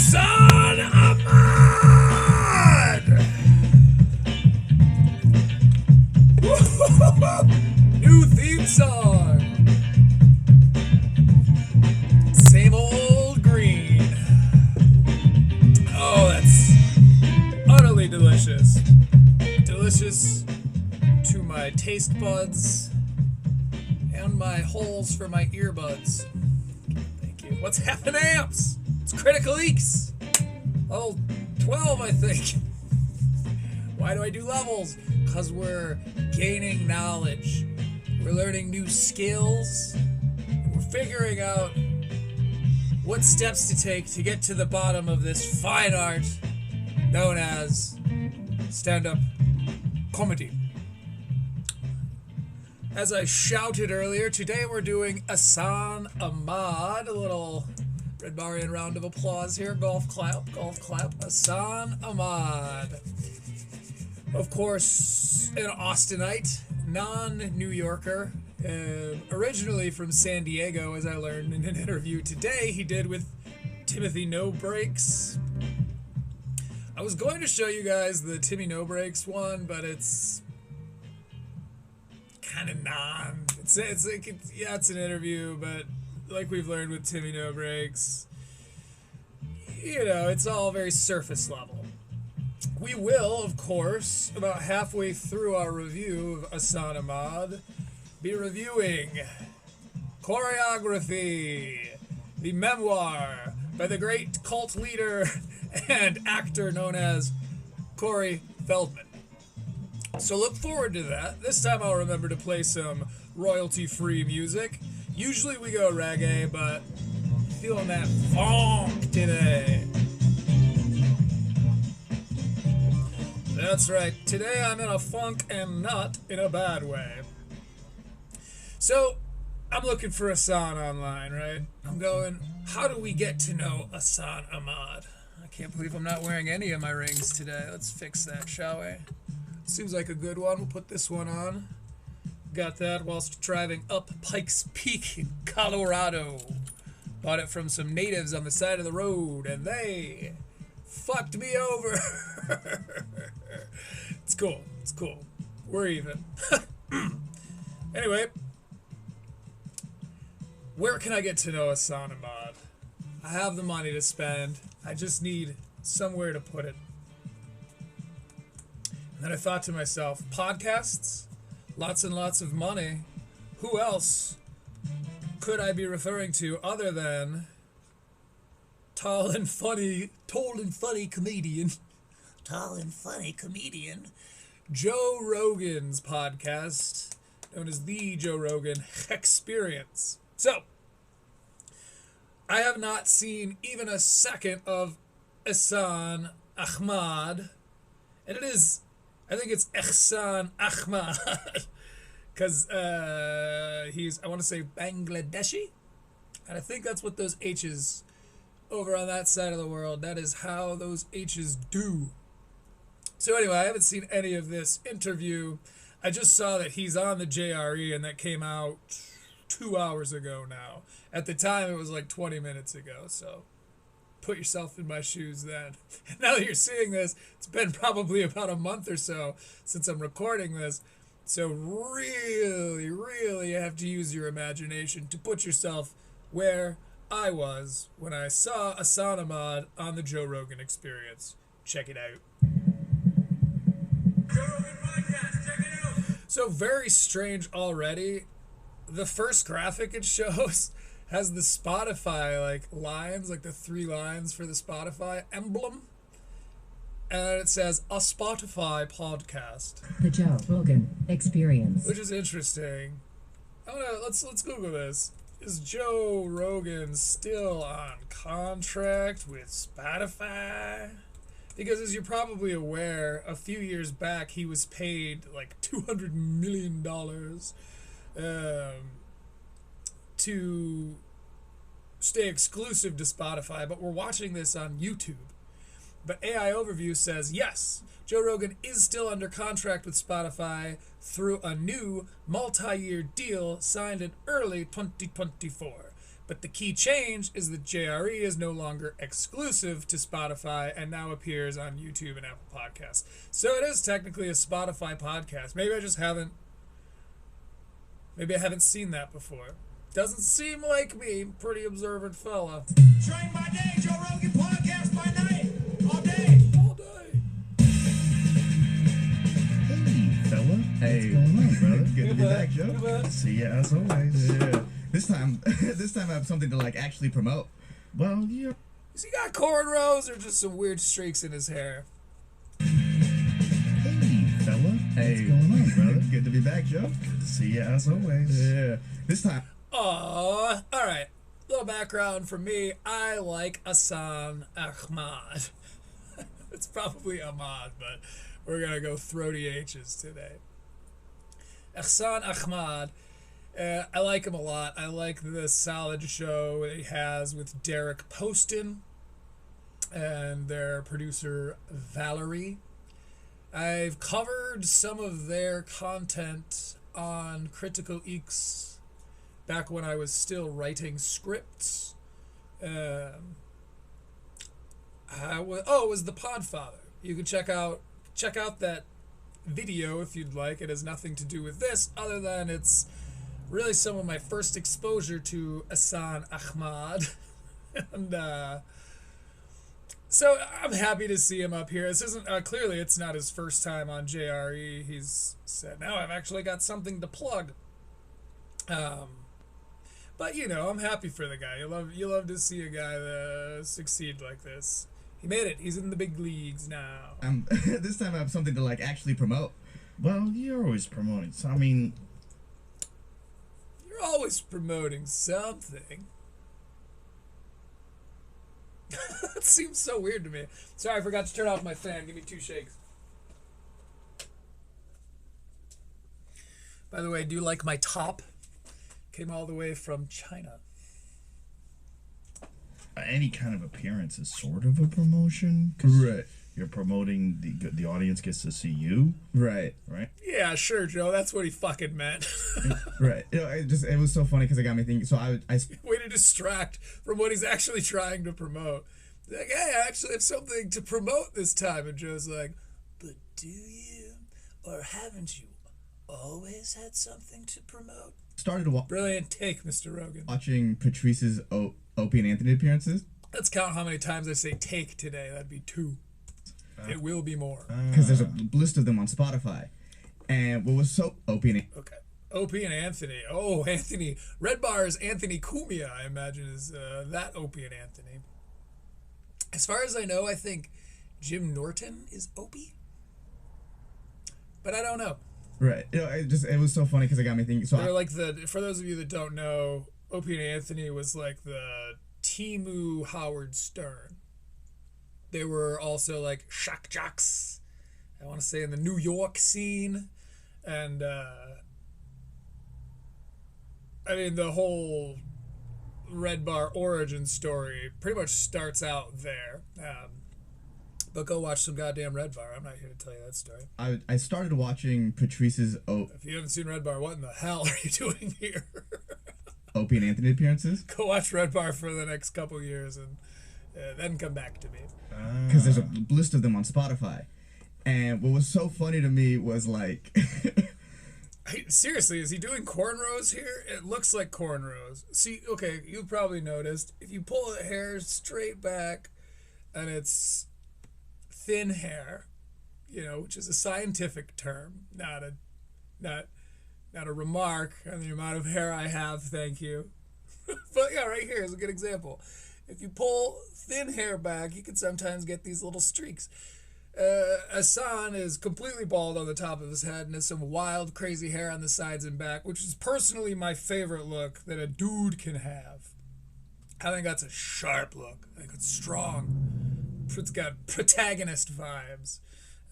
Ehsan Ahmad! New theme song! Same old green. Oh, that's utterly delicious. Delicious to my taste buds and my holes for my earbuds. Thank you. What's happening, amps? It's Critical Eeks. Level 12, I think. Why do I do levels? Because we're gaining knowledge. We're learning new skills. We're figuring out what steps to take to get to the bottom of this fine art known as stand-up comedy. As I shouted earlier, today we're doing Ehsan Ahmad. A little Red Marian round of applause here. Golf clap, golf clap. Ehsan Ahmad. Of course, an Austinite, non-New Yorker, originally from San Diego, as I learned in an interview today he did with Timothy No Breaks. I was going to show you guys the Timmy No Breaks one, but it's kind of it's an interview, but like we've learned with Timmy No Breaks, you know, it's all very surface level. We will, of course, about halfway through our review of Ehsan Ahmad, be reviewing Choreography, the memoir by the great cult leader and actor known as Corey Feldman. So look forward to that. This time I'll remember to play some royalty-free music. Usually we go reggae, but feeling that funk today. That's right. Today I'm in a funk and not in a bad way. So I'm looking for Ehsan online, right? I'm going, how do we get to know Ehsan Ahmad? I can't believe I'm not wearing any of my rings today. Let's fix that, shall we? Seems like a good one. We'll put this one on. Got that whilst driving up Pikes Peak in Colorado. Bought it from some natives on the side of the road, and they fucked me over. It's cool. It's cool. We're even. Anyway, where can I get to know Ehsan Ahmad? I have the money to spend. I just need somewhere to put it. And then I thought to myself, podcasts, lots and lots of money. Who else could I be referring to other than tall and funny comedian Joe Rogan's podcast, known as The Joe Rogan Experience. So, I have not seen even a second of Ehsan Ahmad, and it is, I think it's Ehsan Ahmad, because he's, I want to say Bangladeshi, and I think that's what those H's over on that side of the world, that is how those H's do. So anyway, I haven't seen any of this interview. I just saw that he's on the JRE, and that came out 2 hours ago now. At the time, it was like 20 minutes ago, so put yourself in my shoes then. Now that you're seeing this, it's been probably about a month or so since I'm recording this, so really, really have to use your imagination to put yourself where I was when I saw Ehsan Ahmad on the Joe Rogan Experience. Check it out. Joe Rogan Podcast, check it out. So very strange already. The first graphic it shows has the Spotify like lines, like the 3 lines for the Spotify emblem, and it says a Spotify podcast. The Joe Rogan Experience, which is interesting. I wanna let's Google this. Is Joe Rogan still on contract with Spotify? Because as you're probably aware, a few years back he was paid like $200 million to stay exclusive to Spotify, but we're watching this on YouTube. But AI Overview says, yes, Joe Rogan is still under contract with Spotify through a new multi-year deal signed in early 2024. But the key change is that JRE is no longer exclusive to Spotify and now appears on YouTube and Apple Podcasts. So it is technically a Spotify podcast. Maybe I haven't seen that before. Doesn't seem like me. Pretty observant fella. Train by day, Joe Rogan podcast by night. All day. All day. Hey, fella. Hey, what's going on, brother? Good to be back, Joe. Good to See ya as always. Yeah. This time I have something to actually promote. Well, yeah. Has he got cornrows or just some weird streaks in his hair? Hey, fella. Hey, what's going on, brother? Good to be back, Joe. Good to see ya as always. Yeah. This time. All right. Little background for me. I like Ehsan Ahmad. It's probably Ahmad, but we're gonna go throaty H's today. Ehsan Ahmad. I like him a lot. I like the solid show that he has with Derek Poston and their producer Valerie. I've covered some of their content on Critical Eeks back when I was still writing scripts. It was The Podfather. You can check out that video if you'd like. It has nothing to do with this other than it's really some of my first exposure to Ehsan Ahmad. And so I'm happy to see him up here. This isn't clearly it's not his first time on JRE. He's said, now I've actually got something to plug. But I'm happy for the guy. You love to see a guy succeed like this. He made it. He's in the big leagues now. This time I have something to actually promote. Well, you're always promoting. So I mean, you're always promoting something. That seems so weird to me. Sorry, I forgot to turn off my fan. Give me 2 shakes. By the way, do you like my top? Came all the way from China. any kind of appearance is sort of a promotion. Right. You're promoting the audience gets to see you. Right. Right. Yeah, sure, Joe. That's what he fucking meant. Right. It was so funny because it got me thinking. So I Way to distract from what he's actually trying to promote. Like, hey, I actually have something to promote this time. And Joe's like, but do you? Or haven't you always had something to promote? started Brilliant take, Mr. Rogan. watching Patrice's Opie and Anthony appearances Let's count how many times I say take today. That'd be 2. It will be more. because there's a list of them on Spotify. And what was so Opie and Okay. Opie and Anthony. Oh, Anthony. Red Bar is Anthony Cumia, I imagine, is that Opie and Anthony. As far as I know, I think Jim Norton is Opie. But I don't know. Right. It was so funny because it got me thinking. So They're like for those of you that don't know, Opie and Anthony was like the Timu Howard Stern. They were also like shock jocks, I want to say, in the New York scene. And I mean, the whole Red Bar origin story pretty much starts out there. But go watch some goddamn Red Bar. I'm not here to tell you that story. I started watching Patrice's If you haven't seen Red Bar, what in the hell are you doing here? Opie and Anthony appearances Go watch Red Bar for the next couple years and then come back to me. because there's a list of them on Spotify. And what was so funny to me was like, Seriously, is he doing cornrows here? It looks like cornrows. See, okay, you probably noticed if you pull the hair straight back and it's thin hair, which is a scientific term, not a remark on the amount of hair I have, thank you. But yeah, right here is a good example. If you pull thin hair back, you can sometimes get these little streaks. Ehsan is completely bald on the top of his head and has some wild, crazy hair on the sides and back, which is personally my favorite look that a dude can have. I think that's a sharp look. I think it's strong. It's got protagonist vibes.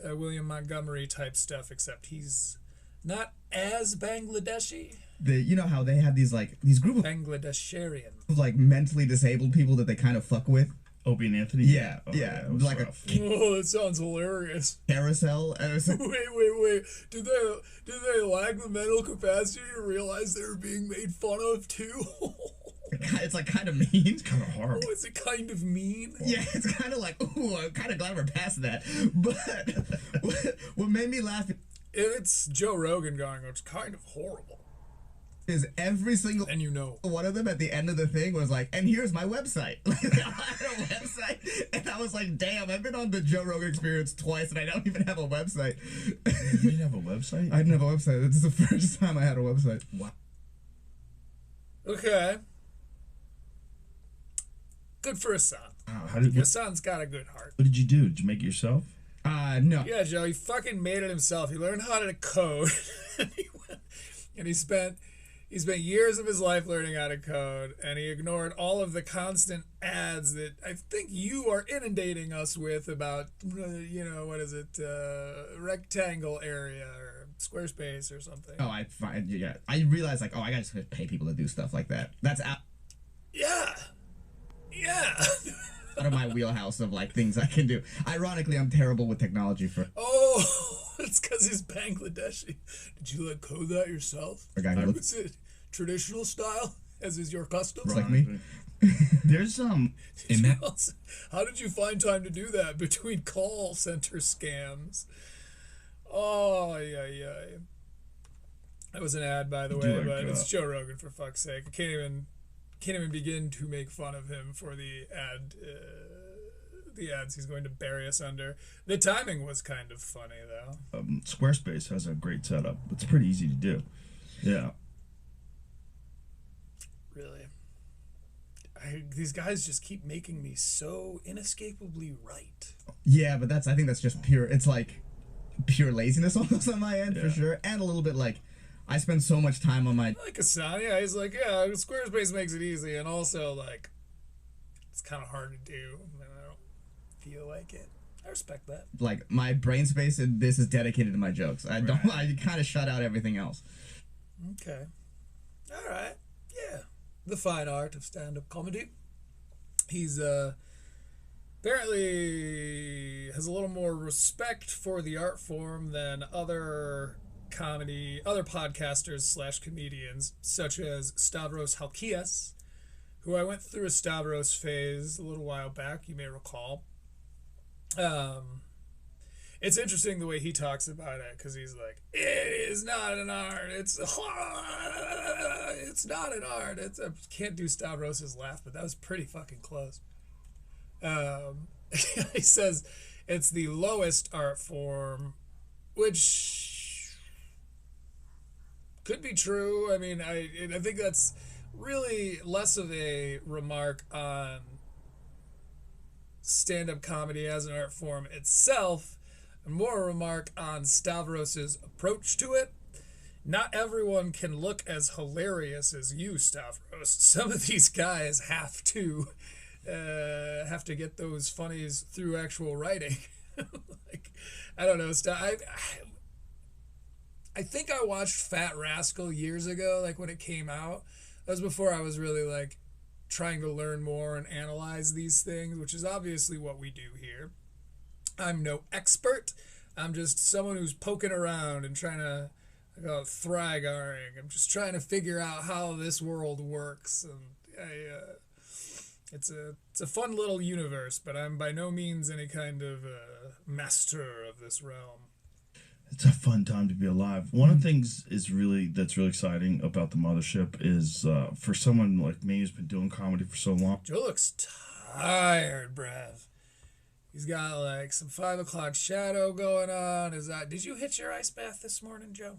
William Montgomery type stuff, except he's not as Bangladeshi. you know how they have these group of Bangladesharian. mentally disabled people that they kind of fuck with. Opie and Anthony. Yeah, Oh, yeah, it was like rough. Oh, that sounds hilarious. carousel. And it was Wait. Did they lack the mental capacity to realize they were being made fun of too? It's like kind of mean. Kind of hard. Oh, is it kind of mean? Yeah, it's kind of like, ooh, I'm kind of glad we're past that. But what made me laugh It's Joe Rogan going, it's kind of horrible. is every single And you know. one of them at the end of the thing was like, and here's my website. Like, I had a website, and I was like, damn, I've been on the Joe Rogan Experience twice, and I don't even have a website. You didn't have a website? I didn't have a website. This is the first time I had a website. Wow. Okay. Good for Ehsan. How did, Ehsan's got a good heart. what did you do? Did you make it yourself? No. Yeah, Joe, he fucking made it himself. He learned how to code. and he spent years of his life learning how to code, and he ignored all of the constant ads that I think you are inundating us with about, what is it, rectangle area or Squarespace or something. Oh, I realized, like, I gotta just pay people to do stuff like that. That's out Yeah. of my wheelhouse of, like, things I can do. Ironically, I'm terrible with technology for Oh, it's because he's Bangladeshi. Did you code that yourself? a guy who looks Was it traditional style, as is your custom? like me. There's How did you find time to do that between call center scams? Oh, yeah. That was an ad, by the way, but it's Joe Rogan, for fuck's sake. I can't even begin to make fun of him for the ads he's going to bury us under. The timing was kind of funny, though. Squarespace has a great setup. It's pretty easy to do. Yeah. Really. These guys just keep making me so inescapably right. Yeah, but I think that's just pure. It's like pure laziness almost on my end for sure, and a little bit like I spend so much time on my. Like Ehsan, yeah, he's like, yeah, Squarespace makes it easy, and also like it's kind of hard to do, and I don't feel like it. I respect that. Like my brain space and this is dedicated to my jokes. I kind of shut out everything else. Okay. All right. Yeah. The fine art of stand-up comedy. He's apparently has a little more respect for the art form than other podcasters / comedians, such as Stavros Halkias, who I went through a Stavros phase a little while back, you may recall. It's interesting the way he talks about it, because he's like, it is not an art, it's not an art. I can't do Stavros's laugh, but that was pretty fucking close. He says it's the lowest art form, which could be true. I mean, I think that's really less of a remark on stand-up comedy as an art form itself, and more a remark on Stavros's approach to it. Not everyone can look as hilarious as you, Stavros. Some of these guys have to get those funnies through actual writing. Like, I don't know. I think I watched Fat Rascal years ago, like when it came out. That was before I was really like trying to learn more and analyze these things, which is obviously what we do here. I'm no expert. I'm just someone who's poking around and trying to thrygaring. I'm just trying to figure out how this world works, and it's a fun little universe, but I'm by no means any kind of master of this realm. It's a fun time to be alive. One of the things that's really exciting about the mothership is for someone like me who's been doing comedy for so long. Joe looks tired, bruv. He's got like some 5 o'clock shadow going on. Did you hit your ice bath this morning, Joe?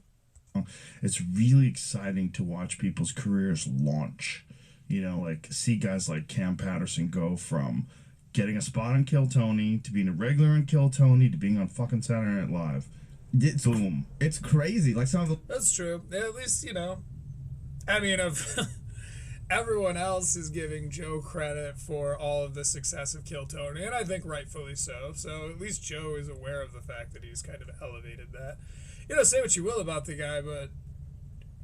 It's really exciting to watch people's careers launch. You know, like see guys like Cam Patterson go from getting a spot on Kill Tony to being a regular on Kill Tony to being on fucking Saturday Night Live. Boom. It's crazy. Like some of the. That's true. At least, I mean, everyone else is giving Joe credit for all of the success of Kill Tony, and I think rightfully so. So at least Joe is aware of the fact that he's kind of elevated that. Say what you will about the guy, but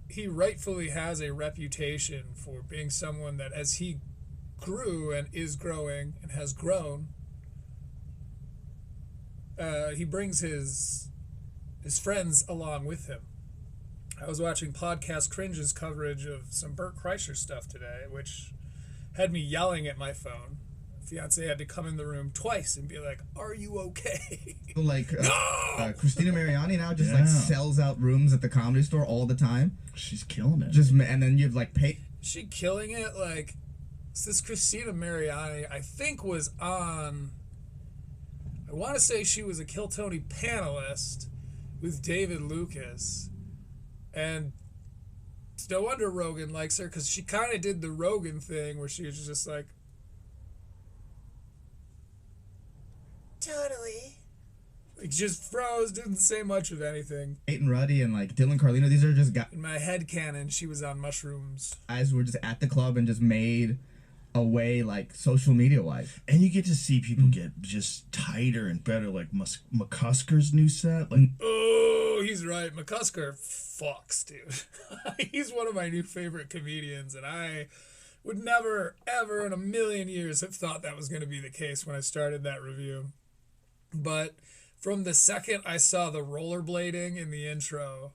he rightfully has a reputation for being someone that, as he grew and is growing and has grown, he brings his friends along with him. I was watching Podcast Cringe's coverage of some Bert Kreischer stuff today, which had me yelling at my phone. Fiance had to come in the room twice and be like, "Are you okay?" Like No! Christina Mariani now just Yeah. like sells out rooms at the Comedy Store all the time. She's killing it. And then you've like paid. She killing it. Like, this Christina Mariani, I think was on. I want to say she was a Kill Tony panelist with David Lucas, and it's no wonder Rogan likes her, because she kind of did the Rogan thing where she was just like, totally. Like, just froze, didn't say much of anything. Peyton Ruddy and like Dylan Carlino, these are just In my head canon, she was on mushrooms. guys who were just at the club and just made a way, like social media wise. And you get to see people get just tighter and better, like McCusker's new set. Like, Oh, he's right. McCusker fucks, dude. He's one of my new favorite comedians, and I would never, ever in a million years have thought that was going to be the case when I started that review. But from the second I saw the rollerblading in the intro,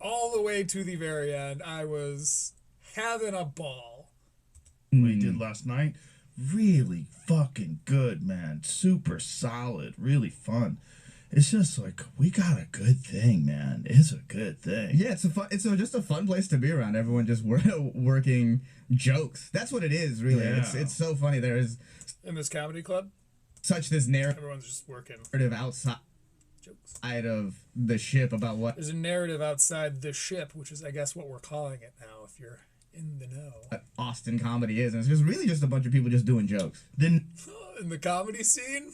all the way to the very end, I was having a ball. what he did last night, really fucking good, man. Super solid, really fun. It's just like, we got a good thing, man. It's a good thing. Yeah, it's just a fun place to be around. Everyone just working jokes. That's what it is, really. Yeah. It's so funny. There is In this comedy club, such this everyone's just working outside jokes. of the ship about what There's a narrative outside the ship, which is, I guess, what we're calling it now, if you're in the know. Austin comedy is, and it's just really just a bunch of people just doing jokes. The In the comedy scene?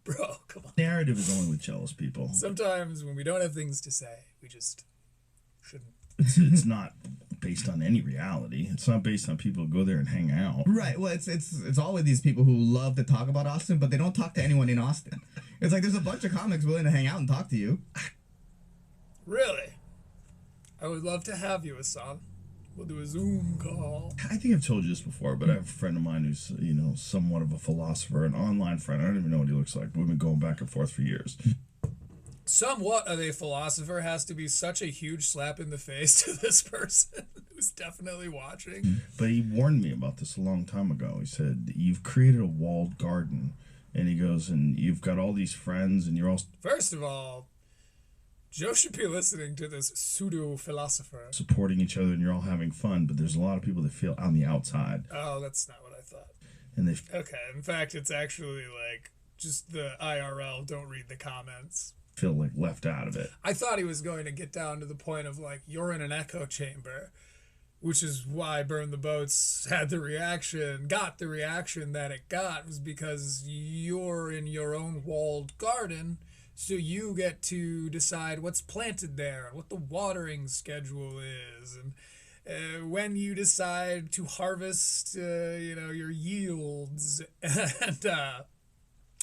Bro, come on. narrative is only with jealous people. Sometimes when we don't have things to say, we just shouldn't. It's not based on any reality. It's not based on people who go there and hang out. Right. Well, it's always these people who love to talk about Austin, but they don't talk to anyone in Austin. It's like there's a bunch of comics willing to hang out and talk to you. Really? I would love to have you, Ehsan. We'll do a Zoom call. I think I've told you this before, but I have a friend of mine who's, somewhat of a philosopher, an online friend. I don't even know what he looks like. We've been going back and forth for years. Somewhat of a philosopher has to be such a huge slap in the face to this person who's definitely watching. But he warned me about this a long time ago. He said, you've created a walled garden. And he goes, and you've got all these friends, and you're all First of all, Joe should be listening to this pseudo-philosopher. supporting each other, and you're all having fun. But there's a lot of people that feel on the outside. Oh, that's not what I thought. And they Okay, in fact, it's actually like just the IRL don't read the comments. feel like left out of it. I thought he was going to get down to the point of like, you're in an echo chamber, which is why Burn the Boats got the reaction that it got, was because you're in your own walled garden, so you get to decide what's planted there, what the watering schedule is, and when you decide to harvest, your yields, and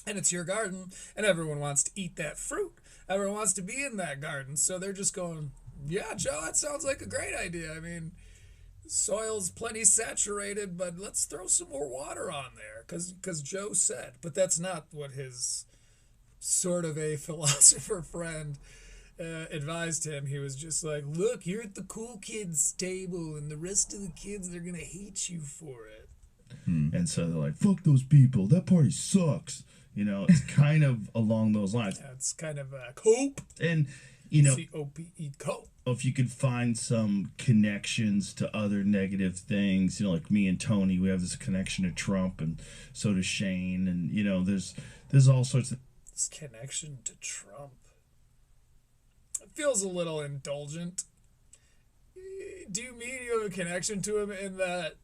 it's your garden, and everyone wants to eat that fruit. Everyone wants to be in that garden, so they're just going, yeah, Joe, that sounds like a great idea. I mean, soil's plenty saturated, but let's throw some more water on there, because Joe said. But that's not what his sort of a philosopher friend advised him. He was just like, look, you're at the cool kids table, and the rest of the kids, they're going to hate you for it. And so they're like, fuck those people. That party sucks. It's kind of along those lines. That's kind of a cope. And, C-O-P-E, cope. if you could find some connections to other negative things, like me and Tony, we have this connection to Trump, and so does Shane. And, there's all sorts of... This connection to Trump. It feels a little indulgent. Do you mean you have a connection to him in that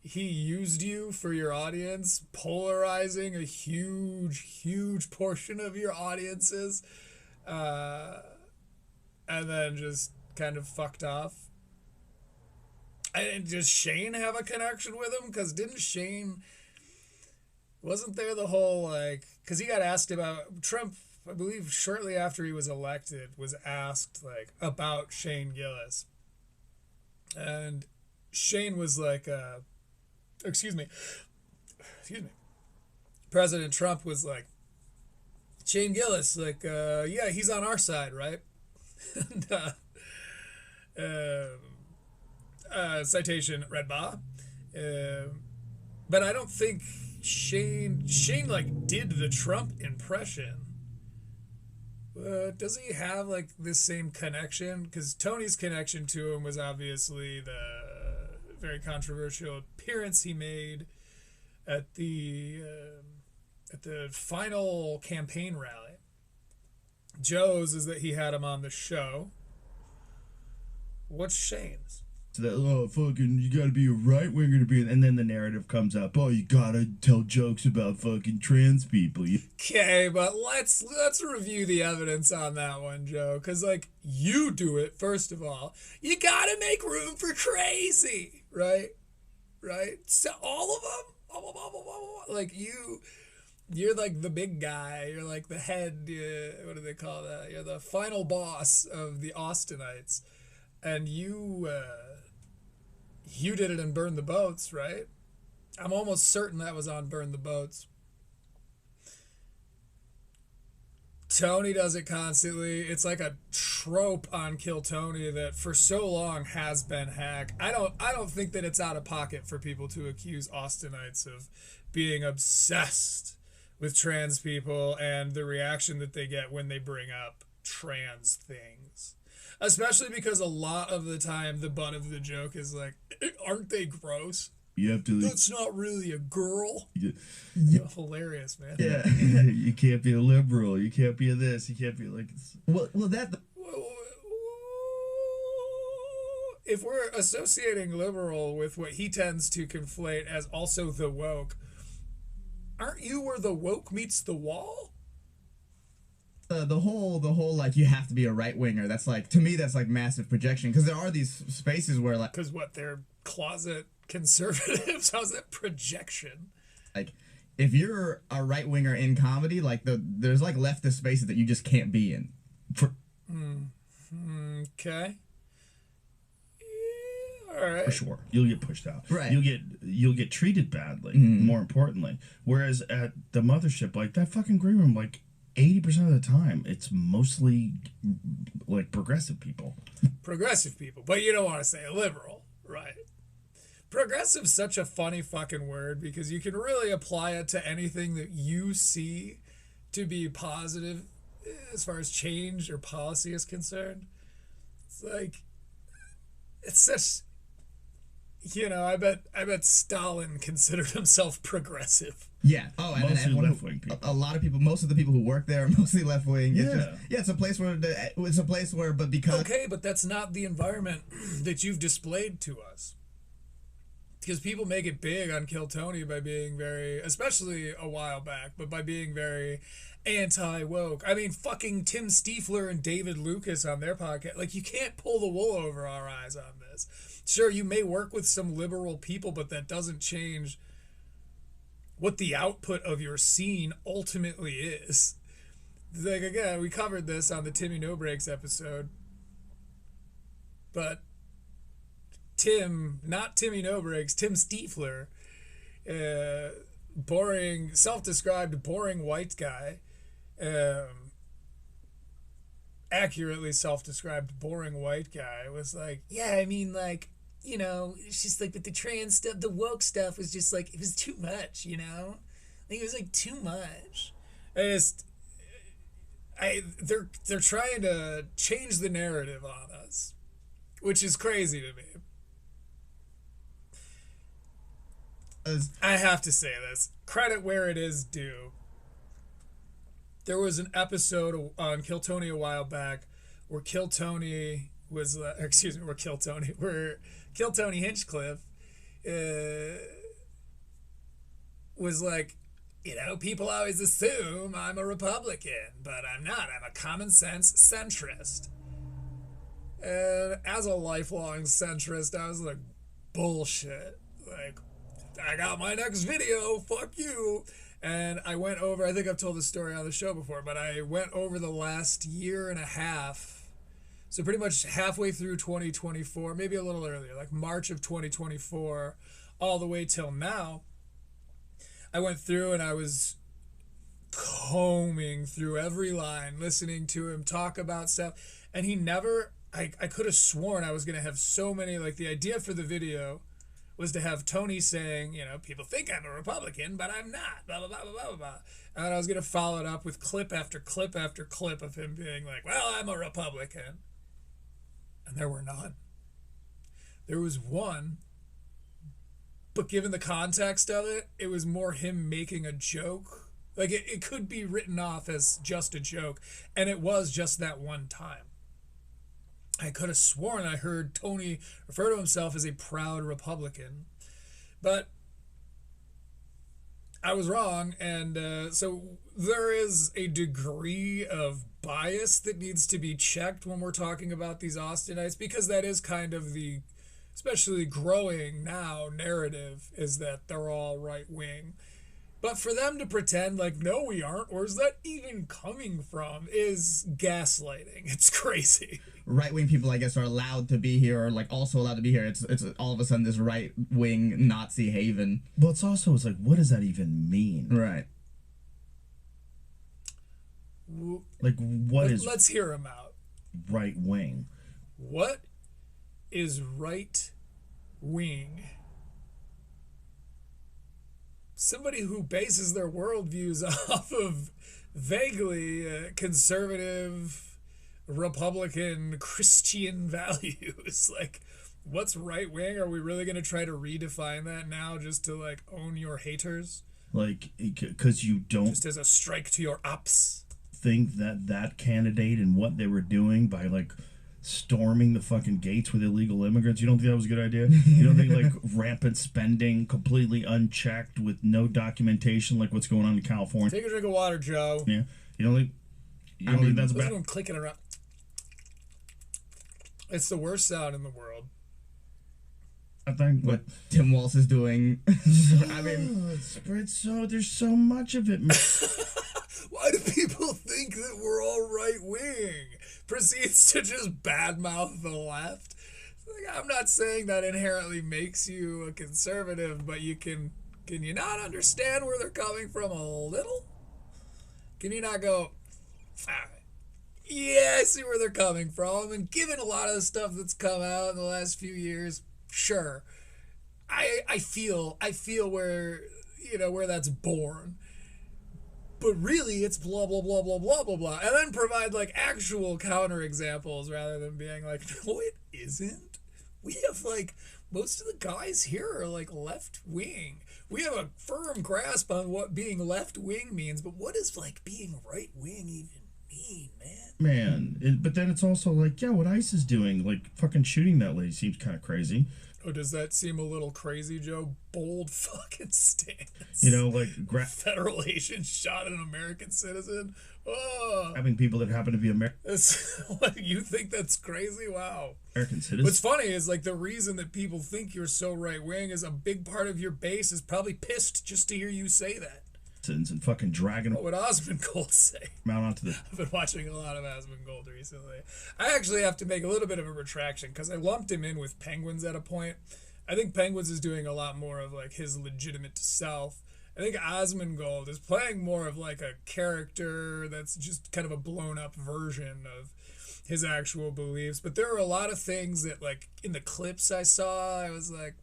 he used you for your audience, polarizing a huge portion of your audiences, and then just kind of fucked off? And does Shane have a connection with him? Because didn't Shane... Wasn't there the whole, like... Because he got asked about... Trump, I believe, shortly after he was elected, was asked, like, about Shane Gillis. And Shane was like, excuse me. President Trump was like, Shane Gillis, like, yeah, he's on our side, right? And, citation, Red Ba. But I don't think Shane like did the Trump impression. Does he have like this same connection? Because Tony's connection to him was obviously the very controversial appearance he made at the final campaign rally. Joe's is that he had him on the show. What's Shane's? So that, fucking, you gotta be a right winger to be, and then the narrative comes up. Oh, you gotta tell jokes about fucking trans people. Okay, but let's review the evidence on that one, Joe. Because like you do it first of all. You gotta make room for crazy, right? Right. So all of them, like you're like the big guy. You're like the head. What do they call that? You're the final boss of the Austinites, and you did it in Burn the Boats, right? I'm almost certain that was on Burn the Boats. Tony does it constantly. It's like a trope on Kill Tony that for so long has been hack. I don't think that it's out of pocket for people to accuse Austinites of being obsessed with trans people and the reaction that they get when they bring up trans things. Especially because a lot of the time the butt of the joke is like, aren't they gross? You have to. That's not really a girl. Yeah. Hilarious, man. Yeah. You can't be a liberal. You can't be a this. You can't be like. well, that. If we're associating liberal with what he tends to conflate as also the woke, aren't you where the woke meets the wall? The whole like you have to be a right winger. That's like, to me that's like massive projection, because there are these spaces where like, because what, they're closet conservatives? How's that projection? Like if you're a right winger in comedy, like there's like leftist spaces that you just can't be in. Okay. Yeah, all right. For sure, you'll get pushed out. Right. You'll get treated badly. More importantly, whereas at the mothership, like that fucking green room, like 80% of the time, it's mostly like progressive people. Progressive people, but you don't want to say liberal, right? Progressive's such a funny fucking word because you can really apply it to anything that you see to be positive as far as change or policy is concerned. It's like, it's such, you know, I bet Stalin considered himself progressive. Yeah. Oh, and Mostly everyone left-wing people. A lot of people, most of the people who work there are mostly left wing. Yeah. It's a place where, but because. Okay, but that's not the environment that you've displayed to us. Because people make it big on Kill Tony by being very, especially a while back, but by being very anti-woke. I mean, fucking Tim Stiefler and David Lucas on their podcast. Like, you can't pull the wool over our eyes on this. Sure, you may work with some liberal people, but that doesn't change what the output of your scene ultimately is. Like, again, we covered this on the Timmy No Breaks episode, but not Timmy No Breaks, Tim Stiefler, boring, self-described boring white guy, accurately self-described boring white guy, was like, yeah, I mean, like, you know, it's just like with the trans stuff, the woke stuff was just like, it was too much, you know? Like, it was like too much. They're trying to change the narrative on us, which is crazy to me. I have to say this. Credit where it is due. There was an episode on Kill Tony a while back where Kill Tony Hinchcliffe was like, you know, people always assume I'm a Republican, but I'm not. I'm a common sense centrist. And as a lifelong centrist, I was like, bullshit. Like, I got my next video, fuck you. And I went over, I think I've told this story on the show before, but I went over the last year and a half, so pretty much halfway through 2024, maybe a little earlier, like March of 2024, all the way till now. I went through and I was combing through every line, listening to him talk about stuff, and he never, I could have sworn I was going to have so many, like the idea for the video was to have Tony saying, people think I'm a Republican, but I'm not, blah, blah, blah, blah, blah, blah. And then I was going to follow it up with clip after clip after clip of him being like, well, I'm a Republican. And there were none. There was one, but given the context of it, it was more him making a joke. Like, it could be written off as just a joke, and it was just that one time. I could have sworn I heard Tony refer to himself as a proud Republican, but I was wrong, and so there is a degree of bias that needs to be checked when we're talking about these Austinites, because that is kind of the, especially growing now, narrative is that they're all right-wing. But for them to pretend like, no, we aren't, where's that even coming from, is gaslighting. It's crazy. Right-wing people, I guess, are allowed to be here, or like also allowed to be here. It's all of a sudden this right-wing Nazi haven. But it's like, what does that even mean? Right. Like, Let's hear him out. Right wing? What is right wing? Somebody who bases their worldviews off of vaguely conservative, Republican, Christian values. Like, what's right wing? Are we really going to try to redefine that now just to, like, own your haters? Like, because you don't... Just as a strike to your ops. Think that candidate and what they were doing by, like, storming the fucking gates with illegal immigrants, you don't think that was a good idea? You don't think, like, rampant spending, completely unchecked with no documentation, like what's going on in California? Take a drink of water, Joe. Yeah. You don't think that's bad? I'm clicking around. It's the worst sound in the world. I think What Tim Walz is doing. I mean, there's so much of it. Why do people think that we're all right wing? Proceeds to just badmouth the left. Like, I'm not saying that inherently makes you a conservative, but can you not understand where they're coming from a little? Can you not go, yeah, I see where they're coming from, and given a lot of the stuff that's come out in the last few years, sure, I feel where where that's born. But really, it's blah, blah, blah, blah, blah, blah, blah. And then provide, like, actual counterexamples rather than being like, no, it isn't. We have, like, most of the guys here are, like, left-wing. We have a firm grasp on what being left-wing means, but what does, like, being right-wing even mean, man? But then it's also like, yeah, what ICE is doing, like, fucking shooting that lady seems kind of crazy. Oh, does that seem a little crazy, Joe? Bold fucking stance. Like... Federal agent shot an American citizen? Oh. Having people that happen to be What, you think that's crazy? Wow. American citizens. What's funny is, like, the reason that people think you're so right-wing is a big part of your base is probably pissed just to hear you say that. And fucking dragging... What would Osmongold say? Out onto the... I've been watching a lot of Osmongold recently. I actually have to make a little bit of a retraction because I lumped him in with Penguins at a point. I think Penguins is doing a lot more of, like, his legitimate self. I think Osmongold is playing more of, like, a character that's just kind of a blown-up version of his actual beliefs. But there are a lot of things that, like, in the clips I saw, I was like,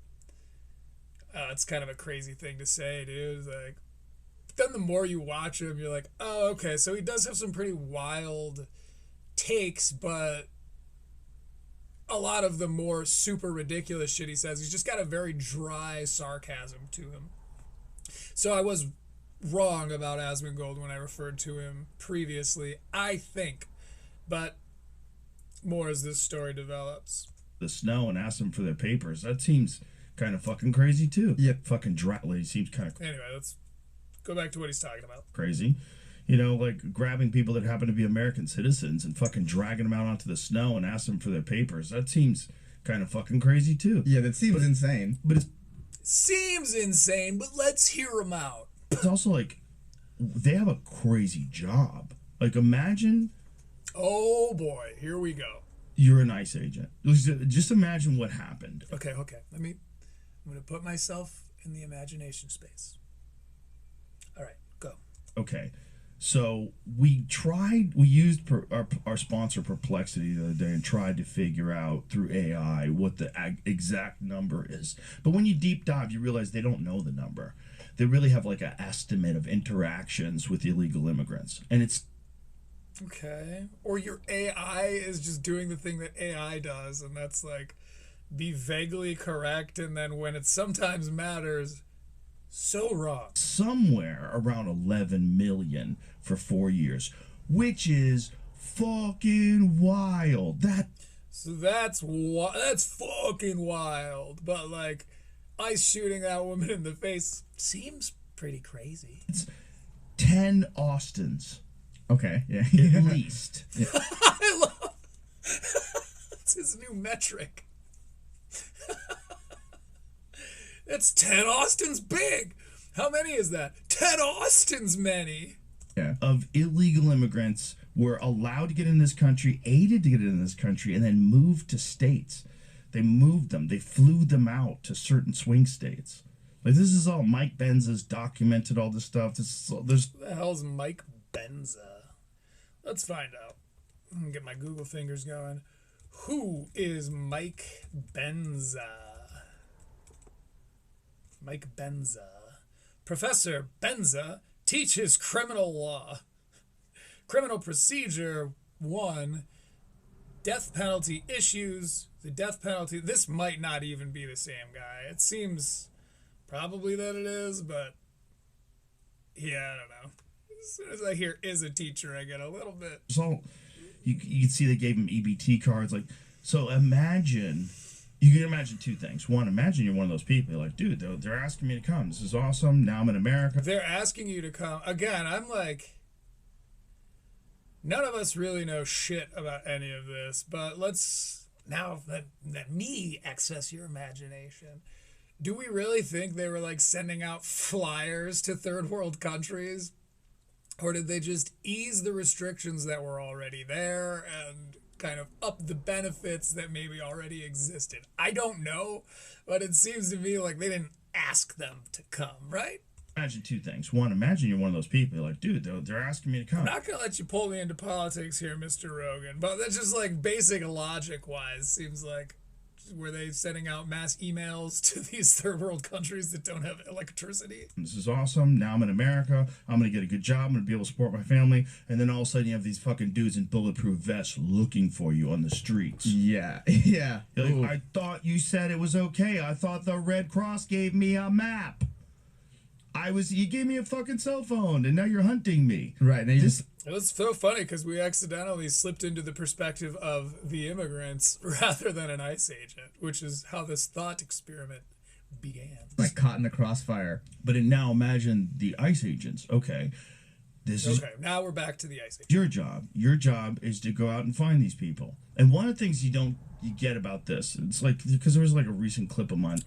oh, it's kind of a crazy thing to say, dude. Like... Then the more you watch him, you're like, oh, okay, so he does have some pretty wild takes, but a lot of the more super ridiculous shit he says, he's just got a very dry sarcasm to him. So I was wrong about Osmongold when I referred to him previously, I think, but more as this story develops. The snow and ask them for their papers. That seems kind of fucking crazy, too. Yeah. Fucking Dratley seems kind of... Anyway, let's go back to what he's talking about. Crazy. Like grabbing people that happen to be American citizens and fucking dragging them out onto the snow and ask them for their papers. That seems kind of fucking crazy, too. Yeah, that seems insane. But it seems insane, but let's hear him out. It's also like, they have a crazy job. Like, imagine... Oh, boy. Here we go. You're an ICE agent. Just imagine what happened. Okay. I'm going to put myself in the imagination space. All right, go. Okay. So we used our sponsor Perplexity the other day and tried to figure out through AI what the exact number is. But when you deep dive, you realize they don't know the number. They really have like an estimate of interactions with illegal immigrants. And it's Okay. Or your AI is just doing the thing that AI does, and that's like be vaguely correct, and then when it sometimes matters, so wrong. somewhere around 11 million for 4 years, which is fucking wild. So that's fucking wild. But like, ICE shooting that woman in the face seems pretty crazy. 10 Austins Okay, yeah. at least. I love. That's his new metric. That's 10 Austins big. How many is that? 10 Austins many. Of illegal immigrants were allowed to get in this country, aided to get in this country, and then moved to states. They moved them. They flew them out to certain swing states. Like, this is all Mike Benza's documented all this stuff. There's Who the hell's Mike Benza? Let's find out. I'm gonna get my Google fingers going. Who is Mike Benza? Mike Benza. Professor Benza teaches criminal law. Criminal procedure 1. Death penalty issues. The death penalty. This might not even be the same guy. It seems probably that it is, but yeah, I don't know. As soon as I hear is a teacher, I get a little bit. all you can see they gave him EBT cards. Like, so imagine. You can imagine two things. One, imagine you're one of those people. You're like, dude, they're asking me to come. This is awesome. Now I'm in America. They're asking you to come. Again, I'm like, none of us really know shit about any of this, but let's, now let me access your imagination. Do we really think they were like sending out flyers to third world countries? Or did they just ease the restrictions that were already there and kind of up the benefits that maybe already existed? I don't know, but it seems to me like they didn't ask them to come, right? Imagine two things. One, imagine you're one of those people. You're like, dude, they're asking me to come. I'm not gonna let you pull me into politics here, Mr. Rogan, but that's just like basic logic wise. Seems like, were they sending out mass emails to these third world countries that don't have electricity? This is awesome. Now I'm in America. I'm going to get a good job. I'm going to be able to support my family. And then all of a sudden you have these fucking dudes in bulletproof vests looking for you on the streets. Yeah, yeah. You're Ooh. like, I thought you said it was okay. I thought the Red Cross gave me a map. You gave me a fucking cell phone and now you're hunting me. Right, and they just It was so funny because we accidentally slipped into the perspective of the immigrants rather than an ICE agent, which is how this thought experiment began. like caught in the crossfire. But now imagine the ICE agents. Okay, this is Okay, now we're back to the ICE agent. your job. Your job is to go out and find these people. And one of the things you get about this, it's like, because there was like a recent clip of mine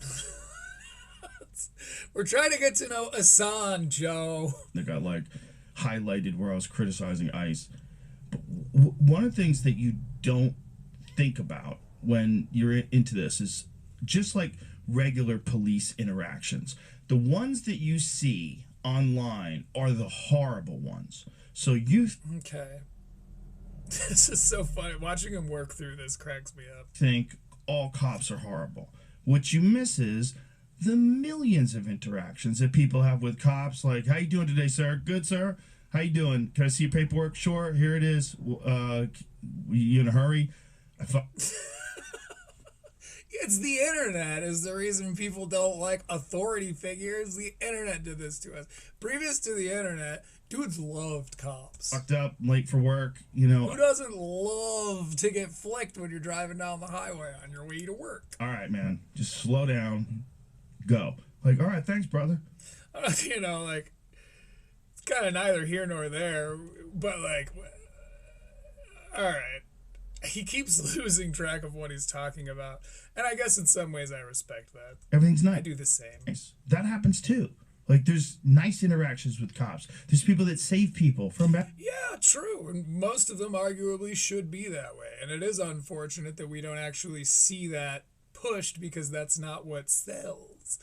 We're trying to get to know Ehsan, Joe. that got like highlighted where I was criticizing ICE. But one of the things that you don't think about when you're into this is just like regular police interactions. The ones that you see online are the horrible ones. So you Okay. This is so funny. Watching him work through this cracks me up. think all cops are horrible. What you miss is the millions of interactions that people have with cops. Like, how you doing today, sir? Good, sir. How you doing? Can I see your paperwork? Sure. Here it is. You in a hurry? It's the internet is the reason people don't like authority figures. The internet did this to us. Previous to the internet, dudes loved cops. Fucked up, late for work. Who doesn't love to get flicked when you're driving down the highway on your way to work? All right, man. Just slow down. Go. Like, all right, thanks, brother. Like, it's kind of neither here nor there, but like, all right. He keeps losing track of what he's talking about. And I guess in some ways I respect that. Everything's nice. I do the same. That happens too. Like, there's nice interactions with cops. There's people that save people from bad. Yeah, true. And most of them arguably should be that way. And it is unfortunate that we don't actually see that pushed because that's not what sells.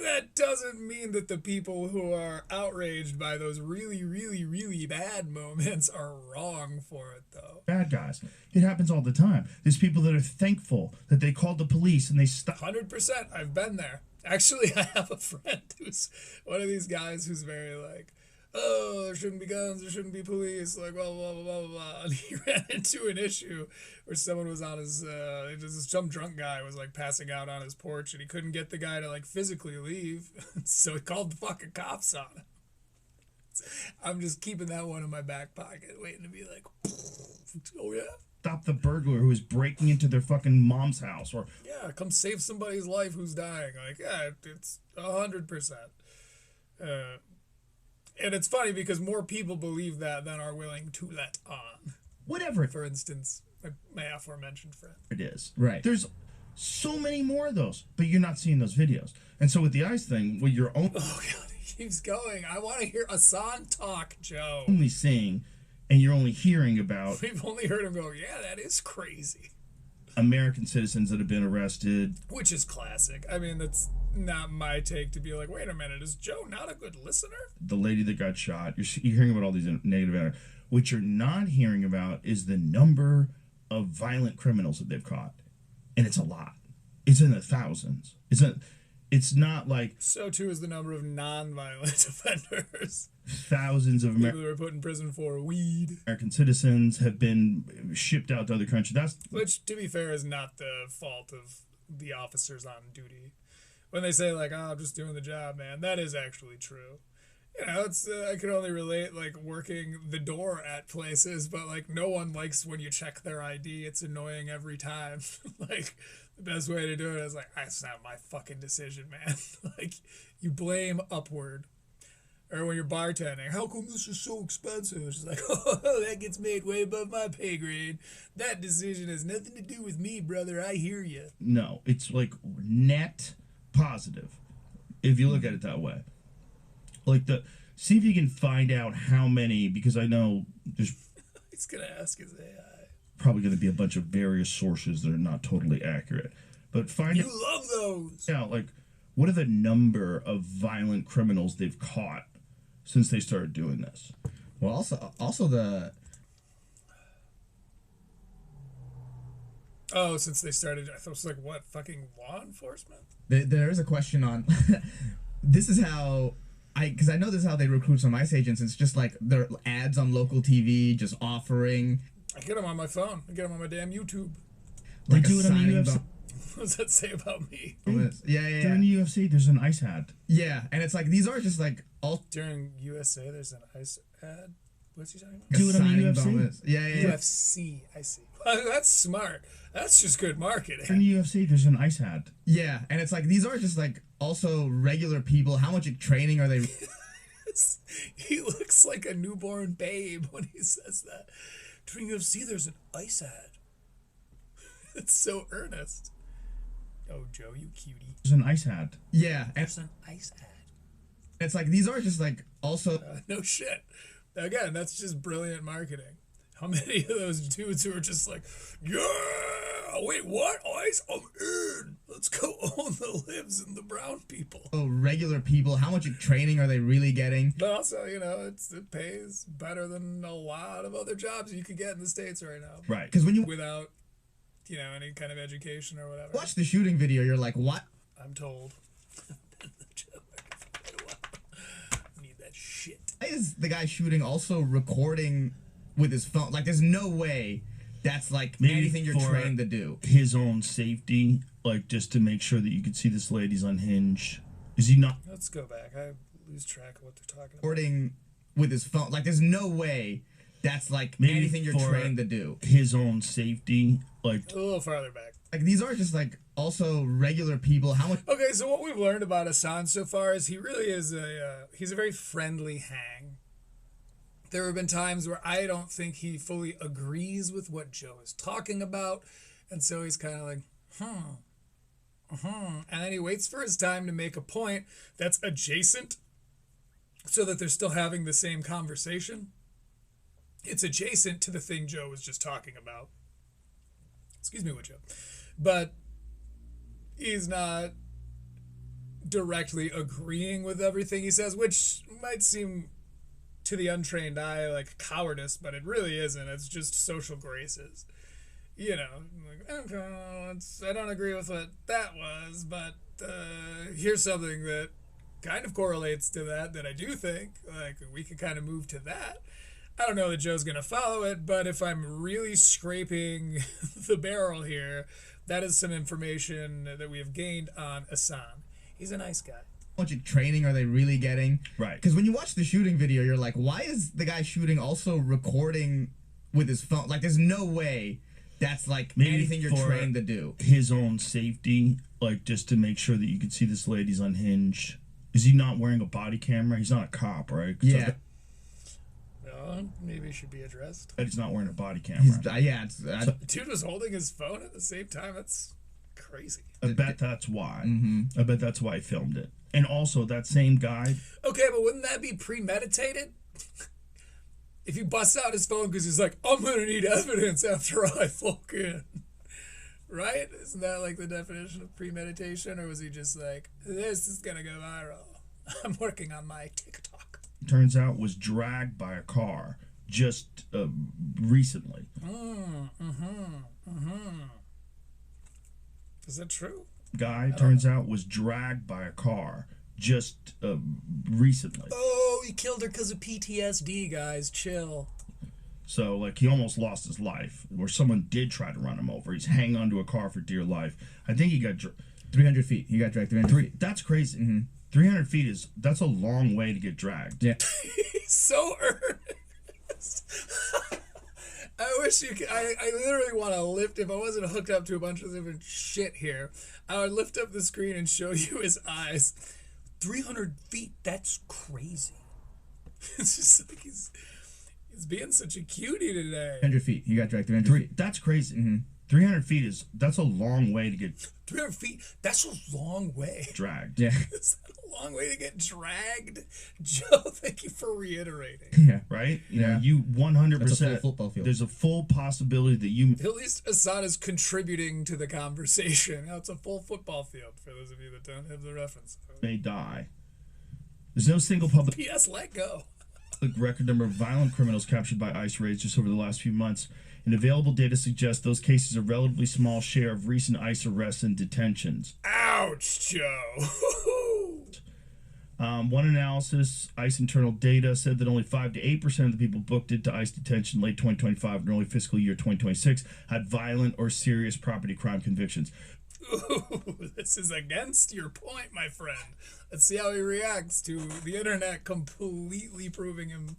that doesn't mean that the people who are outraged by those really, really, really bad moments are wrong for it, though. Bad guys. It happens all the time. There's people that are thankful that they called the police and they stopped. 100%. I've been there. Actually, I have a friend who's one of these guys who's very like, oh, there shouldn't be guns, there shouldn't be police, like, blah, blah, blah, blah, blah. And he ran into an issue where someone was on his, some drunk guy was, like, passing out on his porch, and he couldn't get the guy to, like, physically leave. So he called the fucking cops on him. I'm just keeping that one in my back pocket, waiting to be like, oh, yeah. Stop the burglar who is breaking into their fucking mom's house. Or Yeah, come save somebody's life who's dying. Like, yeah, it's 100%. And it's funny because more people believe that than are willing to let on. whatever For instance, my aforementioned friend. it is. Right. There's so many more of those, but you're not seeing those videos. And so with the ICE thing, with your own Oh, God, he keeps going. I want to hear Ehsan talk, Joe. only seeing and you're only hearing about We've only heard him go, yeah, that is crazy. American citizens that have been arrested. Which is classic. I mean, that's not my take to be like, wait a minute, is Joe not a good listener? The lady that got shot. You're hearing about all these negative energy. What you're not hearing about is the number of violent criminals that they've caught. And it's a lot. It's in the thousands. It's not like So too is the number of non-violent offenders. thousands of People that were put in prison for weed. American citizens have been shipped out to other countries. That's Which, to be fair, is not the fault of the officers on duty. When they say, like, oh, I'm just doing the job, man, that is actually true. You know, it's I can only relate, like, working the door at places, but, like, no one likes when you check their ID. It's annoying every time. Like, the best way to do it is, like, that's not my fucking decision, man. Like, you blame upward. Or when you're bartending, how come this is so expensive? It's just like, oh, that gets made way above my pay grade. That decision has nothing to do with me, brother. I hear you. no, it's like net positive if you look at it that way. Like see if you can find out how many, because I know there's He's going to ask his AI. probably going to be a bunch of various sources that are not totally accurate. But find You love those. out, like, what are the number of violent criminals they've caught since they started doing this? Well, also the Oh, since they started, I thought it was like, what, fucking law enforcement? there is a question on. This is how because I know this is how they recruit some ICE agents. It's just like their ads on local TV, just offering. I get them on my phone. I get them on my damn YouTube. They Like do it on the signing UFC. What does that say about me? Yeah. During the UFC, there's an ICE ad. Yeah, and it's like these are just like all During USA, there's an ICE ad. What's he talking about? Do it on the signing UFC? bonus. Yeah. UFC, I see. That's smart. That's just good During marketing. the UFC, there's an ICE ad. Yeah, and it's like these are just like also regular people. How much training are they? He looks like a newborn babe when he says that. During UFC, there's an ICE ad. It's so earnest. Oh, Joe, you cutie. There's an ICE ad. Yeah, and There's an ICE ad. it's like these are just like also. No shit. Again, that's just brilliant marketing. How many of those dudes who are just like, yeah, wait, what? ICE? I'm in. Let's go own the libs and the brown people. Regular people, how much training are they really getting? But also, you know, it pays better than a lot of other jobs you could get in the States right now. Right. Because when you Without, you know, any kind of education or whatever. watch the shooting video, you're like, what? I'm told. Been the job market for quite a while. Need that shit. Why is the guy shooting also recording with his phone? Like, there's no way that's like Maybe anything you're for trained to do. his own safety, like just to make sure that you can see this lady's unhinged. Is he not? Let's go back. I lose track of what they're talking about. Recording with his phone. Like, there's no way that's like Maybe anything you're for trained to do. His own safety, like A little farther back. Like, these are just like also regular people. How much? Okay, so what we've learned about Ehsan so far is he really is he's a very friendly hang. There have been times where I don't think he fully agrees with what Joe is talking about, and so he's kind of like, and then he waits for his time to make a point that's adjacent so that they're still having the same conversation. It's adjacent to the thing Joe was just talking about. Excuse me, what Joe? But he's not directly agreeing with everything he says, which might seem to the untrained eye like cowardice, but it really isn't. It's just social graces. You know, like, okay, I don't agree with what that was, but here's something that kind of correlates to that I do think. Like, we could kind of move to that. I don't know that Joe's going to follow it, but if I'm really scraping the barrel here, that is some information that we have gained on Ehsan. He's a nice guy. How much training are they really getting? Right. Because when you watch the shooting video, you're like, why is the guy shooting also recording with his phone? Like, there's no way that's like Maybe anything you're for trained to do. his own safety, like just to make sure that you can see this lady's unhinged. Is he not wearing a body camera? He's not a cop, right? Yeah. Well, maybe it should be addressed. He's not wearing a body camera. The dude was holding his phone at the same time. That's crazy. I bet that's why. I bet that's why he filmed it. And also, that same guy. Okay, but wouldn't that be premeditated? If you bust out his phone because he's like, I'm going to need evidence after I fucking... Right? Isn't that like the definition of premeditation? Or was he just like, this is going to go viral. I'm working on my TikTok. Turns out was dragged by a car just recently. Is that true? Guy turns out was dragged by a car just recently. Oh, he killed her because of PTSD, guys. Chill. So, like, he almost lost his life, or someone did try to run him over. He's hanging onto a car for dear life. I think he got 300 feet. He got dragged 300 feet. That's crazy. 300 feet that's a long way to get dragged. Yeah. He's so earnest. I wish you could. I literally want to lift, if I wasn't hooked up to a bunch of different shit here, I would lift up the screen and show you his eyes. 300 feet, that's crazy. It's just like he's being such a cutie today. 300 feet. He got dragged 300 feet. That's crazy. 300 feet that's a long way to get 300 feet, that's a long way. dragged. Yeah. Is that a long way to get dragged? Joe, thank you for reiterating. Yeah. Right? Yeah. You 100%. That's a full football field. There's a full possibility that you At least Ehsan is contributing to the conversation. Now, it's a full football field, for those of you that don't have the reference. may die. There's no single public P.S. Let go. record number of violent criminals captured by ICE raids just over the last few months, and available data suggests those cases are a relatively small share of recent ICE arrests and detentions. Ouch, Joe. One analysis, ICE internal data, said that only 5 to 8% of the people booked into ICE detention late 2025 and early fiscal year 2026 had violent or serious property crime convictions. Ooh, this is against your point, my friend. Let's see how he reacts to the internet completely proving him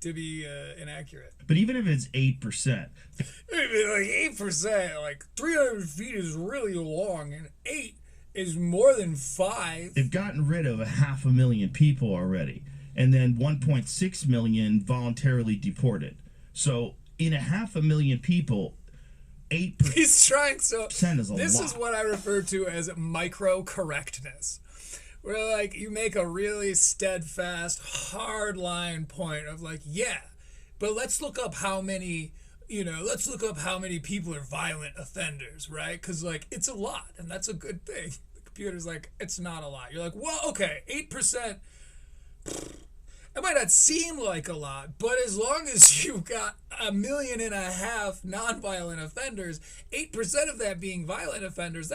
to be inaccurate. But even if it's 8%, Like 8%, like 300 feet is really long, and 8 is more than 5. they've gotten rid of 500,000 people already, and then 1.6 million voluntarily deported. So in 500,000 people, 8% He's trying so. is a This lot. is what I refer to as micro correctness, where like you make a really steadfast, hard line point of like, yeah, but let's look up how many. Let's look up how many people are violent offenders, right? Because, like, it's a lot, and that's a good thing. The computer's like, it's not a lot. You're like, well, okay, 8%, it might not seem like a lot, but as long as you've got 1.5 million nonviolent offenders, 8% of that being violent offenders,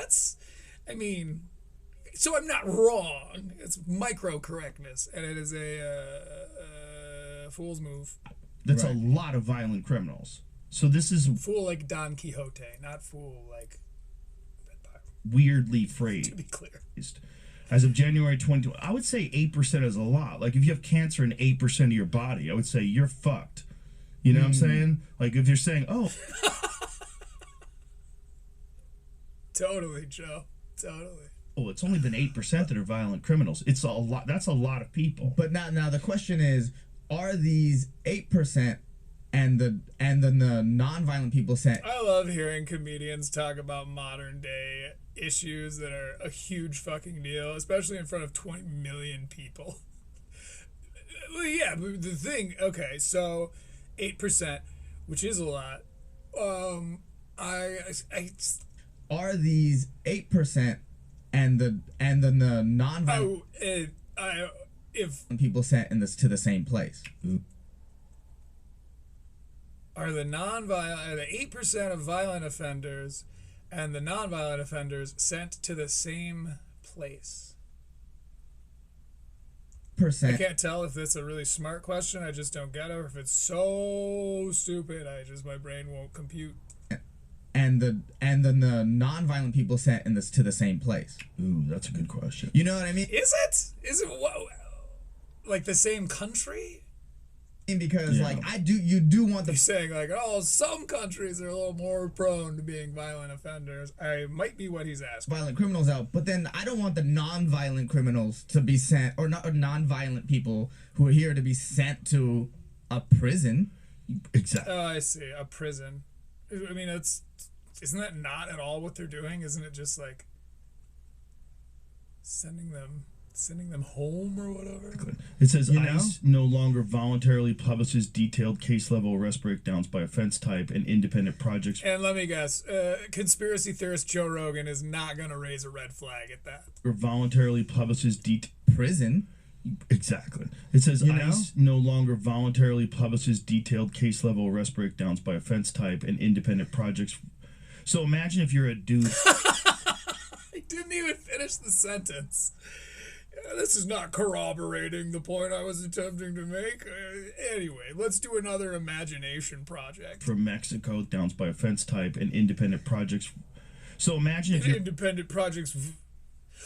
so I'm not wrong. It's micro correctness, and it is a fool's move. That's Right. a lot of violent criminals. So this is Fool like Don Quixote, not fool like Vampire, weirdly to phrased. be clear. As of January 2020, I would say 8% is a lot. Like if you have cancer in 8% of your body, I would say you're fucked. You know what I'm saying? Like if you're saying, oh, Totally, Joe. Totally. it's only been 8% that are violent criminals. It's a lot. That's a lot of people. But now the question is, are these 8% and the non-violent people saying, I love hearing comedians talk about modern day issues that are a huge fucking deal, especially in front of 20 million people. Well, yeah, but the thing, okay, so 8%, which is a lot. I are these 8% and then the non-violent If people sent in this to the same place. are the 8% of violent offenders and the non-violent offenders sent to the same place? I can't tell if that's a really smart question, I just don't get it, or if it's so stupid, my brain won't compute. And then the non-violent people sent in this to the same place. Ooh, that's a good question. You know what I mean? Is it like the same country? Because Yeah. you do want You're the saying like, oh, some countries are a little more prone to being violent offenders. I might be what he's asking. violent criminals out, but then I don't want the non-violent criminals to be sent, or non-violent people who are here to be sent to a prison. Exactly. Oh, I see. A prison. I mean, isn't that not at all what they're doing? Isn't it just like sending them home or whatever? It says You know? ICE no longer voluntarily publishes detailed case level arrest breakdowns by offense type and independent projects. And let me guess, conspiracy theorist Joe Rogan is not going to raise a red flag at that. Or voluntarily publishes Prison. Exactly. It says You know? ICE no longer voluntarily publishes detailed case level arrest breakdowns by offense type and independent projects. So imagine if you're a dude. I didn't even finish the sentence. This is not corroborating the point I was attempting to make. Anyway, let's do another imagination project. From Mexico, downs by offense type and independent projects. So imagine if you're Independent projects.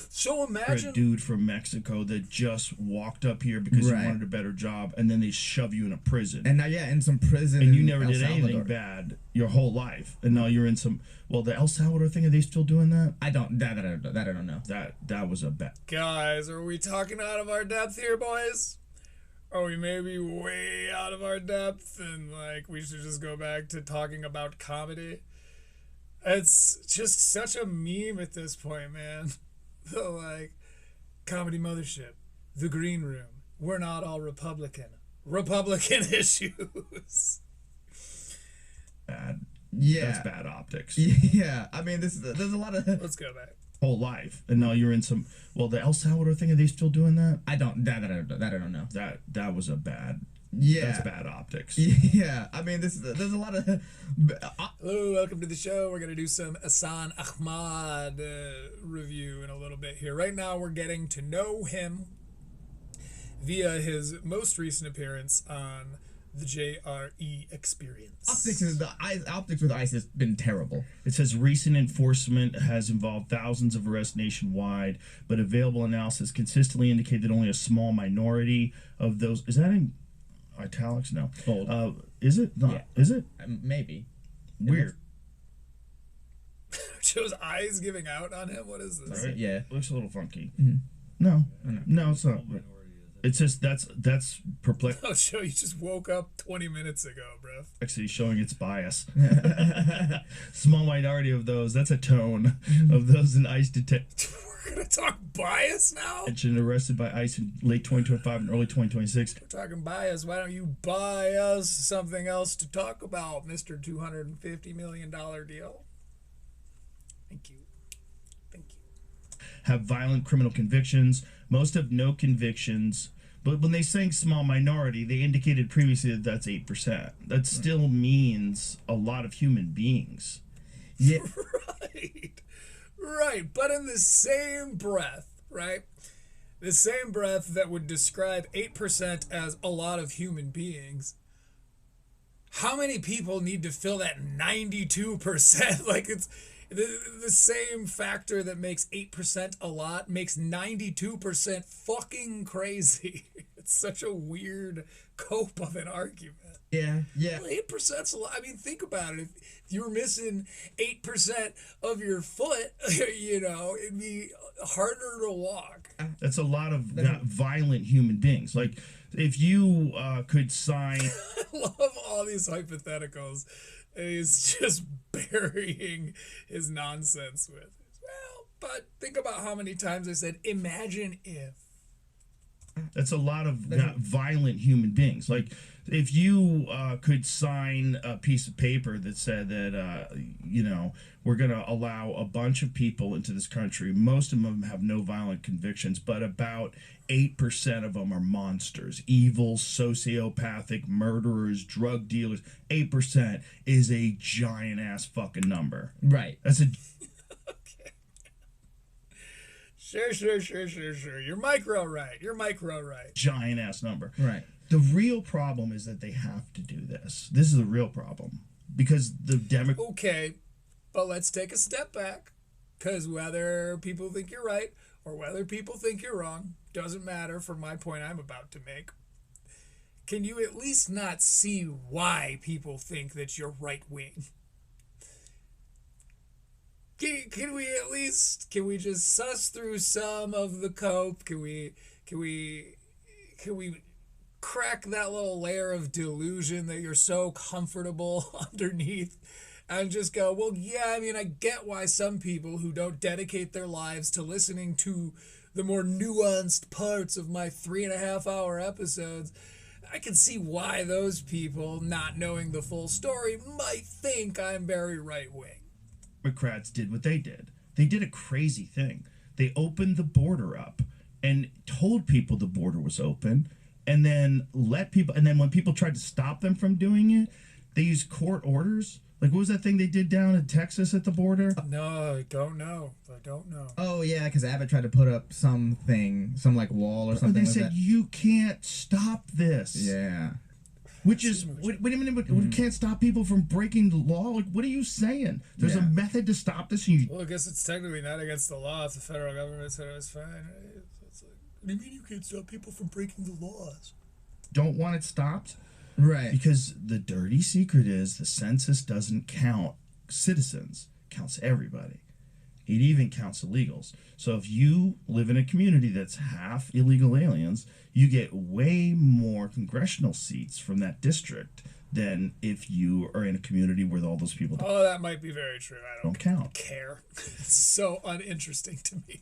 So a imagine. dude from Mexico that just walked up here because Right. he wanted a better job, and then they shove you in a prison. And now, in some prison. And you in never El did anything Salvador. bad your whole life, and now you're in some. Well, the El Salvador thing, are they still doing that? I don't know. That was a bad. Guys, are we talking out of our depth here, boys? Are we maybe way out of our depth and like we should just go back to talking about comedy? It's just such a meme at this point, man. The like comedy mothership, the green room. We're not all Republican. Republican issues. Bad. Yeah. That's bad optics. Yeah. I mean, there's a lot of Let's go back. Whole life, and now you're in some. Well, the El Salvador thing, are they still doing that? I don't know. That was a bad. Yeah. That's bad optics. Yeah. I mean, there's a lot of Hello, welcome to the show. We're going to do some Ehsan Ahmad review in a little bit here. Right now, we're getting to know him via his most recent appearance on the JRE Experience. optics with ICE has been terrible. It says recent enforcement has involved thousands of arrests nationwide, but available analysis consistently indicate that only a small minority of those. Is that in italics? No. Bold. Is it not? Yeah. Is it Maybe. weird? Joe's eyes giving out on him. What is this? Right? Yeah. Looks a little funky. No, it's not. It's just that's perplexing. Oh, Joe, you just woke up 20 minutes ago, bro. Actually showing its bias. Small minority of those. That's a tone of those in ICE detention We're going to talk bias now? arrested by ICE in late 2025 and early 2026. We're talking bias. Why don't you buy us something else to talk about, Mr. $250 million deal? Thank you. Thank you. Have violent criminal convictions. Most have no convictions. But when they saying small minority, they indicated previously that that's 8%. That still means a lot of human beings. Yeah. Right. But in the same breath, right? The same breath that would describe 8% as a lot of human beings, how many people need to fill that 92%? Like, it's the same factor that makes 8% a lot makes 92% fucking crazy. It's such a weird cope of an argument. Yeah. 8%'s a lot. I mean, think about it. If you were missing 8% of your foot, it'd be harder to walk. That's a lot of violent human beings. Like, if you could sign... I love all these hypotheticals. And he's just burying his nonsense with. Well, but think about how many times I said, imagine if. That's a lot of violent human beings. Like, if you could sign a piece of paper that said that, we're going to allow a bunch of people into this country, most of them have no violent convictions, but about 8% of them are monsters, evil, sociopathic, murderers, drug dealers. 8% is a giant ass fucking number. Right. That's a Sure. You're micro right. giant ass number. Right. The real problem is that they have to do this. This is the real problem. Because the Okay, but let's take a step back. Because whether people think you're right or whether people think you're wrong doesn't matter for my point I'm about to make. Can you at least not see why people think that you're right wing? Can we just suss through some of the cope? Can we crack that little layer of delusion that you're so comfortable underneath and just go, well, yeah, I mean, I get why some people who don't dedicate their lives to listening to the more nuanced parts of my 3.5-hour episodes, I can see why those people, not knowing the full story, might think I'm very right-wing. Democrats did what they did. They did a crazy thing. They opened the border up and told people the border was open, and then when people tried to stop them from doing it, they used court orders. Like, what was that thing they did down in Texas at the border? No, I don't know. Oh yeah, because Abbott tried to put up some like wall or something. They like said that. You can't stop this. Yeah. Which is, wait a minute, we can't stop people from breaking the law? Like, what are you saying? There's a method to stop this? Well, I guess it's technically not against the law if the federal government said it was fine. Right? It's like, what do you mean you can't stop people from breaking the laws? Don't want it stopped? Right. Because the dirty secret is the census doesn't count citizens. It counts everybody. It even counts illegals. So if you live in a community that's half illegal aliens, you get way more congressional seats from that district than if you are in a community where all those people Oh, that might be very true. I don't count. care. It's so uninteresting to me.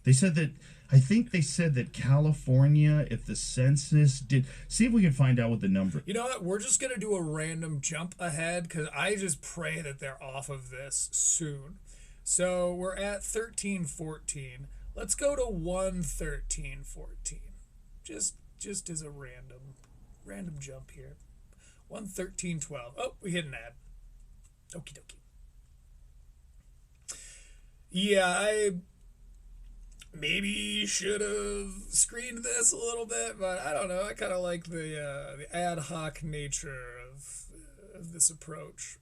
I think they said that California, if the census did, see if we can find out what the number. You know what? We're just going to do a random jump ahead because I just pray that they're off of this soon. So we're at 1314. Let's go to 11314. Just as a random jump here. 11312. Oh, we hit an ad. Okie dokie. Yeah, I maybe should have screened this a little bit, but I don't know. I kind of like the ad hoc nature of this approach.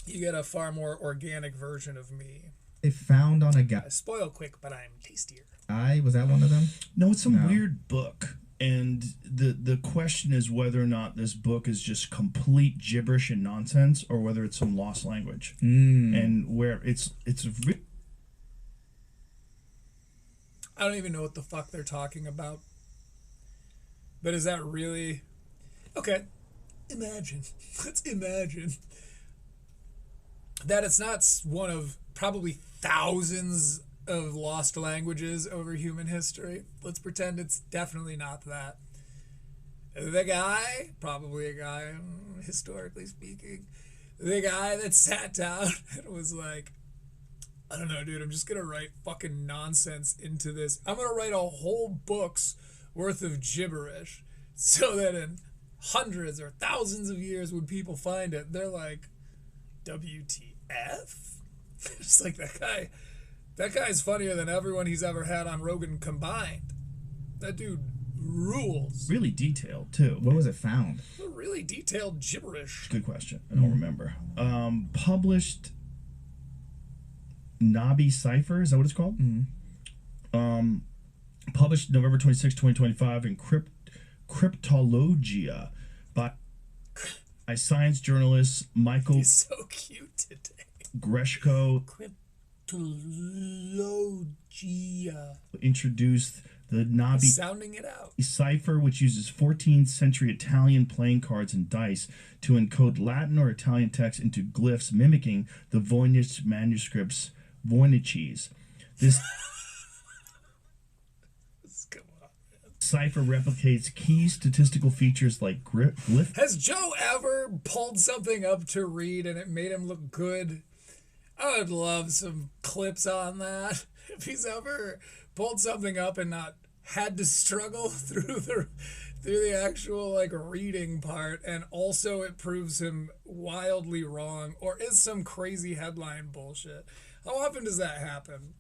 You get a far more organic version of me. They found on a guy. I spoil quick, but I'm tastier. Was that one of them? No, it's some weird book. And the question is whether or not this book is just complete gibberish and nonsense, or whether it's some lost language. And where it's I don't even know what the fuck they're talking about. But is that really... Okay. Let's imagine that it's not one of probably thousands of lost languages over human history. Let's pretend it's definitely not that. The guy, probably a guy, historically speaking, the guy that sat down and was like, I don't know, dude, I'm just gonna write fucking nonsense into this. I'm gonna write a whole book's worth of gibberish so that in hundreds or thousands of years when people find it, they're like, WTF? Just like that guy's funnier than everyone he's ever had on Rogan combined. That dude rules. really detailed too. Where was it found? Really detailed gibberish. Good question. I don't remember. Published Nabi Cipher, is that what it's called? Published November 26, 2025 in Cryptologia by science journalist Michael He's so cute today. Greshko. Cryptologia. Introduced the Nabi Sounding it out. cipher, which uses 14th century Italian playing cards and dice to encode Latin or Italian text into glyphs mimicking the Voynich manuscripts Voyniches. This Come on, man. cipher replicates key statistical features like glyph. Has Joe ever pulled something up to read and it made him look good? I would love some clips on that. If he's ever pulled something up and not had to struggle through the actual like reading part, and also it proves him wildly wrong or is some crazy headline bullshit. How often does that happen?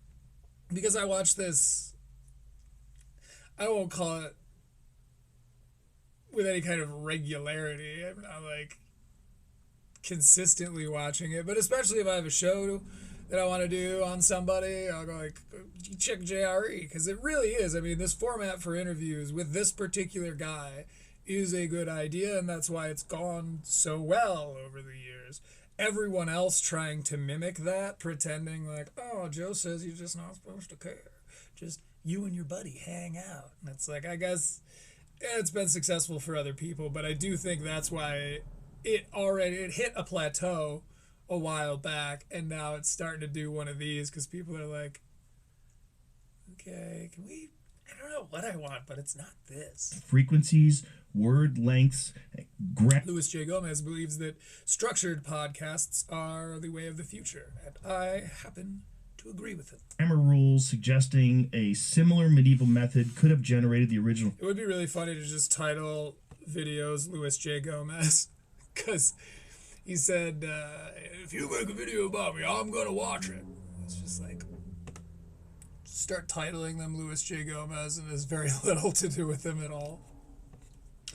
Because I watch this, I won't call it with any kind of regularity. I'm not like consistently watching it, but especially if I have a show that I want to do on somebody, I'll go like, check JRE, because it really is. I mean, this format for interviews with this particular guy is a good idea, and that's why it's gone so well over the years. Everyone else trying to mimic that, pretending like, oh, Joe says you're just not supposed to care. Just you and your buddy hang out. And it's like, I guess it's been successful for other people, but I do think that's why it hit a plateau a while back, and now it's starting to do one of these because people are like, okay, can we, I don't know what I want, but it's not this. Frequencies, word lengths, Luis J. Gomez believes that structured podcasts are the way of the future, and I happen to agree with him. grammar rules suggesting a similar medieval method could have generated the original. It would be really funny to just title videos Luis J. Gomez, because he said, if you make a video about me, I'm going to watch it. It's just like, start titling them Luis J. Gomez, and there's very little to do with him at all. It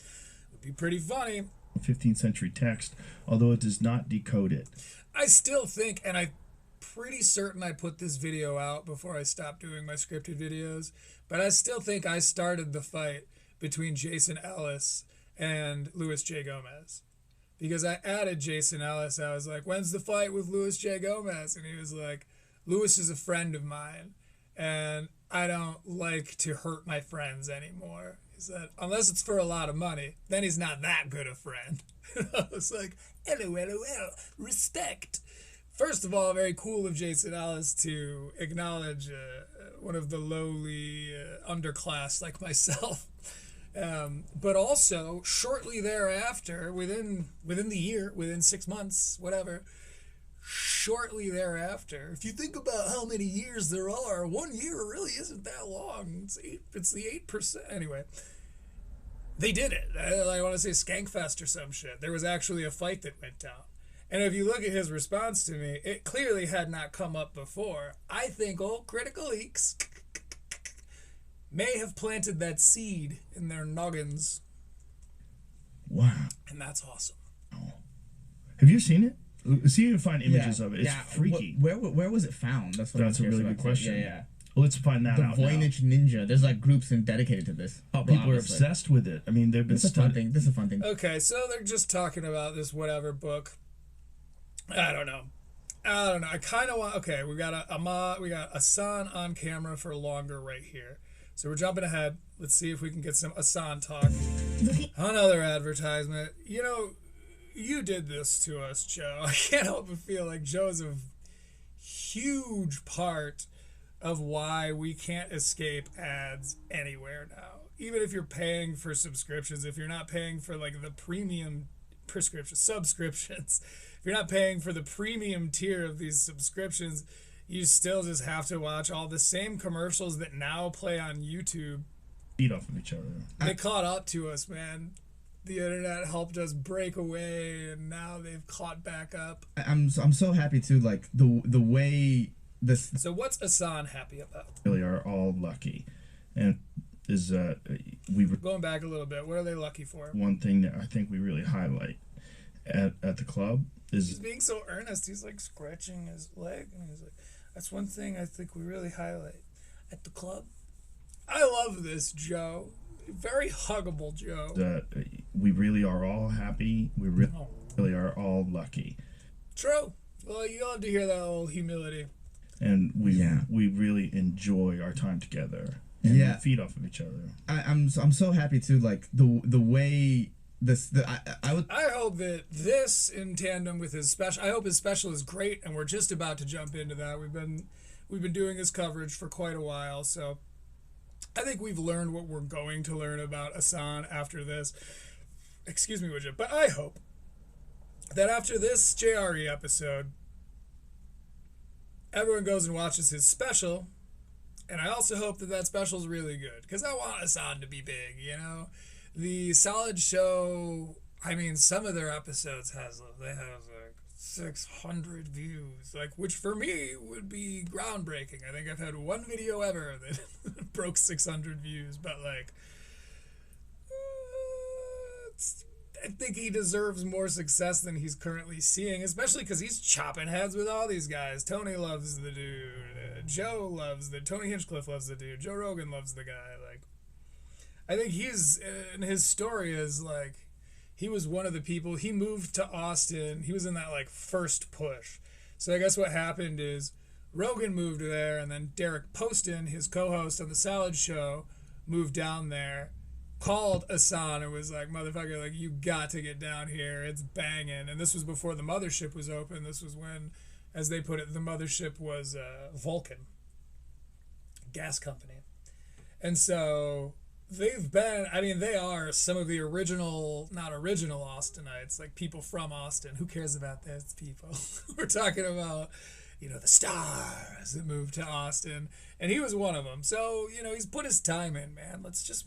would be pretty funny. 15th century text, although it does not decode it. I still think, and I'm pretty certain I put this video out before I stopped doing my scripted videos, but I still think I started the fight between Jason Ellis and Luis J. Gomez. Because I added Jason Ellis. I was like, when's the fight with Luis J. Gomez? And he was like, Luis is a friend of mine, and I don't like to hurt my friends anymore. He said, unless it's for a lot of money, then he's not that good a friend. I was like, LOL, respect. First of all, very cool of Jason Ellis to acknowledge one of the lowly underclass like myself. But also, shortly thereafter, within the year, within 6 months, whatever, shortly thereafter, if you think about how many years there are, 1 year really isn't that long. It's the 8%. Anyway, they did it. I want to say Skankfest or some shit. There was actually a fight that went down. And if you look at his response to me, it clearly had not come up before. I think old Critical Leaks may have planted that seed in their noggins. Wow. And that's awesome. Have you seen it? See if you can find images of it. It's freaky. Where was it found? That's a really good question. Yeah. Well, let's find that out. The Voynich Ninja. There's like groups dedicated to this. Oh, people are obsessed with it. I mean, they've been This is a fun thing. Okay, so they're just talking about this whatever book. I don't know. I kind of want. Okay, we got Ehsan on camera for longer right here. So we're jumping ahead. Let's see if we can get some Ehsan talk. Another advertisement. You know, you did this to us, Joe. I can't help but feel like Joe's a huge part of why we can't escape ads anywhere now. Even if you're paying for subscriptions, if you're not paying for like the premium subscriptions, if you're not paying for the premium tier of these subscriptions, you still just have to watch all the same commercials that now play on YouTube. Feed off of each other. They caught up to us, man. The internet helped us break away, and now they've caught back up. I'm so happy too, like the way this. So what's Ehsan happy about? Really are all lucky, and is we were Going back a little bit, what are they lucky for? one thing that I think we really highlight at the club He's is being so earnest. He's like scratching his leg, and he's like, "That's one thing I think we really highlight at the club." I love this, Joe. Very huggable, Joe. that we really are all happy. We really are all lucky, True. Well, you love to hear that little humility. and we really enjoy our time together. And Yeah. feed off of each other. I'm so happy too, like the way this. I hope that this, in tandem with his special, I hope his special is great, and we're just about to jump into that. We've been doing his coverage for quite a while, so I think we've learned what we're going to learn about Ehsan after this. Excuse me, Widget. But I hope that after this JRE episode, everyone goes and watches his special. And I also hope that that special is really good. Because I want Ehsan to be big, you know? The Solid Show, I mean, some of their episodes they have like 600 views, like, which for me would be groundbreaking. I think I've had one video ever that broke 600 views, but like, I think he deserves more success than he's currently seeing, especially because he's chopping heads with all these guys. Tony loves the dude. Joe loves the Tony Hinchcliffe loves the dude. Joe Rogan loves the guy. Like, I think he's, and his story is like, he was one of the people, he moved to Austin. He was in that like first push. So I guess what happened is Rogan moved there, and then Derek Poston, his co-host on the Salad Show, moved down there, called Ehsan and was like, motherfucker, like, you got to get down here. It's banging. And this was before the mothership was open. This was when, as they put it, the mothership was Vulcan gas company. And so they've been, I mean, they are some of the original, not original Austinites, like people from Austin. Who cares about those people? We're talking about, you know, the stars that moved to Austin. And he was one of them. So, you know, he's put his time in, man. Let's just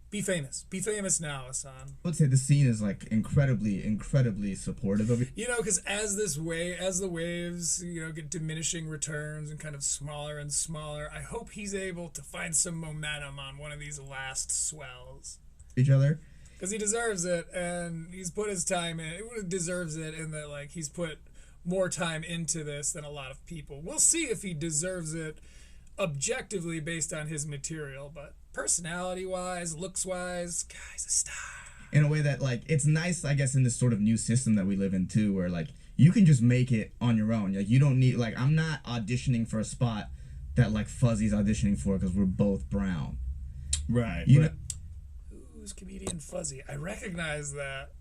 be famous. Be famous now, Ehsan. I would say the scene is like incredibly supportive of it. You know, because as the waves, you know, get diminishing returns and kind of smaller and smaller, I hope he's able to find some momentum on one of these last swells. Each other. Because he deserves it, and he's put his time in. He deserves it in that, like, he's put more time into this than a lot of people. We'll see if he deserves it objectively based on his material, but personality-wise, looks-wise, guy's a star. In a way that, like, it's nice, I guess, in this sort of new system that we live in, too, where, like, you can just make it on your own. Like, you don't need, like, I'm not auditioning for a spot that, like, Fuzzy's auditioning for because we're both brown. Right. You know, Who's comedian Fuzzy? I recognize that.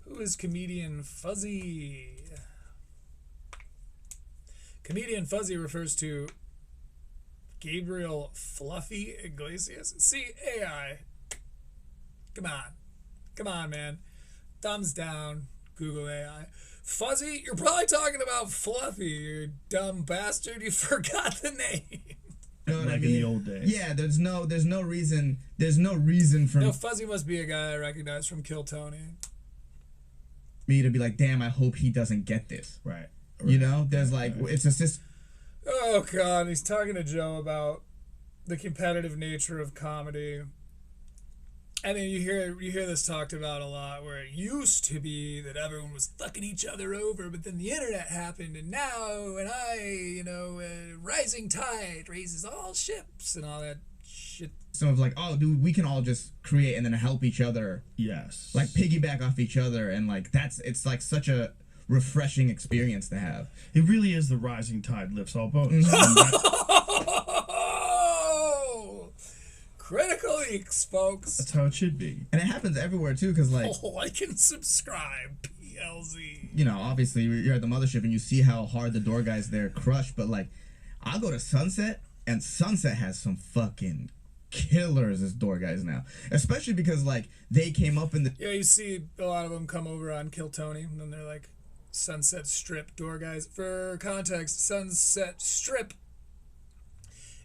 Who is comedian Fuzzy? Comedian Fuzzy refers to Gabriel Fluffy Iglesias. See, AI. Come on, man. Thumbs down. Google AI. Fuzzy, you're probably talking about Fluffy, you dumb bastard. You forgot the name. You know what Like I mean? in the old days. Yeah, there's no reason for No, Fuzzy must be a guy I recognize from Kill Tony. me to be like, damn, I hope he doesn't get this. Right. You know, there's like, it's just Oh, God, he's talking to Joe about the competitive nature of comedy. And then you hear this talked about a lot, where it used to be that everyone was fucking each other over, but then the internet happened, and now, rising tide raises all ships, and all that shit. some of like, oh, dude, we can all just create and then help each other, Yes. like piggyback off each other, and like it's like such a refreshing experience to have. It really is the rising tide lifts all boats. Critical leaks, folks. That's how it should be. And it happens everywhere too, because like, Like and subscribe, PLZ. you know, obviously you're at the mothership and you see how hard the door guys there crush, but like, I'll go to Sunset, and Sunset has some fucking killers as door guys now, especially because like they came up in the Yeah, you see a lot of them come over on Kill Tony, and then they're like Sunset Strip door guys. For context, Sunset Strip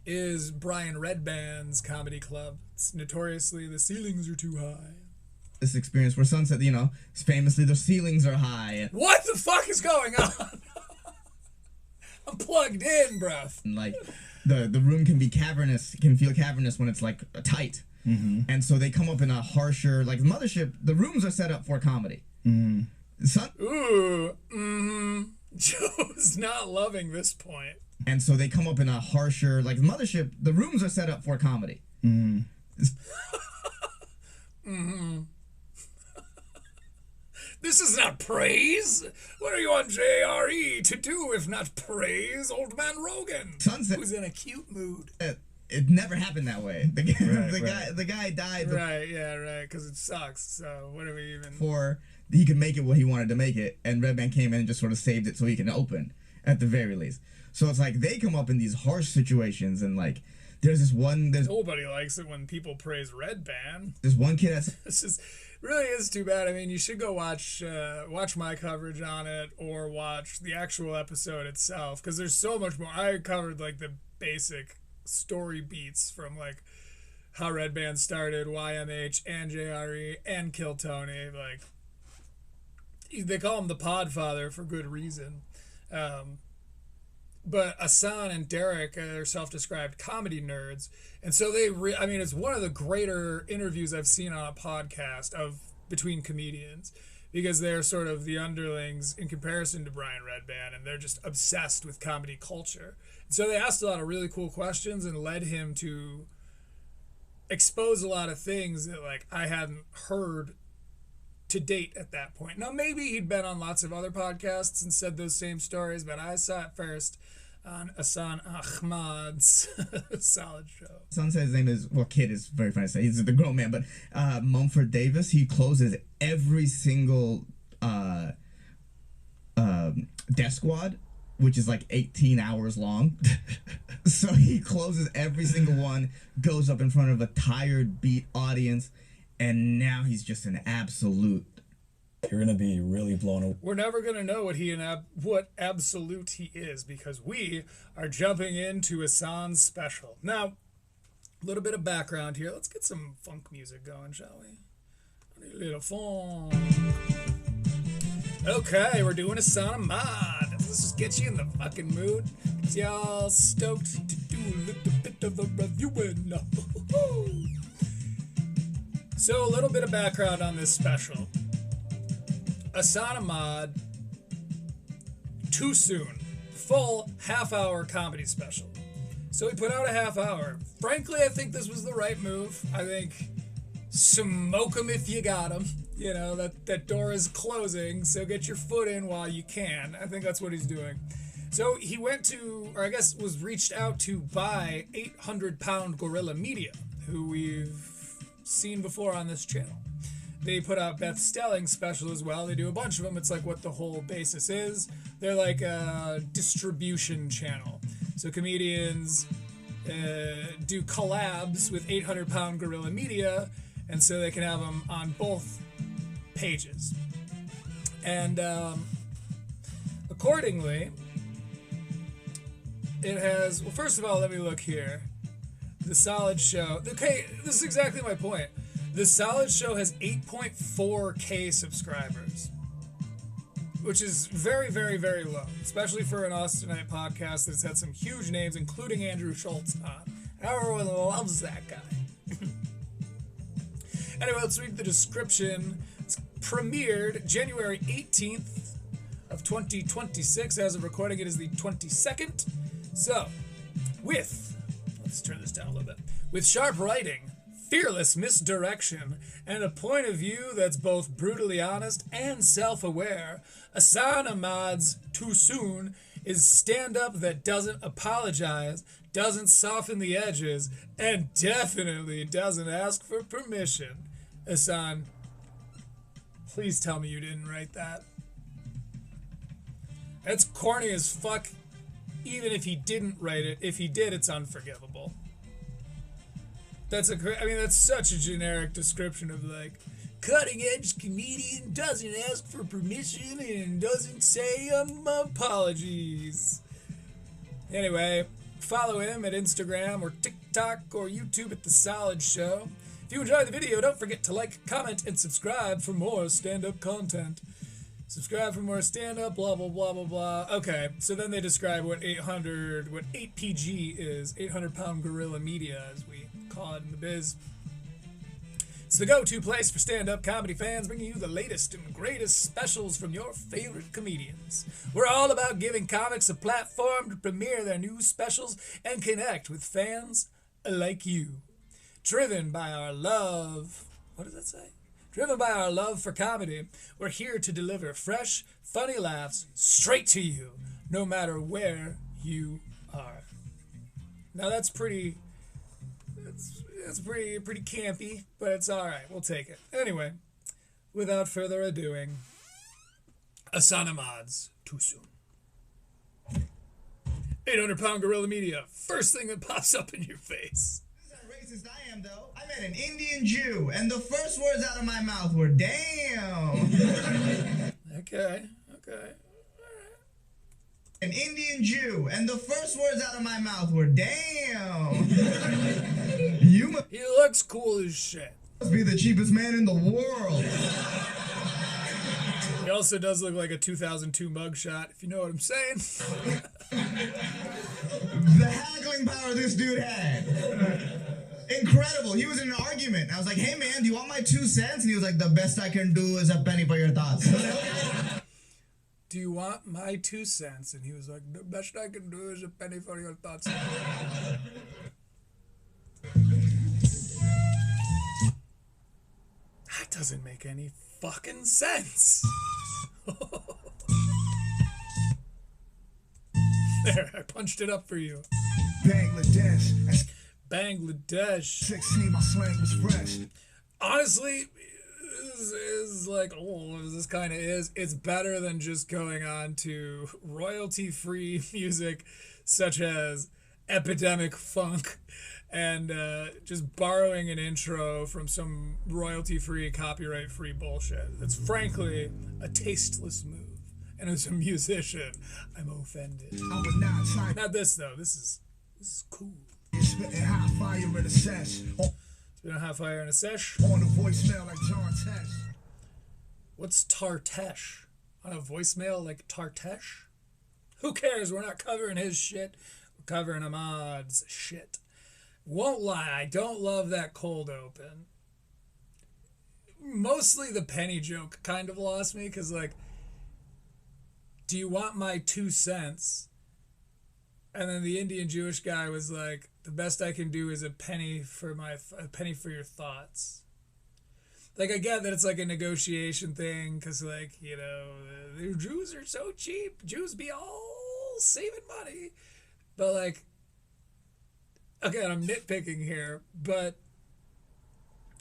is Brian Redband's comedy club. It's notoriously the ceilings are too high. this experience where Sunset, you know, famously the ceilings are high, and What the fuck is going on? I'm plugged in, bruv. like the room can be cavernous, can feel cavernous when it's like tight. Mm-hmm. And so they come up in a harsher, like the mothership, the rooms are set up for comedy. Mm-hmm. Ooh, Joe's not loving this point. And so they come up in a harsher, like the mothership, the rooms are set up for comedy. Mm-hmm. This is not praise. What are you on JRE to do if not praise old man Rogan? Sunset, Who's in a cute mood. it never happened that way. The guy, Right, the guy died Right, because it sucks. So what are we even... before he could make it what he wanted to make it, and Redman came in and just sort of saved it so he can open, at the very least. So it's like they come up in these harsh situations, and like there's Nobody likes it when people praise Red Band. this one kid that's It's just really is too bad. I mean, you should go watch my coverage on it or watch the actual episode itself because there's so much more. I covered like the basic story beats from like how Red Band started, YMH and JRE and Kill Tony. Like they call him the Podfather for good reason. But Ehsan and Derek are self-described comedy nerds, and so I mean, it's one of the greater interviews I've seen on a podcast between comedians, because they're sort of the underlings in comparison to Brian Redband, and they're just obsessed with comedy culture. And so they asked a lot of really cool questions and led him to expose a lot of things that like I hadn't heard to date at that point. Now, maybe he'd been on lots of other podcasts and said those same stories, but I saw it first on Ehsan Ahmad's Solid Show. son said his name is, well, kid is very funny to say, he's the grown man, but Mumford Davis, he closes every single Death Squad, which is like 18 hours long. So he closes every single one, goes up in front of a tired, beat audience, and now he's just an absolute. You're gonna be really blown away. We're never going to know what absolute he is, because we are jumping into Ehsan's special. Now, a little bit of background here. Let's get some funk music going, shall we? A little funk. Okay, we're doing Ehsan Ahmad. Let's just get you in the fucking mood. Get y'all stoked to do a little bit of a reviewing. So, a little bit of background on this special. Ehsan Ahmad, too soon. Full half-hour comedy special. So he put out a half hour. Frankly, I think this was the right move. I think smoke 'em if you got 'em. You know, that door is closing, so get your foot in while you can. I think that's what he's doing. So he went to, or I guess was reached out to by 800-pound Gorilla Media, who we've seen before on this channel. They put out Beth Stelling's special as well. They do a bunch of them. It's like what the whole basis is. They're like a distribution channel. So comedians do collabs with 800-pound Gorilla Media, and so they can have them on both pages. And accordingly, it has, well, first of all, let me look here. The Solid Show. Okay, this is exactly my point. The Solid Show has 8.4K subscribers, which is very, very, very low, especially for an Austinite podcast that's had some huge names, including Andrew Schultz on. Everyone loves that guy. Anyway, let's read the description. It's premiered January 18th of 2026. As of recording, it is the 22nd. So, let's turn this down a little bit. With sharp writing, fearless misdirection, and a point of view that's both brutally honest and self-aware, Ehsan Ahmad's Too Soon is stand-up that doesn't apologize, doesn't soften the edges, and definitely doesn't ask for permission. Ehsan, please tell me you didn't write that. That's corny as fuck, even if he didn't write it. If he did, it's unforgivable. That's such a generic description of like, cutting edge comedian doesn't ask for permission and doesn't say apologies. Anyway, follow him at Instagram or TikTok or YouTube at The Solid Show. If you enjoyed the video, don't forget to like, comment, and subscribe for more stand-up content. Subscribe for more stand-up, blah, blah, blah, blah, blah. Okay, so then they describe what 8PG is, 800-pound Gorilla Media, as we call it in the biz. It's the go-to place for stand-up comedy fans, bringing you the latest and greatest specials from your favorite comedians. We're all about giving comics a platform to premiere their new specials and connect with fans like you. Driven by our love... What does that say? Driven by our love for comedy, we're here to deliver fresh, funny laughs straight to you, no matter where you are. Now that's pretty... It's pretty campy, but it's alright. We'll take it. Anyway, without further ado, Ehsan Ahmad's Too Soon. 800-pound gorilla media. First thing that pops up in your face. This is how racist I am, though. I met an Indian Jew, and the first words out of my mouth were, damn. Okay. An Indian Jew, and the first words out of my mouth were, damn. You must He looks cool as shit. be the cheapest man in the world. He also does look like a 2002 mugshot, if you know what I'm saying. The haggling power this dude had. Incredible. He was in an argument. I was like, hey, man, do you want my 2 cents? And he was like, the best I can do is a penny for your thoughts. Do you want my 2 cents? And he was like, the best I can do is a penny for your thoughts. That doesn't make any fucking sense. There, I punched it up for you. Bangladesh. Bangladesh. 16, my slang was fresh. Honestly, is like, oh, this kind of is. It's better than just going on to royalty-free music such as Epidemic Funk and just borrowing an intro from some royalty-free, copyright-free bullshit. That's frankly a tasteless move. And as a musician, I'm offended. I would not try. Not this though. This is cool. Spitting hot fire in a sesh. It's been a hot fire in a sesh. On the voicemail like John Tesh. What's Tartesh? On a voicemail like Tartesh? Who cares? We're not covering his shit. We're covering Ahmad's shit. Won't lie, I don't love that cold open. Mostly the penny joke kind of lost me, because, like, do you want my 2 cents? And then the Indian Jewish guy was like, the best I can do is a penny for your thoughts. Like, I get that it's like a negotiation thing, because, like, you know, the Jews are so cheap. Jews be all saving money. But, like, again, I'm nitpicking here, but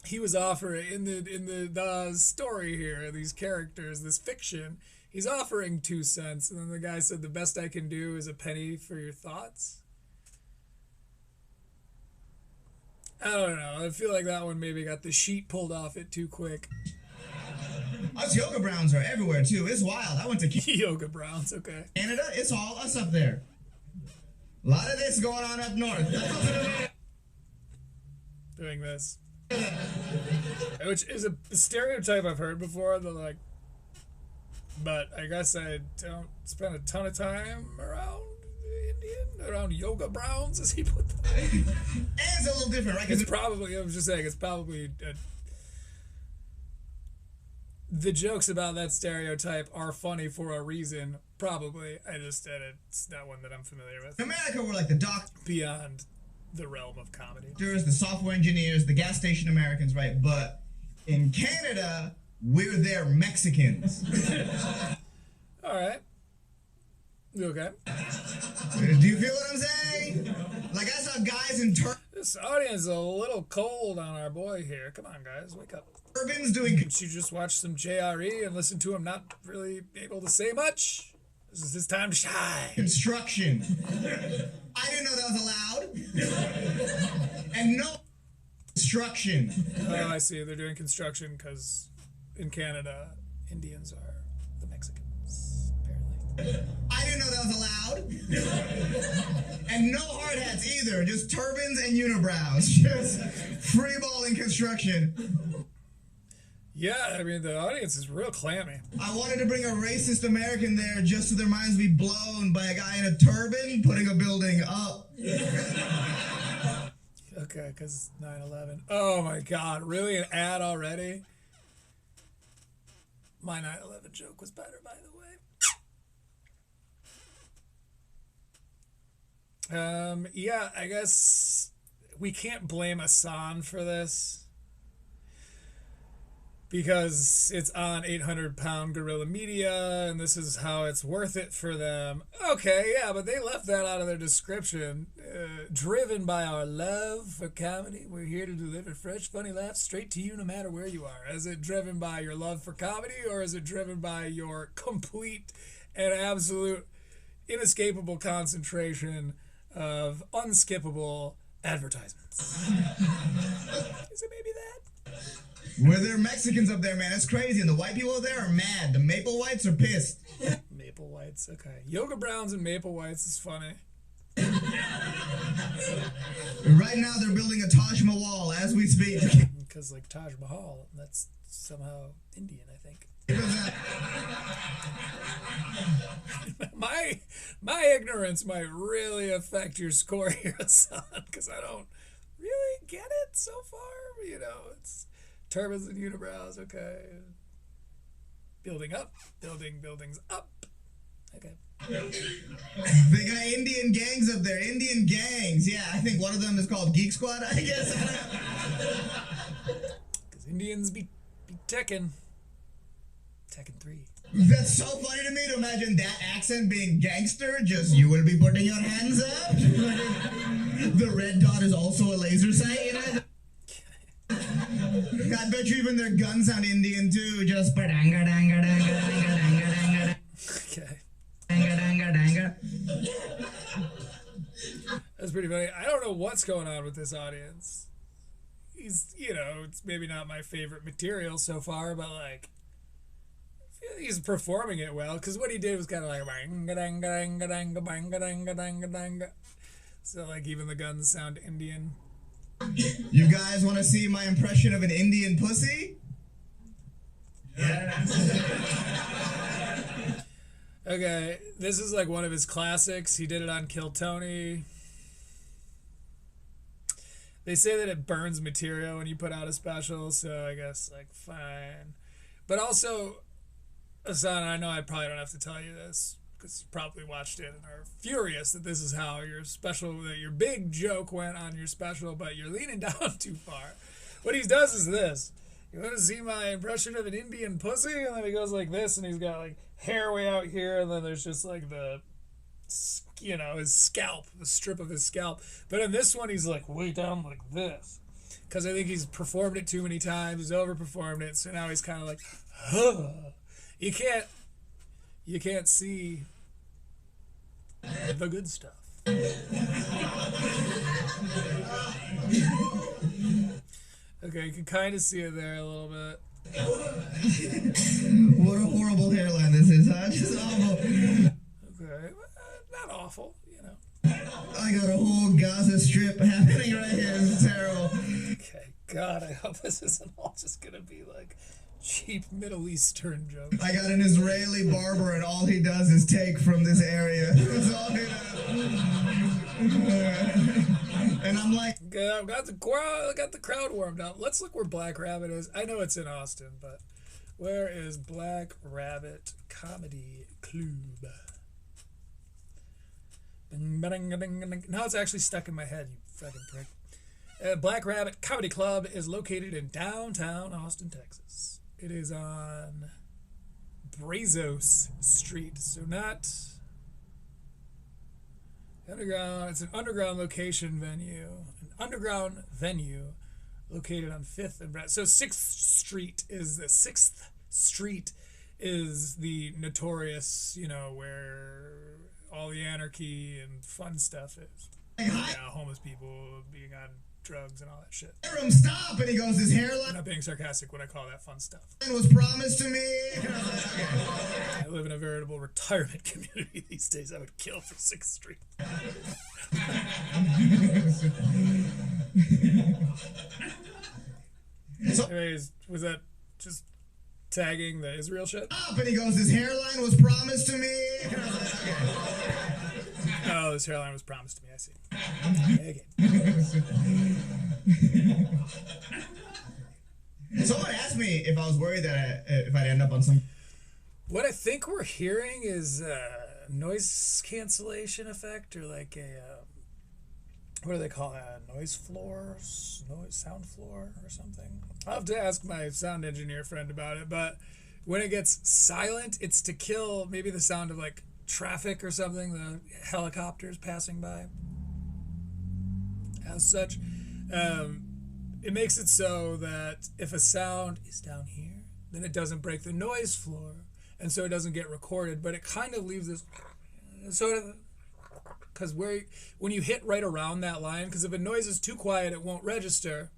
he was offering, in the story here, these characters, this fiction, he's offering 2 cents, and then the guy said, the best I can do is a penny for your thoughts. I don't know. I feel like that one maybe got the sheet pulled off it too quick. Us yoga browns are everywhere, too. It's wild. I went to Yoga Browns, okay. Canada. It's all us up there. A lot of this going on up north. Doing this. Which is a stereotype I've heard before, that, like, but I guess I don't spend a ton of time around Yoga Browns, as he put that. And it's a little different, right? It's probably, I was just saying, it's probably, the jokes about that stereotype are funny for a reason, probably. It's not one that I'm familiar with. In America, we're like the doctors, Beyond the realm of comedy. the software engineers, the gas station Americans, right? But in Canada, we're their Mexicans. All right. You okay? Do you feel what I'm saying? Like, I saw guys in This audience is a little cold on our boy here. Come on, guys, wake up. turbans doing Didn't you just watch some JRE and listen to him not really able to say much? This is his time to shine. construction. I didn't know that was allowed. And no construction. Oh, I see. They're doing construction because in Canada, Indians are the Mexicans, apparently. I didn't know that was allowed. And no hard hats either. Just turbans and unibrows. Just freeballing construction. Yeah, I mean, the audience is real clammy. I wanted to bring a racist American there just so their minds be blown by a guy in a turban putting a building up. Okay, because 9/11. Oh my God, really? An ad already? My 9/11 joke was better, by the way. Yeah, I guess we can't blame Ehsan for this, because it's on 800-pound gorilla media, and this is how it's worth it for them. Okay, yeah, but they left that out of their description. Driven by our love for comedy, we're here to deliver fresh, funny laughs straight to you no matter where you are. Is it driven by your love for comedy, or is it driven by your complete and absolute inescapable concentration of unskippable advertisements. Is it maybe that? Were there Mexicans up there, man? It's crazy. And the white people up there are mad. The Maple Whites are pissed. Maple Whites, okay. Yoga Browns and Maple Whites is funny. Right now, they're building a Taj Mahal as we speak. Because, like, Taj Mahal, that's somehow Indian, I think. My ignorance might really affect your score here, son, because I don't really get it so far. You know, it's turbans and unibrows, okay. Building up, buildings up. Okay. They got Indian gangs up there. Indian gangs. Yeah, I think one of them is called Geek Squad, I guess. Because Indians be Tekken 3. That's so funny to me to imagine that accent being gangster. Just, you will be putting your hands up. The red dot is also a laser sight, you know? I bet you even their guns sound Indian too. Just padanga danga danga danga danga danga. Okay. Danga danga danga. That's pretty funny. I don't know what's going on with this audience. He's, you know, it's maybe not my favorite material so far, but like, I feel he's performing it well, because what he did was kind of like, so like even the guns sound Indian. You guys want to see my impression of an Indian pussy? Yeah. Okay, this is like one of his classics. He did it on Kill Tony. They say that it burns material when you put out a special, so I guess, like, fine. But also, Ehsan, I know I probably don't have to tell you this, because you probably watched it and are furious that this is how your special, that your big joke went on your special, but you're leaning down too far. What he does is this. You want to see my impression of an Indian pussy? And then he goes like this, and he's got, like, hair way out here, and then there's just, like, the, you know, his scalp, the strip of his scalp. But in this one, he's, like, way down like this. Because I think he's performed it too many times. He's overperformed it, so now he's kind of like, huh. You can't see the good stuff. Okay, you can kind of see it there a little bit. What a horrible hairline this is, huh? Just awful. Okay, not awful, you know. I got a whole Gaza strip happening right here. It's terrible. Okay, God, I hope this isn't all just gonna be like cheap Middle Eastern jokes. I got an Israeli barber, and all he does is take from this area. That's all he does. And I'm like, Okay, I've got the crowd warmed up. Let's look where Black Rabbit is. I know it's in Austin, but where is Black Rabbit Comedy Club? Now it's actually stuck in my head, you fucking prick. Black Rabbit Comedy Club is located in downtown Austin, Texas. It is on Brazos Street, so not underground. It's an underground location venue, located on 5th and Brad. So 6th Street is the notorious, you know, where all the anarchy and fun stuff is. Yeah, homeless people being on drugs and all that shit. hear him stop, and he goes, his I'm hairline not being sarcastic when I call that fun stuff. was promised to me. I live in a veritable retirement community these days. I would kill for 6th Street. Anyways, was that just tagging the Israel shit? Stop, and he goes, his hairline was promised to me. Oh, this hairline was promised to me. I see. Okay. Someone asked me if I was worried that if I'd end up on some. What I think we're hearing is noise cancellation effect, or like a what do they call that? Noise sound floor, or something. I'll have to ask my sound engineer friend about it. But when it gets silent, it's to kill maybe the sound of like traffic or something, the helicopters passing by. As such, it makes it so that if a sound is down here, then it doesn't break the noise floor, and so it doesn't get recorded, but it kind of leaves this sort of, because when you hit right around that line, because if a noise is too quiet, it won't register.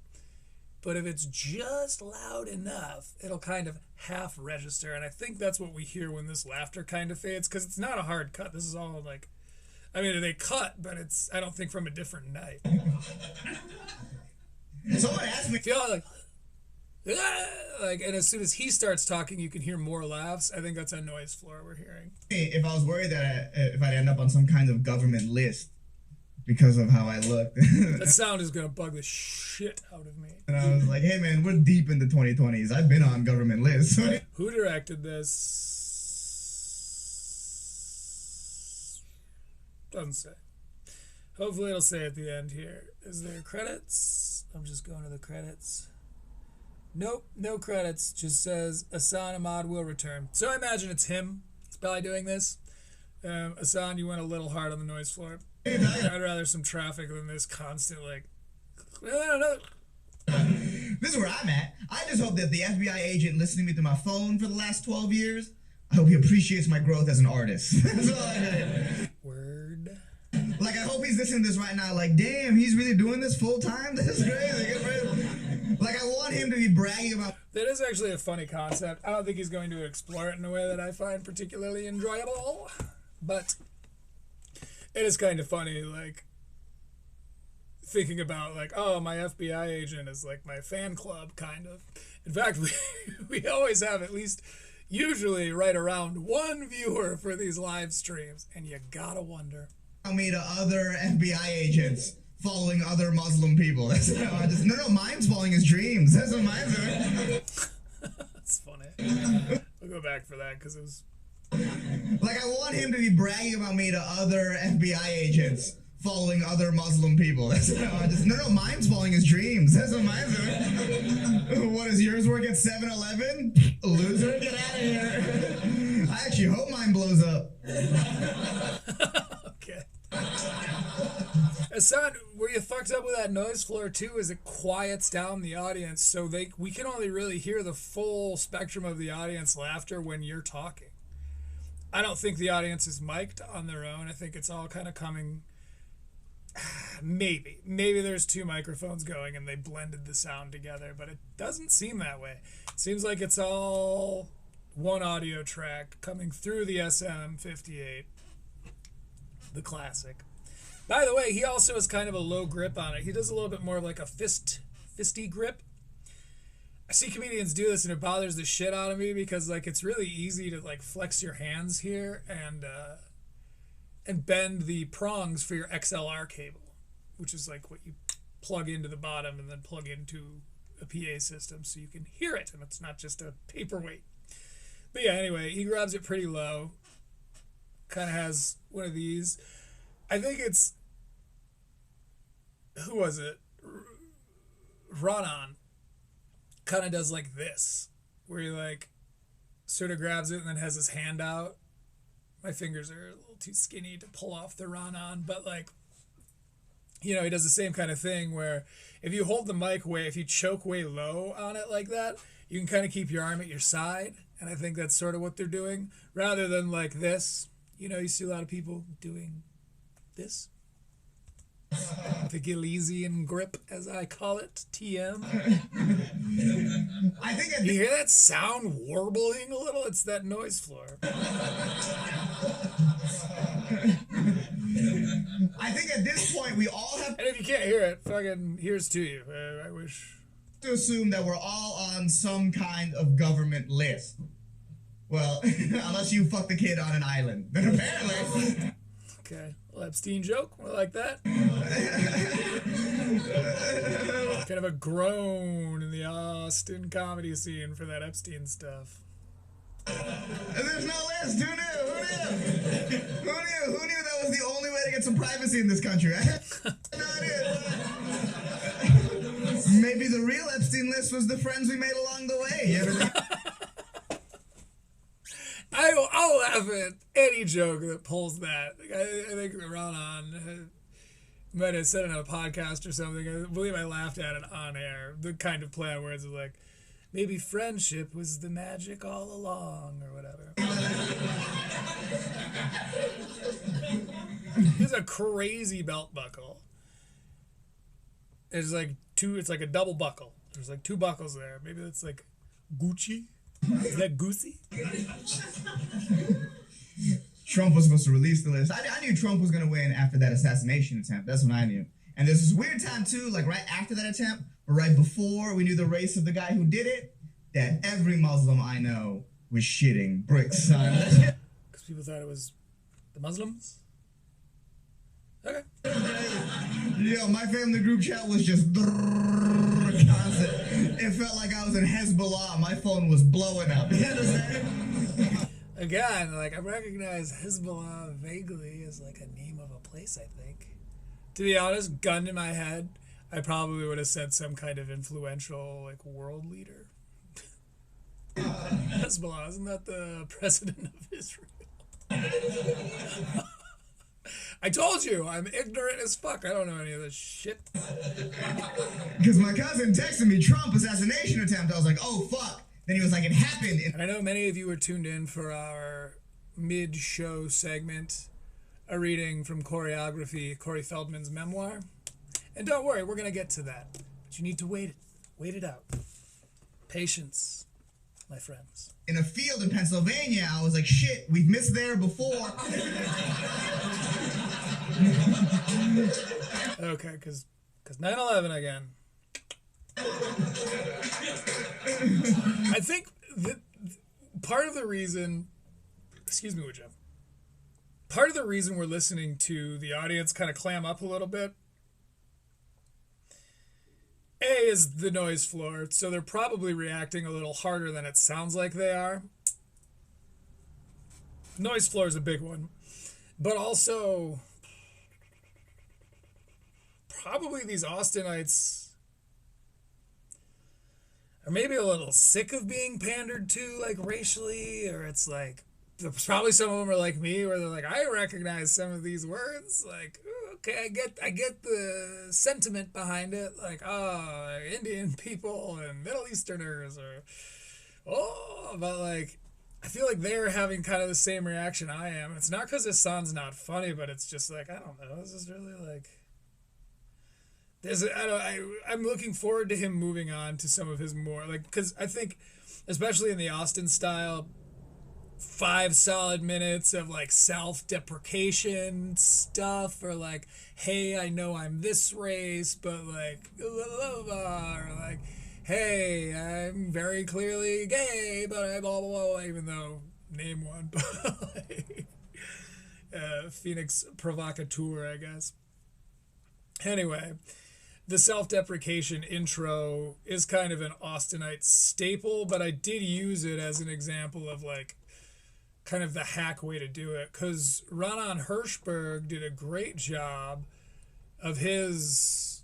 But if it's just loud enough, it'll kind of half register. And I think that's what we hear when this laughter kind of fades, because it's not a hard cut. This is all like, I mean, they cut, but it's, I don't think, from a different night. Someone asked me. If y'all like, and as soon as he starts talking, you can hear more laughs. I think that's a noise floor we're hearing. If I was worried that if I'd end up on some kind of government list because of how I look. That sound is going to bug the shit out of me. And I was like, hey man, we're deep in the 2020s. I've been on government lists. Who directed this? Doesn't say. Hopefully it'll say at the end here. Is there credits? I'm just going to the credits. Nope, no credits. Just says Ehsan Ahmad will return. So I imagine it's him. It's probably doing this. Ehsan, you went a little hard on the noise floor. I'd rather some traffic than this constant, like, no. This is where I'm at. I just hope that the FBI agent listening to me through my phone for the last 12 years, I hope he appreciates my growth as an artist. That's all I did. Word. Like, I hope he's listening to this right now, like, damn, he's really doing this full time? This is crazy. Like, I want him to be bragging about... That is actually a funny concept. I don't think he's going to explore it in a way that I find particularly enjoyable. But it is kind of funny, like, thinking about, like, oh, my FBI agent is like my fan club, kind of. In fact, we always have at least, usually right around one viewer for these live streams. And you gotta wonder. me to other FBI agents following other Muslim people. That's how I just... No, mine's following his dreams. That's what mine's doing. That's funny. We'll go back for that, because it was... Like, I want him to be bragging about me to other FBI agents following other Muslim people. That's how I just... No, mine's following his dreams. That's what mine's doing. What, does yours work at 7-Eleven? Loser, get out of here. I actually hope mine blows up. Okay. Ehsan, where you fucked up with that noise floor too is it quiets down the audience, so we can only really hear the full spectrum of the audience laughter when you're talking. I don't think the audience is mic'd on their own. I think it's all kind of coming. Maybe there's two microphones going and they blended the sound together, but it doesn't seem that way. It seems like it's all one audio track coming through the SM58, the classic. By the way, he also has kind of a low grip on it. He does a little bit more of like a fisty grip. I see comedians do this and it bothers the shit out of me because like it's really easy to like flex your hands here and bend the prongs for your XLR cable, which is like what you plug into the bottom and then plug into a PA system so you can hear it and it's not just a paperweight. But yeah, anyway, he grabs it pretty low. Kind of has one of these. I think it's, who was it? Ronan kind of does like this, where he like sort of grabs it and then has his hand out. My fingers are a little too skinny to pull off the Ronan, but like, you know, he does the same kind of thing where if you hold the mic way, if you choke way low on it like that, you can kind of keep your arm at your side. And I think that's sort of what they're doing rather than like this. You know, you see a lot of people doing this. The Gilesian grip, as I call it, TM. I think You hear that sound warbling a little? It's that noise floor. I think at this point we all have And if you can't hear it, fucking here's to you. I wish. to assume that we're all on some kind of government list. Well, unless you fuck the kid on an island. Then apparently... Okay. Well, Epstein joke. I like that. Kind of a groan in the Austin comedy scene for that Epstein stuff. There's no list. Who knew? Who knew that was the only way to get some privacy in this country? I had no idea. Maybe the real Epstein list was the friends we made along the way. You ever I'll laugh at any joke that pulls that. Like, I think Ronan might have said it on a podcast or something. I believe I laughed at it on air. The kind of play on words of like, Maybe friendship was the magic all along, or whatever. It's a crazy belt buckle. It's like it's like a double buckle. There's like two buckles there. Maybe it's like Gucci. Is that Gucci? Trump was supposed to release the list. I knew Trump was going to win after that assassination attempt. That's when I knew. And there's this weird time, too, like right after that attempt, or right before we knew the race of the guy who did it, that every Muslim I know was shitting bricks, son. Because people thought it was the Muslims? Okay. Yo, my family group chat was just constant. It felt like I was in Hezbollah. My phone was blowing up. You understand? Again, like, I recognize Hezbollah vaguely as like a name of a place, I think. To be honest, gun to my head, I probably would have said some kind of influential, like, world leader. Hezbollah, isn't that the president of Israel? I told you, I'm ignorant as fuck. I don't know any of this shit. Because my cousin texted me, Trump assassination attempt. I was like, oh, fuck. Then he was like, it happened. And I know many of you were tuned in for our mid-show segment, a reading from Choreography, Corey Feldman's memoir. And don't worry, we're going to get to that. But you need to wait it out. Patience, my friends. In a field in Pennsylvania, I was like, shit, we've missed there before. Okay, because 9/11 again. I think that part of the reason, excuse me, would you? Part of the reason we're listening to the audience kind of clam up a little bit, A, is the noise floor, so they're probably reacting a little harder than it sounds like they are. Noise floor is a big one. But also, probably these Austinites are maybe a little sick of being pandered to, like, racially, or it's like, probably some of them are like me, where they're like, I recognize some of these words, like, okay, I get the sentiment behind it, like, oh, Indian people and Middle Easterners, or, but, like, I feel like they're having kind of the same reaction I am. It's not because Ehsan's not funny, but it's just like, I don't know, this is really, like, I'm looking forward to him moving on to some of his more, like, because I think, especially in the Austin style, 5 solid minutes of, like, self-deprecation stuff, or, like, hey, I know I'm this race, but, like, blah, blah, blah, or, like, hey, I'm very clearly gay, but I blah, blah, blah, even though, name one, but, like, Phoenix provocateur, I guess. Anyway, the self-deprecation intro is kind of an Austinite staple, but I did use it as an example of, like, kind of the hack way to do it, because Ronan Hirschberg did a great job of his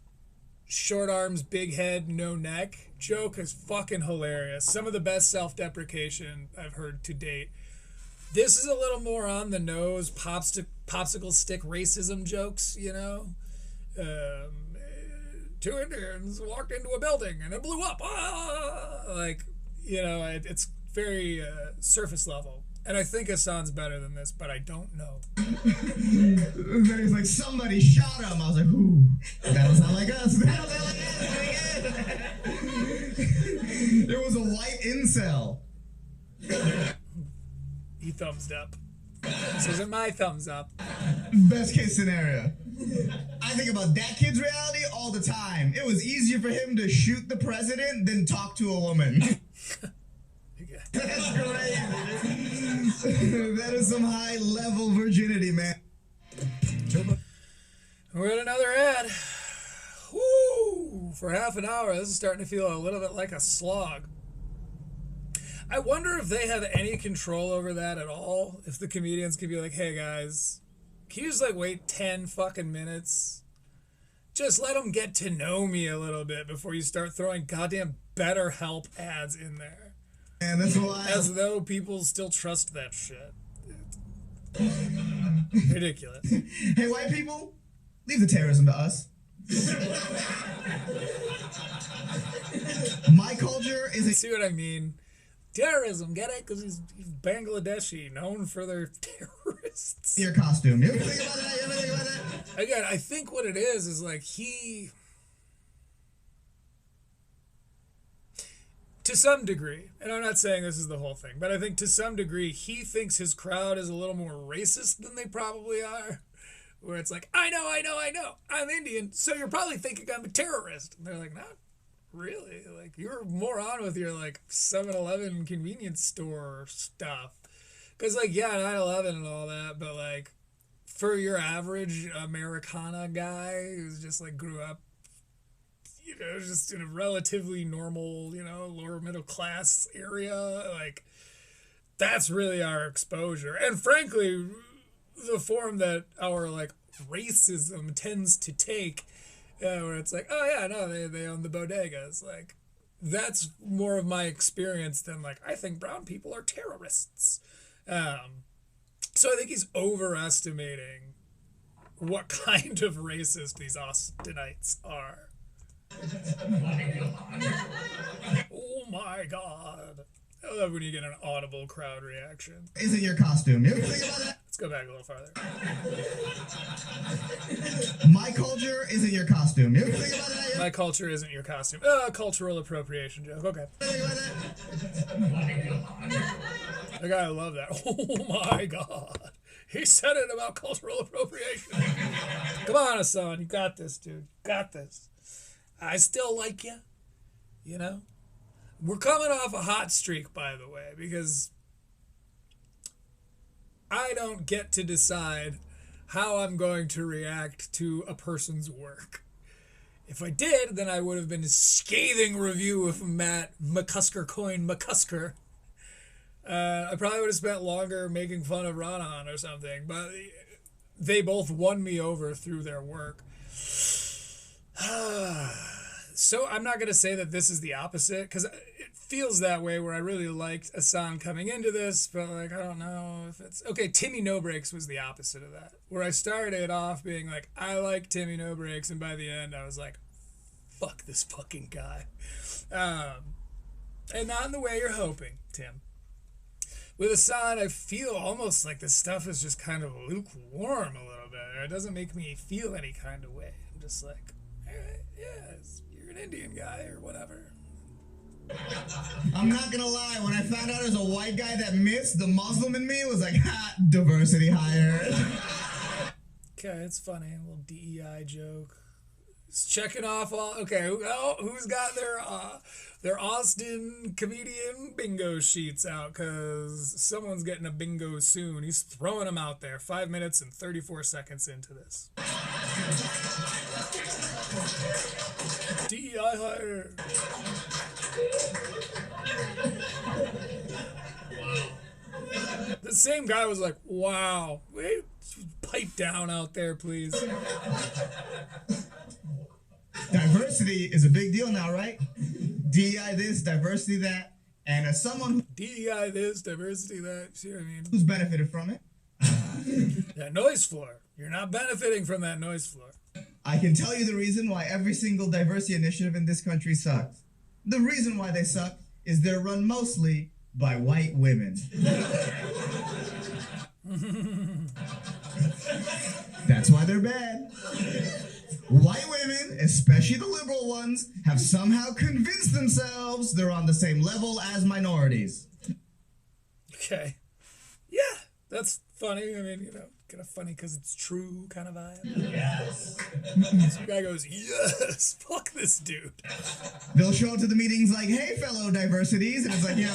short arms, big head, no neck joke is fucking hilarious. Some of the best self-deprecation I've heard to date. This is a little more on the nose, popsicle stick racism jokes, you know? 2 Indians walked into a building and it blew up. Like, you know, it's very surface level. And I think Ehsan's better than this, but I don't know. Then he's like, somebody shot him. I was like, who? That was not like us. That was not like us. It was a white incel. He thumbs up. This isn't my thumbs up. Best case scenario. I think about that kid's reality all the time. It was easier for him to shoot the president than talk to a woman. That's crazy. That is some high level virginity, man. We're at another ad. Woo! For half an hour, this is starting to feel a little bit like a slog. I wonder if they have any control over that at all. If the comedians could be like, hey guys, can you just like wait 10 fucking minutes? Just let them get to know me a little bit before you start throwing goddamn BetterHelp ads in there. Man, that's wild. As though people still trust that shit. Ridiculous. Hey, white people, leave the terrorism to us. My culture isn't See what I mean? Terrorism, get it? Because he's Bangladeshi, known for their terrorists. your costume. You ever think about that? You ever think about that? Again, I think what it is like he, to some degree, and I'm not saying this is the whole thing, but I think to some degree he thinks his crowd is a little more racist than they probably are. Where it's like, I know, I'm Indian, so you're probably thinking I'm a terrorist. And they're like, not really. Like, you're more on with your, like, 7-Eleven convenience store stuff. Because, like, yeah, 9/11 and all that, but, like, for your average Americana guy who's just, like, grew up, you know, just in a relatively normal, you know, lower middle class area, like, that's really our exposure. And frankly, the form that our, like, racism tends to take, where it's like, oh yeah, no, they own the bodegas. Like, that's more of my experience than, like, I think brown people are terrorists. So I think he's overestimating what kind of racist these Austinites are. Oh my god. I love when you get an audible crowd reaction. Isn't your costume. You ever think about that? Let's go back a little farther. My culture isn't your costume. You ever think about that? My culture isn't your costume. Cultural appropriation joke. Okay. Think about that? I gotta love that. Oh my god. He said it about cultural appropriation. Come on, Ehsan. You got this, dude. Got this. I still like you. You know? We're coming off a hot streak, by the way, because I don't get to decide how I'm going to react to a person's work. If I did, then I would have been a scathing review of Matt McCusker. I probably would have spent longer making fun of Ronan or something, but they both won me over through their work. So I'm not going to say that this is the opposite, because it feels that way, where I really liked Ehsan coming into this, but, like, I don't know if it's... Okay, Timmy No Breaks was the opposite of that, where I started off being like, I like Timmy No Breaks, and by the end I was like, fuck this fucking guy. And not in the way you're hoping, Tim. With Ehsan, I feel almost like this stuff is just kind of lukewarm a little bit. It doesn't make me feel any kind of way. I'm just like, all right, yeah, you're an Indian guy or whatever. I'm not gonna lie, when I found out there's a white guy that missed, the Muslim in me was like, ha, diversity hire. Okay, it's funny. A little DEI joke. It's checking off all... Okay, who's got their Austin comedian bingo sheets out? Because someone's getting a bingo soon. He's throwing them out there. 5 minutes and 34 seconds into this. DEI hire. The same guy was like, wow. Wait, pipe down out there, please. Diversity is a big deal now, right? DEI this, diversity that, and as someone DEI this, diversity that. See what I mean? who's benefited from it, That noise floor. You're not benefiting from that noise floor. I can tell you the reason why every single diversity initiative in this country sucks. The reason why they suck is they're run mostly by white women. That's why they're bad. White women, especially the liberal ones, have somehow convinced themselves they're on the same level as minorities. Okay. Yeah, that's funny. I mean, you know, kind of funny because it's true kind of vibe. Yes. Some guy goes, yes, fuck this dude. They'll show up to the meetings like, hey, fellow diversities, and it's like, yo.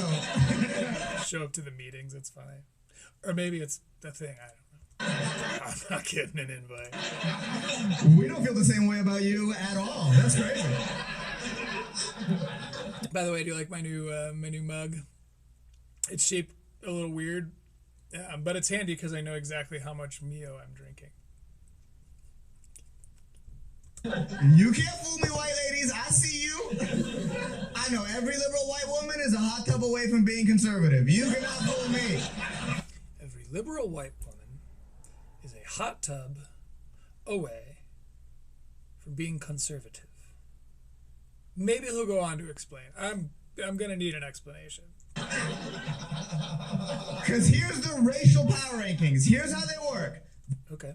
Show up to the meetings, it's funny. Or maybe it's the thing, I don't know. I'm not getting an invite. We don't feel the same way about you at all. That's crazy. By the way, do you like my new mug? It's shaped a little weird, but it's handy because I know exactly how much Mio I'm drinking. You can't fool me, white ladies. I see you. I know every liberal white woman is a hot tub away from being conservative. You cannot fool me. Every liberal white woman is a hot tub away from being conservative. Maybe he'll go on to explain. I'm I'm gonna need an explanation. Because here's the racial power rankings. Here's how they work. Okay.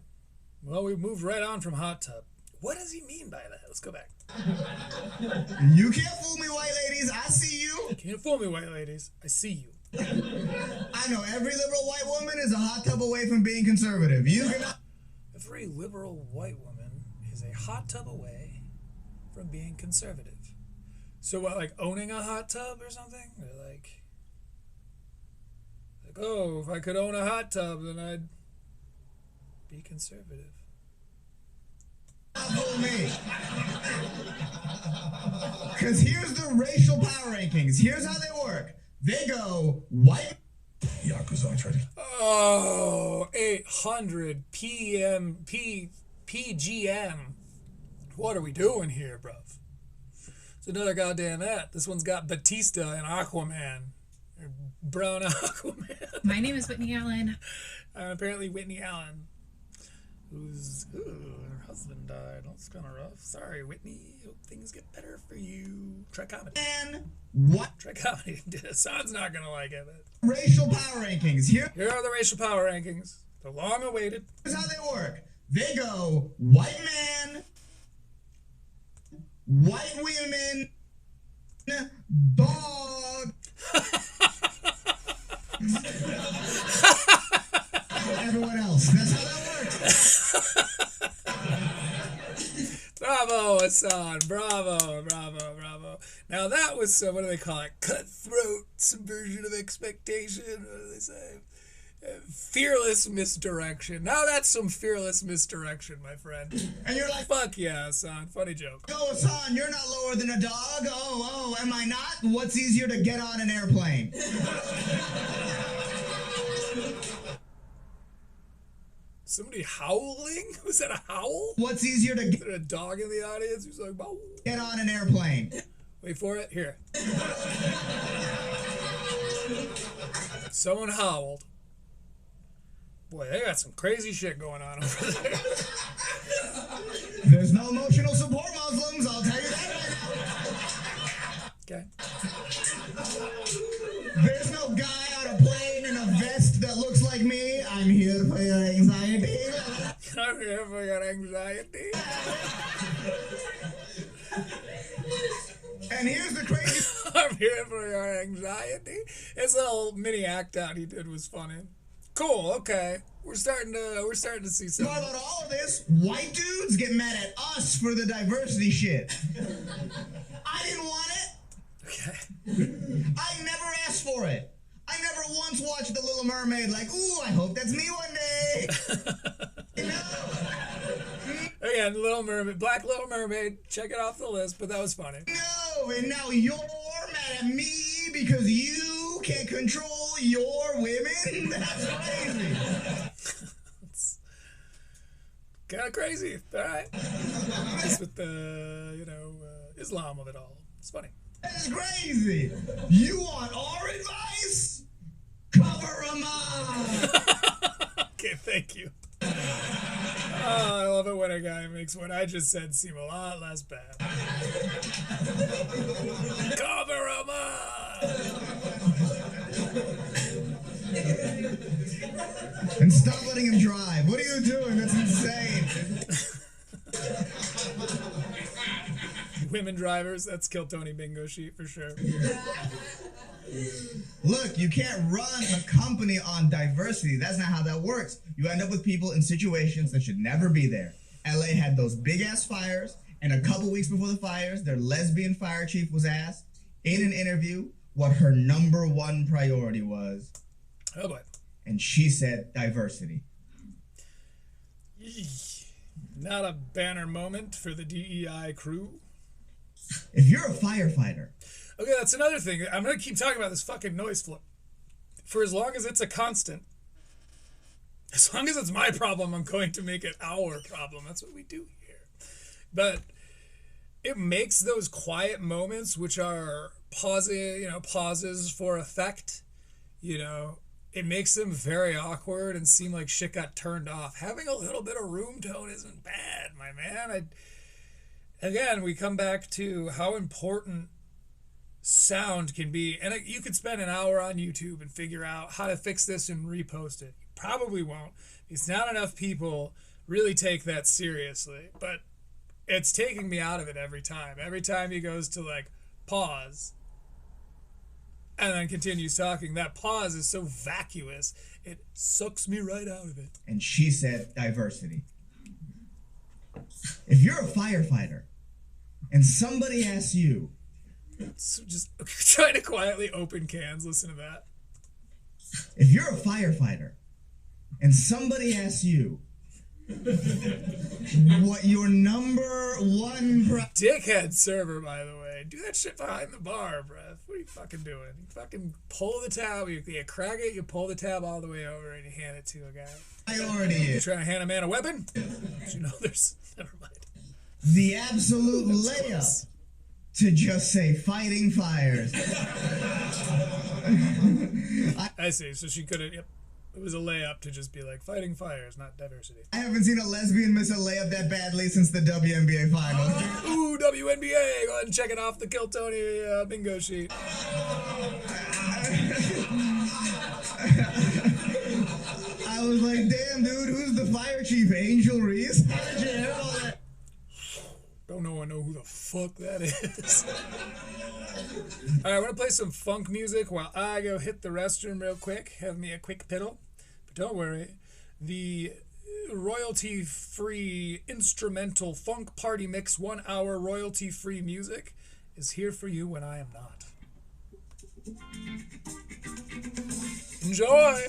Well, we moved right on from hot tub. What does he mean by that? Let's go back. You can't fool me, white ladies. I see you. Can't fool me, white ladies. I see you. I know every liberal white woman is a hot tub away from being conservative. You cannot. Every liberal white woman is a hot tub away from being conservative. So what, like owning a hot tub or something? Or like, oh, if I could own a hot tub, then I'd be conservative. Fool me. Because here's the racial power rankings. Here's how they work. They go white. Yakuza trading. Oh, 800 PGM. What are we doing here, bruv? It's another goddamn ad. This one's got Batista and Aquaman. Or brown Aquaman. My name is Whitney Allen. Apparently Whitney Allen, whose her husband died. That's kind of rough. Sorry, Whitney. Hope things get better for you. Try comedy. And what? Try comedy. Hassan's not going to like it. But Racial power rankings. Here. here are the racial power rankings. They're long awaited. Here's how they work. They go white man, white women, dog. Everyone else. That's how that works. Bravo, Hassan. Bravo, bravo, bravo. Now that was some, what do they call it? Cutthroat subversion of expectation. What do they say? Fearless misdirection. Now that's some fearless misdirection, my friend. And you're like, Fuck yeah, Hassan. Funny joke. oh, Hassan, you're not lower than a dog. Oh, am I not? What's easier to get on an airplane? Somebody howling? Was that a howl? What's easier to Is there a dog in the audience who's like, bow? get on an airplane? Wait for it. Here. Someone howled. Boy, they got some crazy shit going on over there. There's no emotional support Muslims, I'll tell you that right Okay. now. There's no guy on a plane in a vest that looks like me. I'm here for your anxiety. I'm here for your anxiety. And here's the crazy. I'm here for your anxiety. His little mini act out he did was funny. Cool. Okay, we're starting to see some. More about all of this, white dudes get mad at us for the diversity shit. I didn't want it. Okay. I never asked for it. I never once watched The Little Mermaid like, ooh, I hope that's me one day. No. Again, Little Mermaid, Black Little Mermaid. Check it off the list, but that was funny. No, and now you're mad at me because you can't control your women? That's crazy. It's kind of crazy. All right. Just with the, Islam of it all. It's funny. That's crazy. You want our advice? Cover 'em up. Okay, thank you. Oh, I love it when a guy makes what I just said seem a lot less bad. Cover 'em up. And stop letting him drive. What are you doing? That's insane. Women drivers, that's Kill Tony bingo sheet for sure. Look, you can't run a company on diversity. That's not how that works. You end up with people in situations that should never be there. LA had those big ass fires, and a couple weeks before the fires, their lesbian fire chief was asked in an interview what her number one priority was. Oh boy. And she said diversity. Not a banner moment for the DEI crew. If you're a firefighter, Okay, that's another thing. I'm going to keep talking about this fucking noise floor. For as long as it's a constant, as long as it's my problem, I'm going to make it our problem. That's what we do here. But it makes those quiet moments, which are pauses for effect, it makes them very awkward and seem like shit got turned off. Having a little bit of room tone isn't bad, my man. Again, we come back to how important sound can be. And you could spend an hour on YouTube and figure out how to fix this and repost it. You probably won't. It's not enough people really take that seriously. But it's taking me out of it every time. Every time he goes to like pause and then continues talking, that pause is so vacuous, it sucks me right out of it. And she said diversity. If you're a firefighter and somebody asks you, So just trying to quietly open cans, listen to that. if you're a firefighter and somebody asks you what your number one Dickhead server, by the way. Do that shit behind the bar, bruh. What are you fucking doing? You fucking pull the tab, you crack it, you pull the tab all the way over and you hand it to a guy. priority You is, trying to hand a man a weapon? You know there's... Never mind. the absolute layup close. to just say fighting fires. I see. So she could have... Yep. It was a layup to just be like, fighting fires, not diversity. I haven't seen a lesbian miss a layup that badly since the WNBA finals. Ooh, WNBA! Go ahead and check it off the Kill Tony bingo sheet. I was like, damn, dude, who's the fire chief? Angel Reese? How did you handle that? Don't know who the fuck that is. Alright, I'm gonna play some funk music while I go hit the restroom real quick. Have me a quick piddle. But don't worry, the royalty-free instrumental funk party mix 1 hour royalty-free music is here for you when I am not. Enjoy!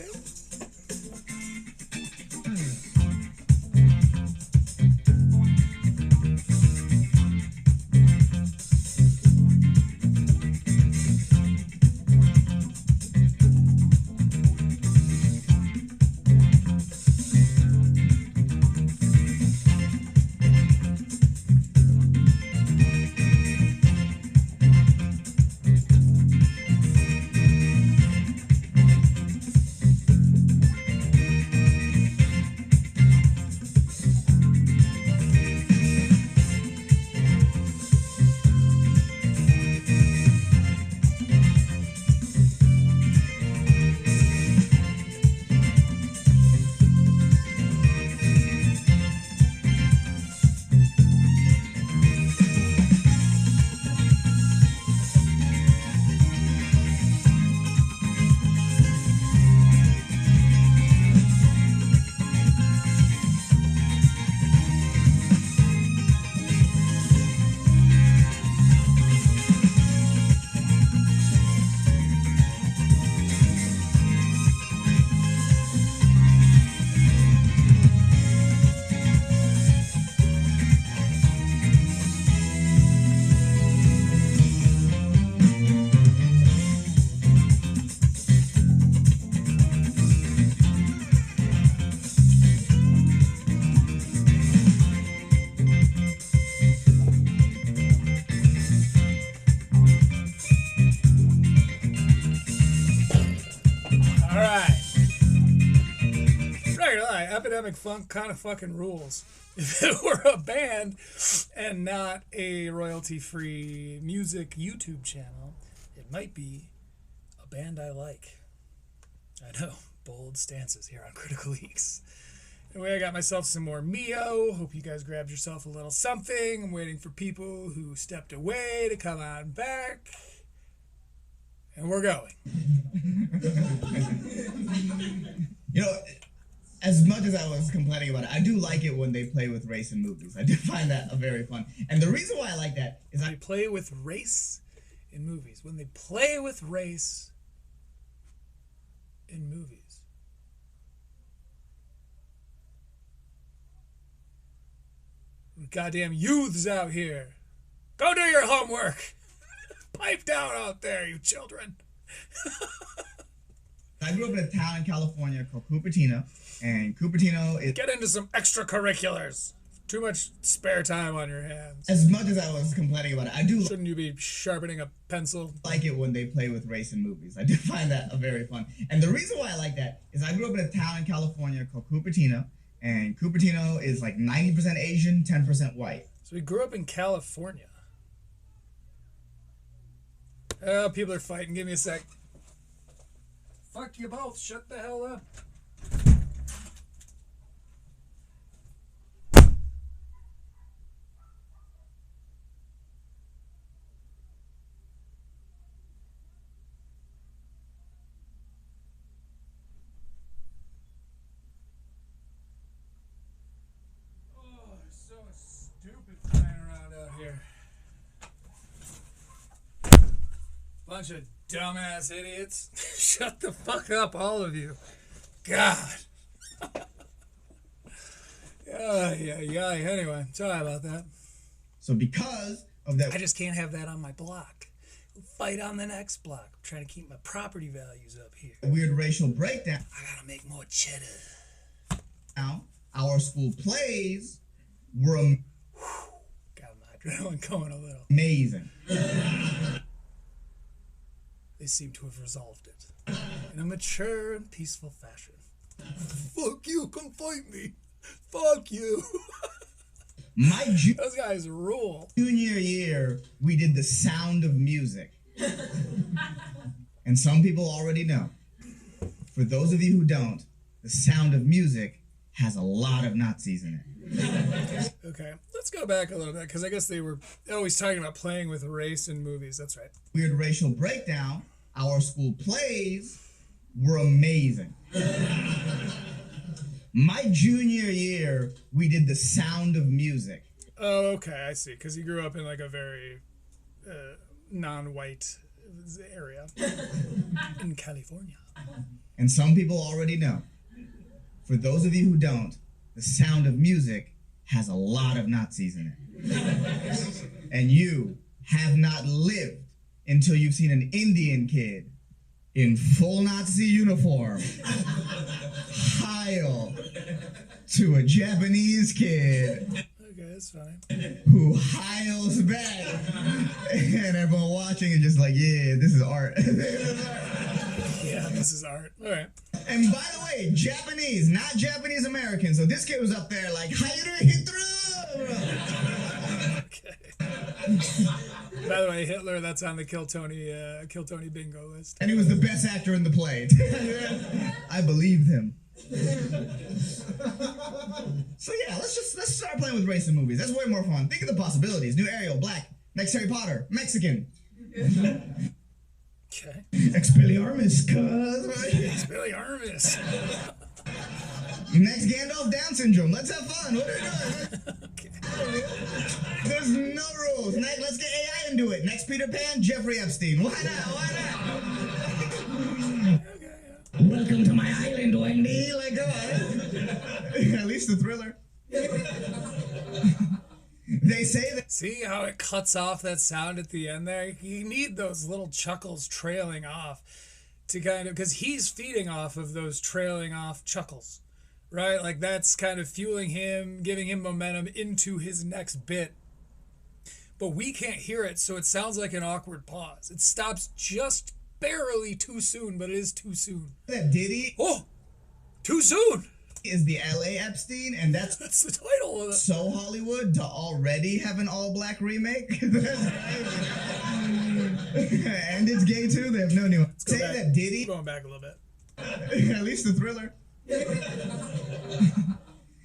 Epidemic Funk kind of fucking rules. If it were a band and not a royalty-free music YouTube channel, it might be a band I like. I know, bold stances here on Critical Leaks. Anyway, I got myself some more Mio. Hope you guys grabbed yourself a little something. I'm waiting for people who stepped away to come on back. And we're going. You know, as much as I was complaining about it, I do like it when they play with race in movies. I do find that very fun. And the reason why I like that is They play with race in movies. When they play with race in movies. Goddamn youths out here. Go do your homework. Pipe down out there, you children. I grew up in a town in California called Cupertino, and Cupertino is... Get into some extracurriculars. Too much spare time on your hands. As much as I was complaining about it, I do Shouldn't you be sharpening a pencil? like it when they play with race in movies. I do find that very fun. And the reason why I like that is I grew up in a town in California called Cupertino, and Cupertino is like 90% Asian, 10% white. So we grew up in California. Oh, people are fighting. Give me a sec. Fuck you both. Shut the hell up. Oh, so stupid flying around out here. Bunch of dumbass idiots. Shut the fuck up, all of you. God. Yeah. Anyway, sorry about that. So because of that, I just can't have that on my block. Fight on the next block. I'm trying to keep my property values up here. weird racial breakdown, I gotta make more cheddar. our school plays were Got my adrenaline going a little. amazing. They seem to have resolved it in a mature and peaceful fashion. Fuck you, come fight me. Fuck you. My Those guys rule. junior year, we did The Sound of Music. And some people already know. For those of you who don't, The Sound of Music has a lot of Nazis in it. Okay, let's go back a little bit because I guess they were always talking about playing with race in movies. That's right. Weird racial breakdown, our school plays were amazing. My junior year, we did The Sound of Music. Oh, okay, I see. Because you grew up in like a very non-white area in California. And some people already know. For those of you who don't, The Sound of Music has a lot of Nazis in it. And you have not lived until you've seen an Indian kid in full Nazi uniform heil to a Japanese kid Okay, that's funny. who heils back. And everyone watching is just like, yeah, this is art. Yeah, this is art. All right. And by the way, Japanese, not Japanese American. So this kid was up there like, Hitler. Okay. By the way, Hitler, that's on the Kill Tony bingo list. And he was the best actor in the play. I believed him. So yeah, let's start playing with race in movies. That's way more fun. Think of the possibilities. New Ariel, black. Next Harry Potter, Mexican. Okay. Expelliarmus, cuz. It's Billy Armis. Next Gandalf, Down syndrome. Let's have fun. What are we doing? Okay. There's no rules. Next, let's get AI into it. Next Peter Pan, Jeffrey Epstein. Why not? Okay, yeah. Welcome to my island, Wendy. Like, come on. At least the Thriller. They say that. See how it cuts off that sound at the end there? You need those little chuckles trailing off to kind of, because he's feeding off of those trailing off chuckles, right? Like that's kind of fueling him, giving him momentum into his next bit. But we can't hear it, so it sounds like an awkward pause. It stops just barely too soon, but it is too soon. That Diddy Oh, too soon. is the LA Epstein, and that's That's the title of it. so Hollywood to already have an all-black remake. That's crazy. And it's gay too. They have no new. Say back. that Diddy. Going back a little bit. At least the Thriller.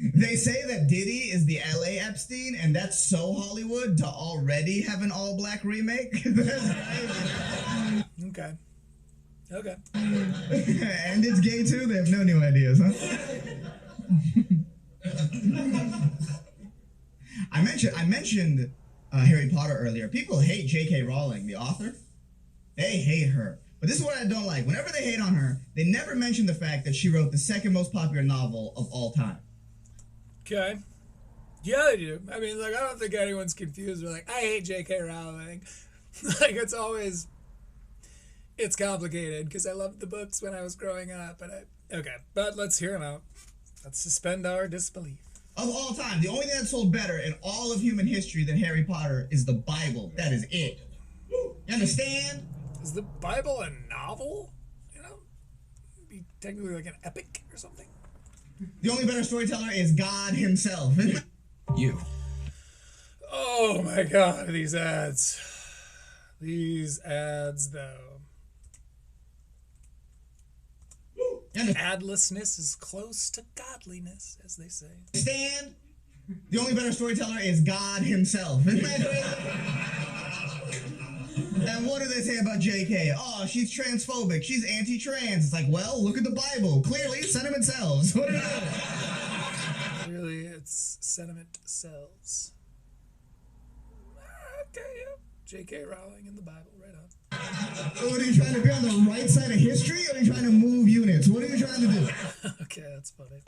They say that Diddy is the LA Epstein, and that's so Hollywood to already have an all-black remake. That's crazy. Okay. Okay. And it's gay too. They have no new ideas, huh? I mentioned Harry Potter earlier. People hate J.K. Rowling, the author. They hate her. But this is what I don't like. Whenever they hate on her, they never mention the fact that she wrote the second most popular novel of all time. Okay. Yeah, they do. I mean, like, I don't think anyone's confused. They're like, I hate J.K. Rowling. Like, it's always, it's complicated because I loved the books when I was growing up. Okay, but let's hear them out. Let's suspend our disbelief. Of all time, the only thing that sold better in all of human history than Harry Potter is the Bible. That is it. You understand? Is the Bible a novel? You know? Be technically like an epic or something? The only better storyteller is God himself. You. Oh my god, these ads. These ads, though. Adlessness is close to godliness, as they say. Stand. The only better storyteller is God himself. Isn't that crazy? And what do they say about JK? Oh, she's transphobic. She's anti-trans. It's like, well, look at the Bible. Clearly, sentiment sells. What do you know? Clearly, it's sentiment sells. Okay, yeah. J.K. Rowling in the Bible, right on. What are you trying to be on the right side of history, or are you trying to move units? What are you trying to do? Okay, that's funny.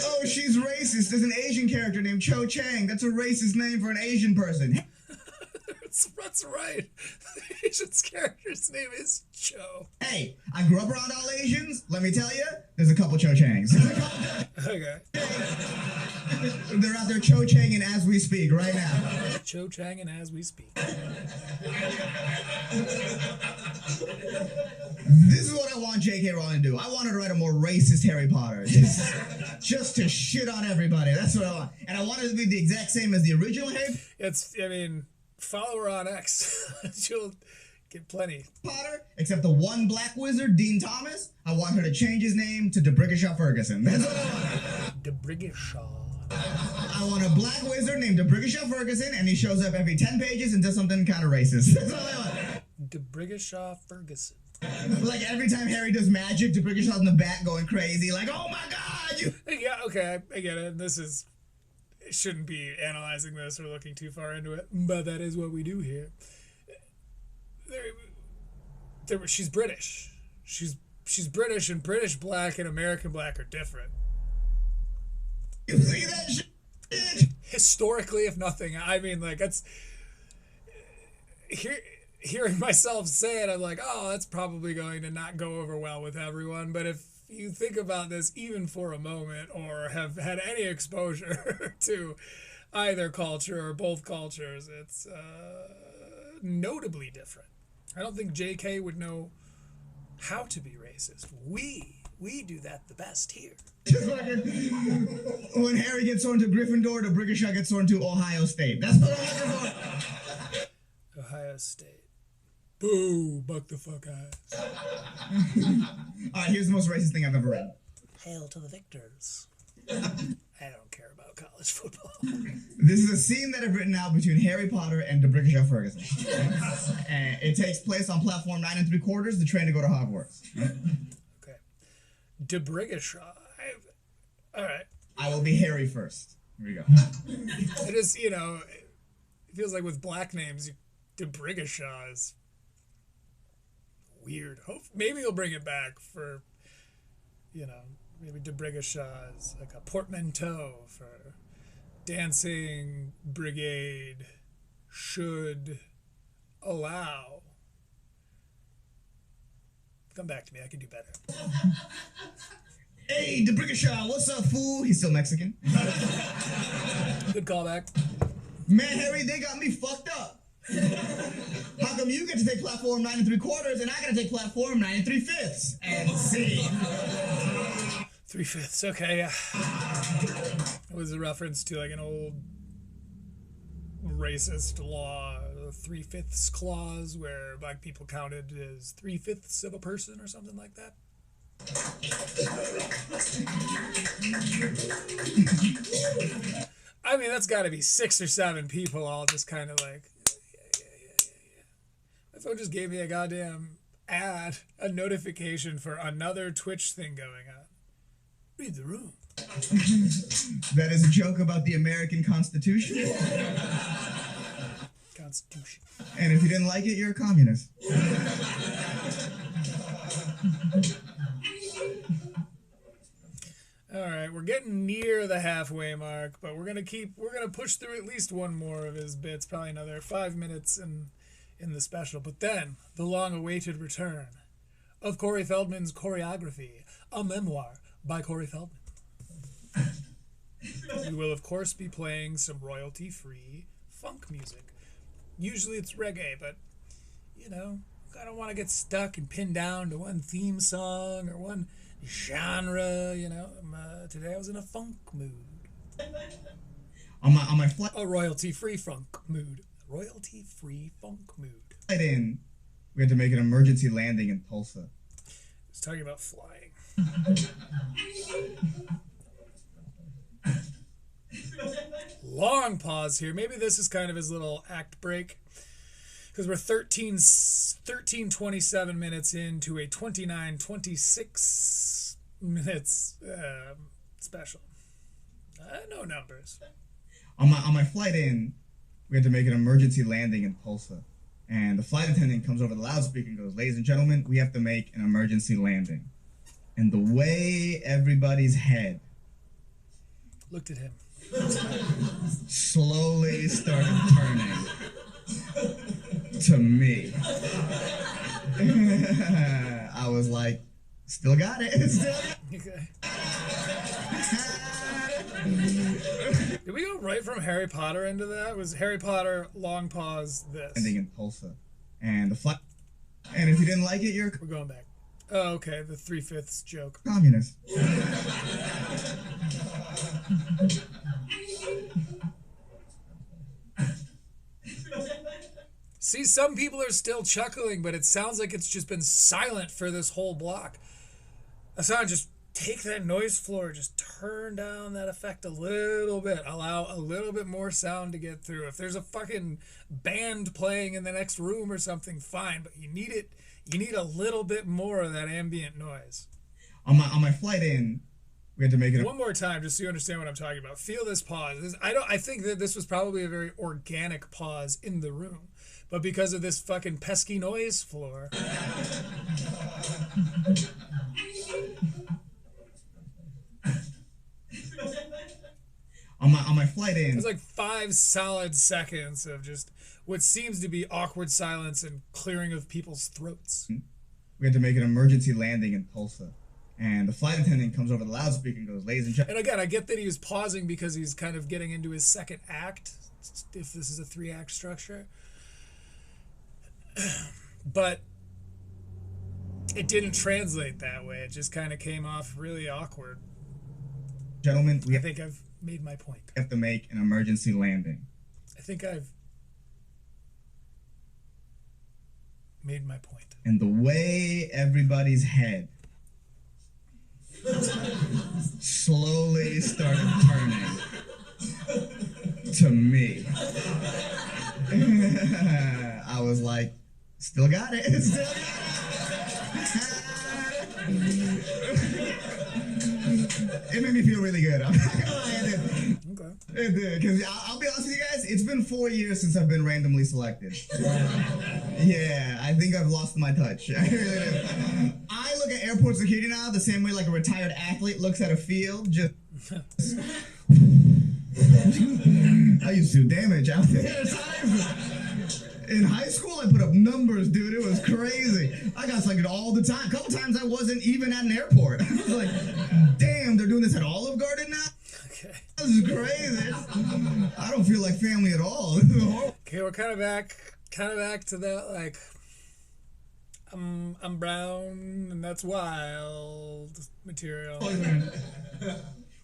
Oh, she's racist. There's an Asian character named Cho Chang. That's a racist name for an Asian person. That's right. The Asian's character's name is Cho. Hey, I grew up around all Asians. Let me tell you, there's a couple Cho Changs. Okay. They're out there Cho Changing as we speak right now. Cho Changing as we speak. This is what I want J.K. Rowling to do. I want her to write a more racist Harry Potter. Just to shit on everybody. That's what I want. And I want it to be the exact same as the original Harry Follow her on X. She'll get plenty. Potter, except the one black wizard, Dean Thomas. I want her to change his name to DeBriggishaw Ferguson. That's what I want. DeBriggishaw. I want a black wizard named DeBriggishaw Ferguson, and he shows up every 10 pages and does something kind of racist. That's all I want. DeBriggishaw Ferguson. Like every time Harry does magic, DeBrigishaw's in the back going crazy, like, oh my god, you... Yeah, okay, I get it. This is... Shouldn't be analyzing this or looking too far into it, but that is what we do here. She's British. She's British, and British black and American black are different. You see that shit? Historically, if nothing, I mean, like, that's... Hearing myself say it, I'm like, oh, that's probably going to not go over well with everyone, but if you think about this even for a moment, or have had any exposure to either culture or both cultures, it's notably different. I don't think JK would know how to be racist. We do that the best here. Just like when Harry gets sworn to Gryffindor, DeBriggishaw gets sworn to Ohio State. That's what I'm looking for. Ohio State. Boo, buck the fuck eyes. Alright, here's the most racist thing I've ever read. Hail to the victors. I don't care about college football. This is a scene that I've written out between Harry Potter and DeBriggishaw Ferguson. And it takes place on platform 9 3/4, the train to go to Hogwarts. Okay. DeBriggishaw. Alright. I will be Harry first. Here we go. It is, it feels like with black names, DeBriggishaw is weird. Maybe he'll bring it back for, maybe DeBriggishaw is like a portmanteau for dancing brigade should allow. Come back to me. I can do better. Hey, DeBriggishaw, what's up, fool? He's still Mexican. Good callback. Man, Harry, they got me fucked up. How come you get to take platform 9 3/4 and I gotta take platform 9 3/5? And see. 3/5. Okay, yeah. It was a reference to like an old racist law, the 3/5 clause, where black people counted as 3/5 of a person or something like that. I mean, that's got to be 6 or 7 people all just kind of like, yeah. My phone just gave me a goddamn ad, a notification for another Twitch thing going on. Read the room. That is a joke about the American Constitution. Constitution. And if you didn't like it, you're a communist. All right, we're getting near the halfway mark, but we're gonna push through at least one more of his bits, probably another 5 minutes in the special. But then the long-awaited return of Corey Feldman's choreography, a memoir by Corey Feldman. We will of course be playing some royalty-free funk music. Usually it's reggae, but I don't want to get stuck and pinned down to one theme song or one genre, Today I was in a funk mood. On my flight A royalty-free funk mood. Royalty-free funk mood. in, we had to make an emergency landing in Tulsa. It's talking about flying. Long pause here. Maybe this is kind of his little act break. Because we're 13:27 minutes into a 29:26 minutes special. No numbers. On my flight in, we had to make an emergency landing in Tulsa. And the flight attendant comes over the loudspeaker and goes, "Ladies and gentlemen, we have to make an emergency landing." And the way everybody's head Looked at him. slowly started turning to me, I was like, still got it. Still got Okay. Did we go right from Harry Potter into that? Was Harry Potter, long pause, this? landing in Tulsa. And the flight, and if you didn't like it, you're a We're going back. Oh, okay, the 3/5 joke. communist. See, some people are still chuckling, but it sounds like it's just been silent for this whole block. Ehsan, just take that noise floor, just turn down that effect a little bit. Allow a little bit more sound to get through. If there's a fucking band playing in the next room or something, fine, but you need it. You need a little bit more of that ambient noise. On my flight in, we had to make it. One more time, just so you understand what I'm talking about. Feel this pause. I think that this was probably a very organic pause in the room, but because of this fucking pesky noise floor. On my flight in, It was like 5 solid seconds of just what seems to be awkward silence and clearing of people's throats. we had to make an emergency landing in Tulsa. And the flight attendant comes over the loudspeaker and goes, "Ladies and gentlemen." And again, I get that he was pausing because he's kind of getting into his second act, if this is a 3-act structure. But it didn't translate that way. It just kind of came off really awkward. "Gentlemen, we I think I've made my point. have to make an emergency landing." I think I've made my point. And the way everybody's head slowly started turning to me, I was like, still got it. Still got it. It made me feel really good. I'm not gonna lie, it did. Okay. It did, because I'll be honest with you guys, it's been 4 years since I've been randomly selected. Yeah, I think I've lost my touch. I really do. I look at airport security now the same way like a retired athlete looks at a field. Just I used to do damage out there at times. In high school, I put up numbers, dude. It was crazy. I got selected all the time. A couple times I wasn't even at an airport. I was like, damn, they're doing this at Olive Garden now? Okay. This is crazy. I don't feel like family at all. This is horrible. Okay, we're kind of back to that, like, I'm brown and that's wild material.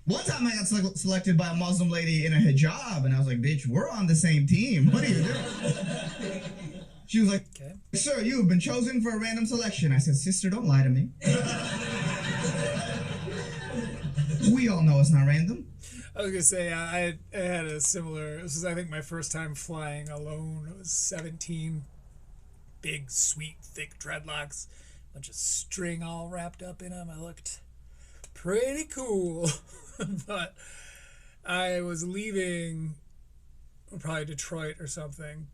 One time I got selected by a Muslim lady in a hijab, and I was like, bitch, we're on the same team. What are you doing? She was like, Okay. "Sir, you have been chosen for a random selection." I said, "Sister, don't lie to me. We all know it's not random." I was gonna say I had a similar. This was, I think, my first time flying alone. I was 17. Big, sweet, thick dreadlocks, bunch of string all wrapped up in them. I looked pretty cool, but I was leaving, probably Detroit or something,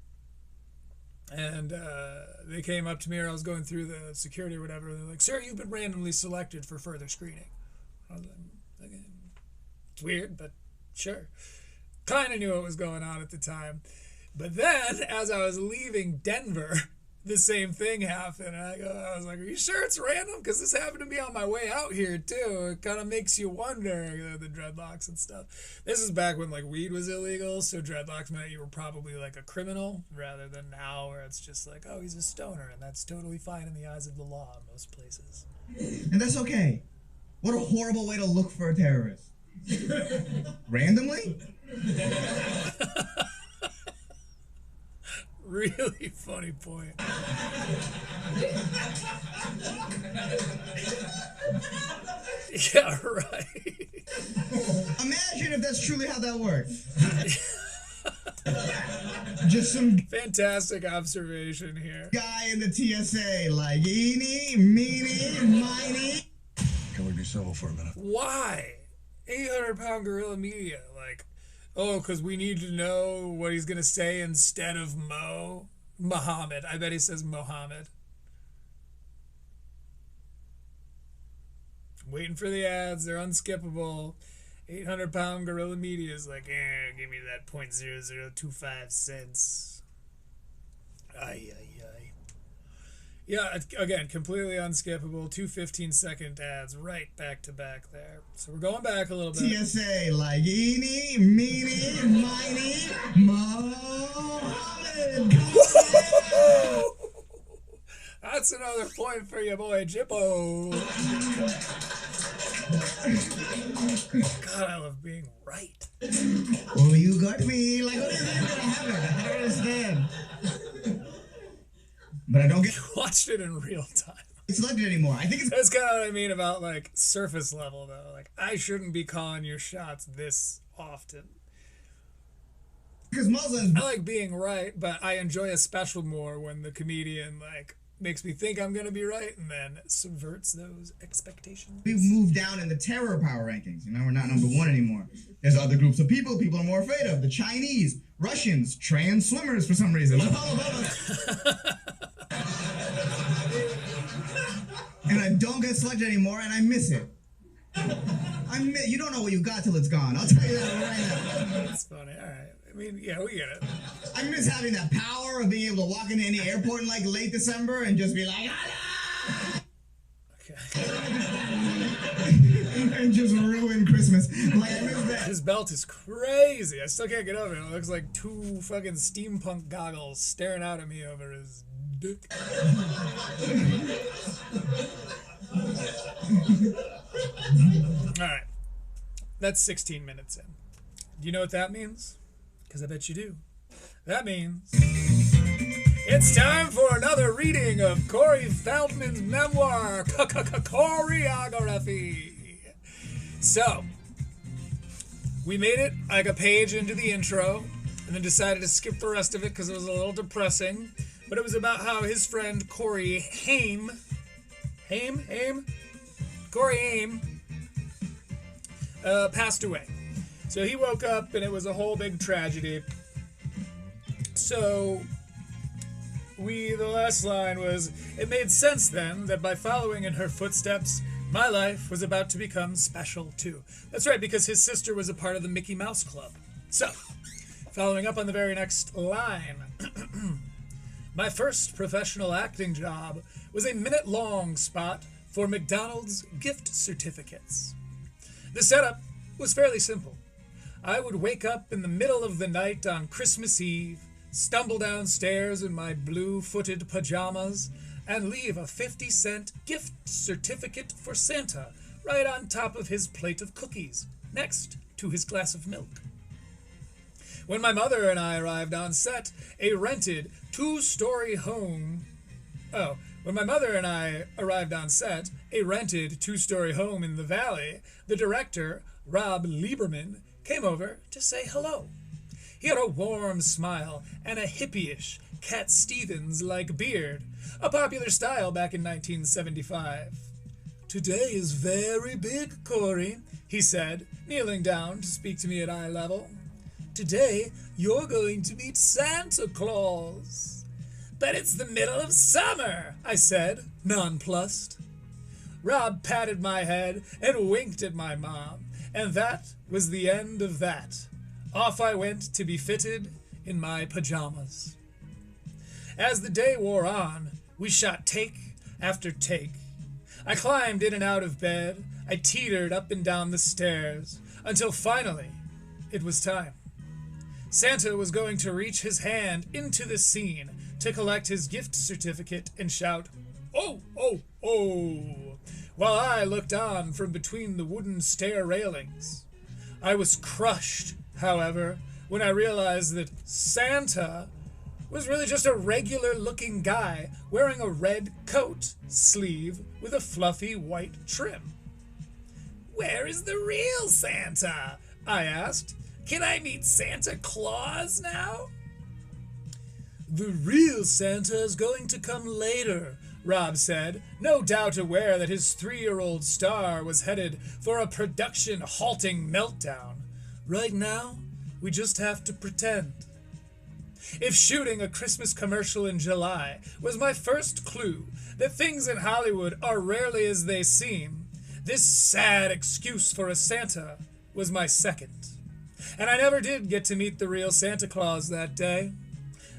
and they came up to me, or I was going through the security or whatever. And they're like, "Sir, you've been randomly selected for further screening." I was like, okay. It's weird, but sure. Kind of knew what was going on at the time. But then, as I was leaving Denver, the same thing happened. And I was like, "Are you sure it's random? Because this happened to me on my way out here, too." It kind of makes you wonder, the dreadlocks and stuff. This is back when, like, weed was illegal, so dreadlocks meant you were probably, like, a criminal, rather than now where it's just like, oh, he's a stoner, and that's totally fine in the eyes of the law in most places. And that's okay. What a horrible way to look for a terrorist. Randomly? Really funny point. Yeah, right. Imagine if that's truly how that works. Just some Fantastic observation here. guy in the TSA, like, eeny, meeny, miny. Can we be civil for a minute? Why? 800-pound gorilla media. Like, oh, because we need to know what he's going to say instead of Muhammad. I bet he says Mohammed. Waiting for the ads. They're unskippable. 800-pound gorilla media is like, give me that 0.0025 cents. Ay, ay, ay. Yeah, again, completely unskippable. 2 15-second ads right back to back there. So we're going back a little bit. TSA, like, eeny, meeny, miny, Mohammed. That's another point for your boy Jippo. God, I love being right. Oh, you got me. Like, what is it gonna happen? I don't understand. But I don't get Watched it in real time. selected anymore. I think it's That's kind of what I mean about like surface level though. Like I shouldn't be calling your shots this often. because Muslims. I like being right, but I enjoy a special more when the comedian like makes me think I'm gonna be right and then subverts those expectations. We've moved down in the terror power rankings. You know, we're not number one anymore. There's other groups of people are more afraid of. The Chinese, Russians, trans swimmers for some reason. And I don't get selected anymore, and I miss it. You don't know what you got till it's gone. I'll tell you that right now. That's funny. All right. I mean, yeah, we get it. I miss having that power of being able to walk into any airport in like late December and just be like, Okay. and just ruin Christmas. Like, I miss that. His belt is crazy. I still can't get over it. It looks like two fucking steampunk goggles staring out at me over his dick. All right. That's 16 minutes in. Do you know what that means? Because I bet you do. That means it's time for another reading of Corey Feldman's memoir, Choreography. So, we made it like a page into the intro and then decided to skip the rest of it because it was a little depressing. But it was about how his friend Corey Haim, passed away. So he woke up and it was a whole big tragedy. So the last line was, it made sense then that by following in her footsteps, my life was about to become special too. That's right, because his sister was a part of the Mickey Mouse Club. So, following up on the very next line, my first professional acting job was a minute-long spot for McDonald's gift certificates. The setup was fairly simple. I would wake up in the middle of the night on Christmas Eve, stumble downstairs in my blue-footed pajamas, and leave a 50-cent gift certificate for Santa right on top of his plate of cookies, next to his glass of milk. When my mother and I arrived on set, a rented two-story home in the Valley, the director, Rob Lieberman, came over to say hello. He had a warm smile and a hippie-ish Cat Stevens-like beard, a popular style back in 1975. Today is very big, Corey, he said, kneeling down to speak to me at eye level. Today, you're going to meet Santa Claus. But it's the middle of summer, I said, nonplussed. Rob patted my head and winked at my mom, and that was the end of that. Off I went to be fitted in my pajamas. As the day wore on, we shot take after take. I climbed in and out of bed, I teetered up and down the stairs, until finally, it was time. Santa was going to reach his hand into the scene to collect his gift certificate and shout, "Oh, oh, oh," while I looked on from between the wooden stair railings. I was crushed, however, when I realized that Santa was really just a regular-looking guy wearing a red coat sleeve with a fluffy white trim. "Where is the real Santa?" I asked. "Can I meet Santa Claus now?" "The real Santa is going to come later," Rob said, no doubt aware that his 3-year-old star was headed for a production-halting meltdown. "Right now, we just have to pretend." If shooting a Christmas commercial in July was my first clue that things in Hollywood are rarely as they seem, this sad excuse for a Santa was my second. And I never did get to meet the real Santa Claus that day.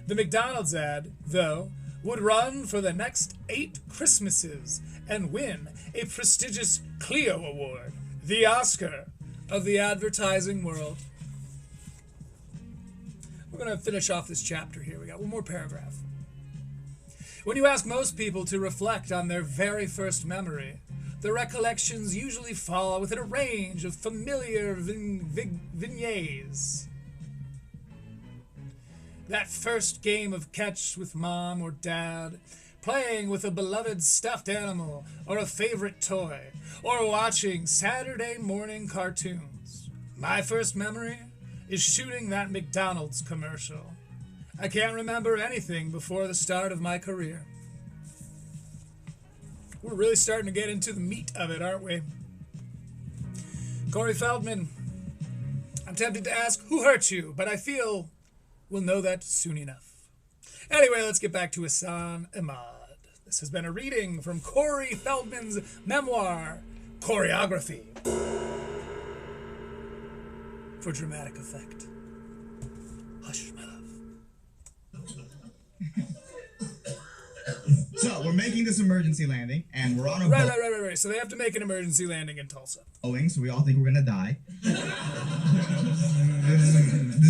The McDonald's ad, though, would run for the next 8 Christmases and win a prestigious Clio Award, the Oscar of the advertising world. We're going to finish off this chapter here. We got one more paragraph. When you ask most people to reflect on their very first memory, the recollections usually fall within a range of familiar vignettes. That first game of catch with mom or dad, playing with a beloved stuffed animal or a favorite toy, or watching Saturday morning cartoons. My first memory is shooting that McDonald's commercial. I can't remember anything before the start of my career. We're really starting to get into the meat of it, aren't we? Corey Feldman, I'm tempted to ask, who hurt you? But I feel we'll know that soon enough. Anyway, let's get back to Ehsan Ahmad. This has been a reading from Corey Feldman's memoir, Choreography. For dramatic effect. Hush, my love. So we're making this emergency landing, and we're on a Right. So they have to make an emergency landing in Tulsa. Boeing, so we all think we're gonna die. This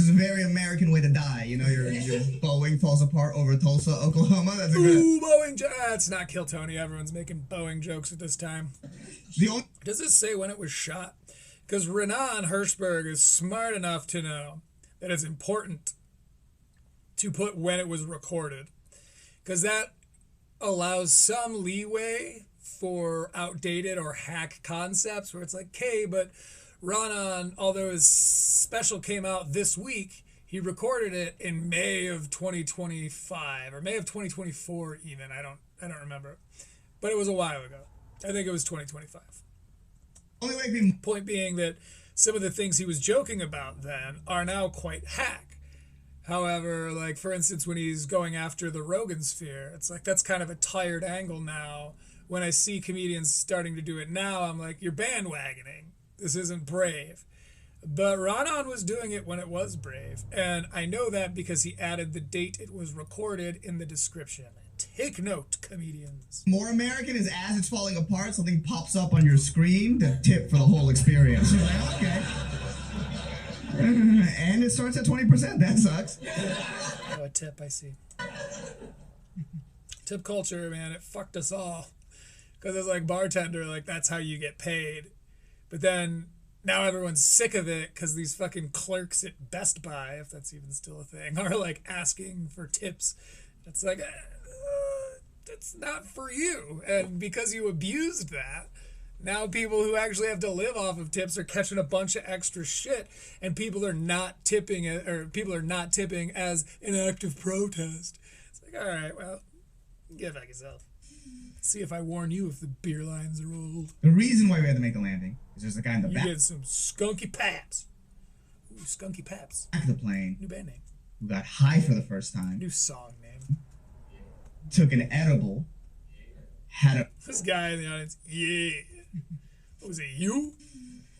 is a very American way to die. You know, your Boeing falls apart over Tulsa, Oklahoma. That's a good. Ooh, Boeing. It's not Kill Tony. Everyone's making Boeing jokes at this time. Does this say when it was shot? Because Renan Hirschberg is smart enough to know that it's important to put when it was recorded. Because that allows some leeway for outdated or hack concepts where it's like, okay, but Renan, although his special came out this week, he recorded it in May of 2025 or May of 2024 even. I don't remember. But it was a while ago. I think it was 2025. Point being that some of the things he was joking about then are now quite hack. However, like, for instance, when he's going after the Rogan sphere, it's like that's kind of a tired angle now. When I see comedians starting to do it now, I'm like, you're bandwagoning. This isn't brave. But Renan was doing it when it was brave. And I know that because he added the date it was recorded in the description. Take note, comedians. More American is as it's falling apart, something pops up on your screen to tip for the whole experience. You're like, okay. And it starts at 20%. That sucks. Oh, a tip, I see. Tip culture, man, it fucked us all. Because it's like bartender, like that's how you get paid. But then now everyone's sick of it because these fucking clerks at Best Buy, if that's even still a thing, are like asking for tips. It's like, it's not for you. And because you abused that, now people who actually have to live off of tips are catching a bunch of extra shit, and people are not tipping it, or people are not tipping as an act of protest. It's like, all right, well, get back yourself. See if I warn you if the beer lines are old. The reason why we had to make a landing is there's a guy in the back. You get some skunky paps. Ooh, skunky paps. Back of the plane. New band name. Who got high for the first time. New song name. Took an edible. Had a. This guy in the audience. Yeah. What was it, you?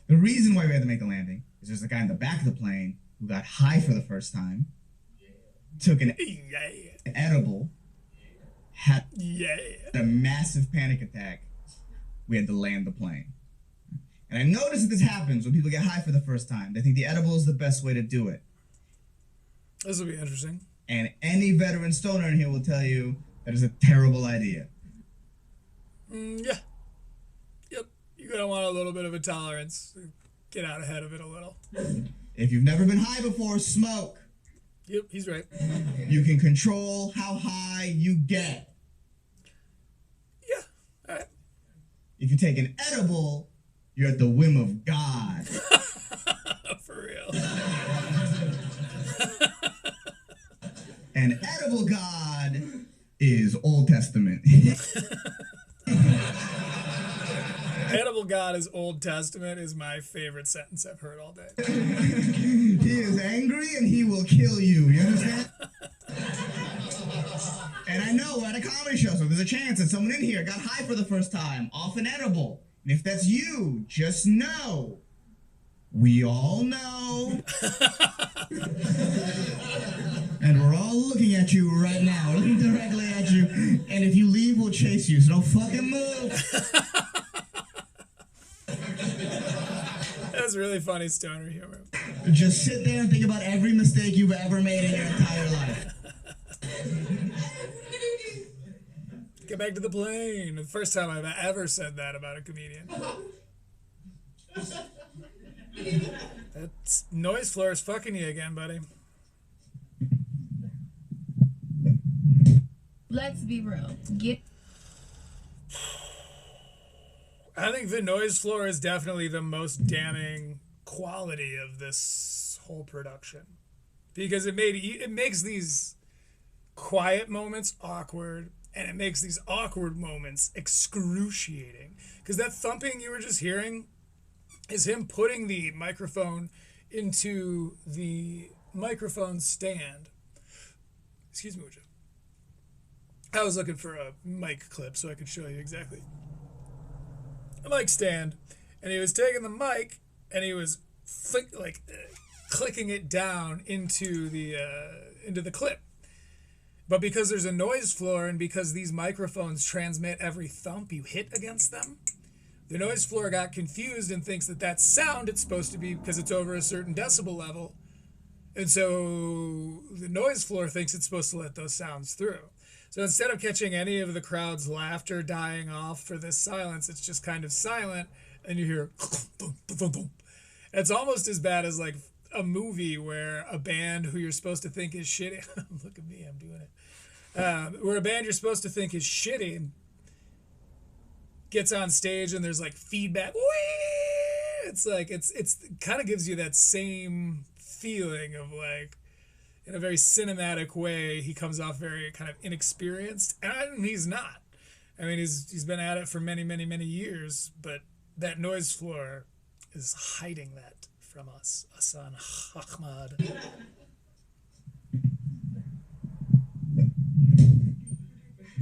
The reason why we had to make a landing is there's a guy in the back of the plane who got high for the first time. Took an edible. Had a massive panic attack. We had to land the plane. And I noticed that this happens when people get high for the first time. They think the edible is the best way to do it. This will be interesting. And any veteran stoner in here will tell you that is a terrible idea. Yeah. Yep. You're going to want a little bit of a tolerance. get out ahead of it a little. If you've never been high before, smoke. Yep, he's right. You can control how high you get. Yeah, all right. If you take an edible, you're at the whim of God. For real. An edible God is Old Testament. Edible God is Old Testament is my favorite sentence I've heard all day. He is angry and he will kill you. You understand? And I know we're at a comedy show, so there's a chance that someone in here got high for the first time off an edible. And if that's you, just know. We all know. And we're all looking at you right now. We're looking directly at you. And if you leave, we'll chase you. So don't fucking move. That's really funny stoner humor. Just sit there and think about every mistake you've ever made in your entire life. Get back to the plane. The first time I've ever said that about a comedian. That noise floor is fucking you again, buddy. Let's be real. I think the noise floor is definitely the most damning quality of this whole production, because it makes these quiet moments awkward, and it makes these awkward moments excruciating. Because that thumping you were just hearing is him putting the microphone into the microphone stand. Excuse me, would you? I was looking for a mic clip so I could show you exactly. A mic stand, and he was taking the mic and he was clicking it down into the clip. But because there's a noise floor and because these microphones transmit every thump you hit against them, the noise floor got confused and thinks that that's sound it's supposed to be because it's over a certain decibel level. And so the noise floor thinks it's supposed to let those sounds through. So instead of catching any of the crowd's laughter dying off for this silence, it's just kind of silent, and you hear it's almost as bad as like a movie where a band who you're supposed to think is shitty look at me, I'm doing it. Where a band you're supposed to think is shitty gets on stage and there's like feedback. It's like it's kind of gives you that same feeling of like, in a very cinematic way, he comes off very kind of inexperienced, and he's not. I mean, he's been at it for many, many, many years, but that noise floor is hiding that from us. Ehsan Ahmad. Did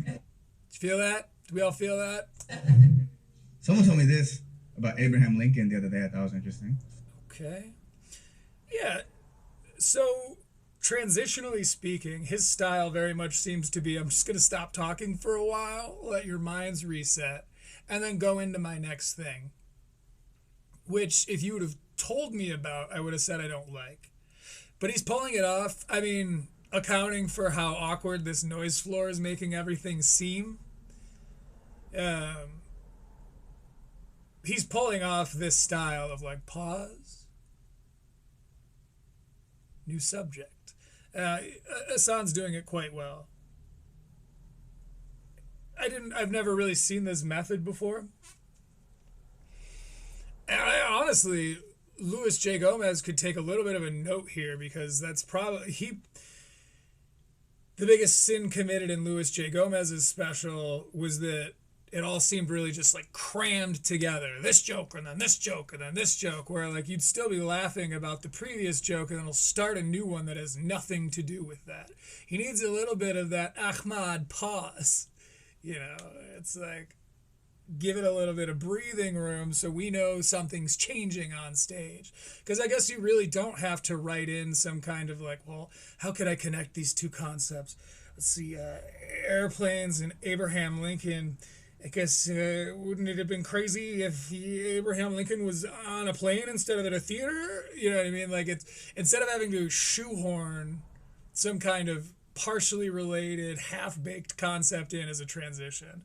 you feel that? Do we all feel that? Someone told me this about Abraham Lincoln the other day. I thought it was interesting. Okay. Yeah. So, transitionally speaking, his style very much seems to be, I'm just going to stop talking for a while, let your minds reset, and then go into my next thing. Which, if you would have told me about, I would have said I don't like. But he's pulling it off. I mean, accounting for how awkward this noise floor is making everything seem. He's pulling off this style of like, pause, new subject. Ehsan's doing it quite well. I've never really seen this method before. And honestly, Luis J. Gomez could take a little bit of a note here, because that's probably the biggest sin committed in Luis J. Gomez's special was that it all seemed really just like crammed together. This joke and then this joke and then this joke, where like you'd still be laughing about the previous joke and then he'll start a new one that has nothing to do with that. He needs a little bit of that Ahmad pause. You know, it's like, give it a little bit of breathing room so we know something's changing on stage. Because I guess you really don't have to write in some kind of like, well, how could I connect these two concepts? Let's see, airplanes and Abraham Lincoln. I guess, wouldn't it have been crazy if Abraham Lincoln was on a plane instead of at a theater? You know what I mean? Like, it's instead of having to shoehorn some kind of partially related, half-baked concept in as a transition,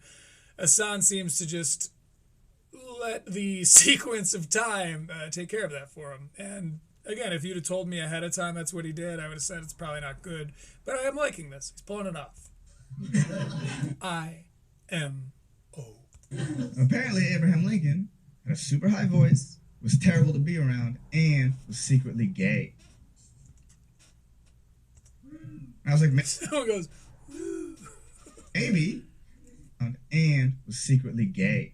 Ehsan seems to just let the sequence of time take care of that for him. And again, if you'd have told me ahead of time that's what he did, I would have said it's probably not good. But I am liking this. He's pulling it off. I-M-O. Apparently, Abraham Lincoln had a super high voice, was terrible to be around, and was secretly gay. I was like, Someone goes, maybe, and was secretly gay.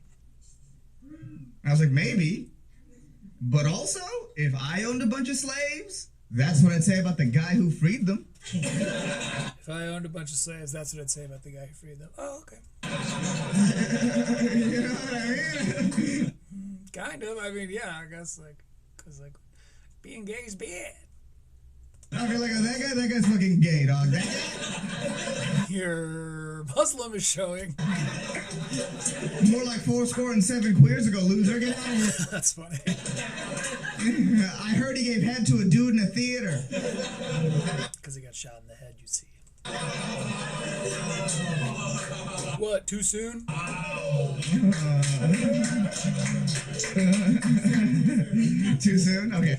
I was like, maybe, but also, if I owned a bunch of slaves, that's what I'd say about the guy who freed them. if I owned a bunch of slaves, that's what I'd say about the guy who freed them. Oh, okay. You know what I mean? Kind of. I mean, yeah, I guess, because, being gay is bad. I feel like that guy's fucking gay, dog. That guy, Your Muslim is showing. more like 7 queers ago, loser. Get out of here. That's funny. I heard he gave head to a dude in a theater. Because he got shot in the head, you see. What, too soon? Too soon? Okay.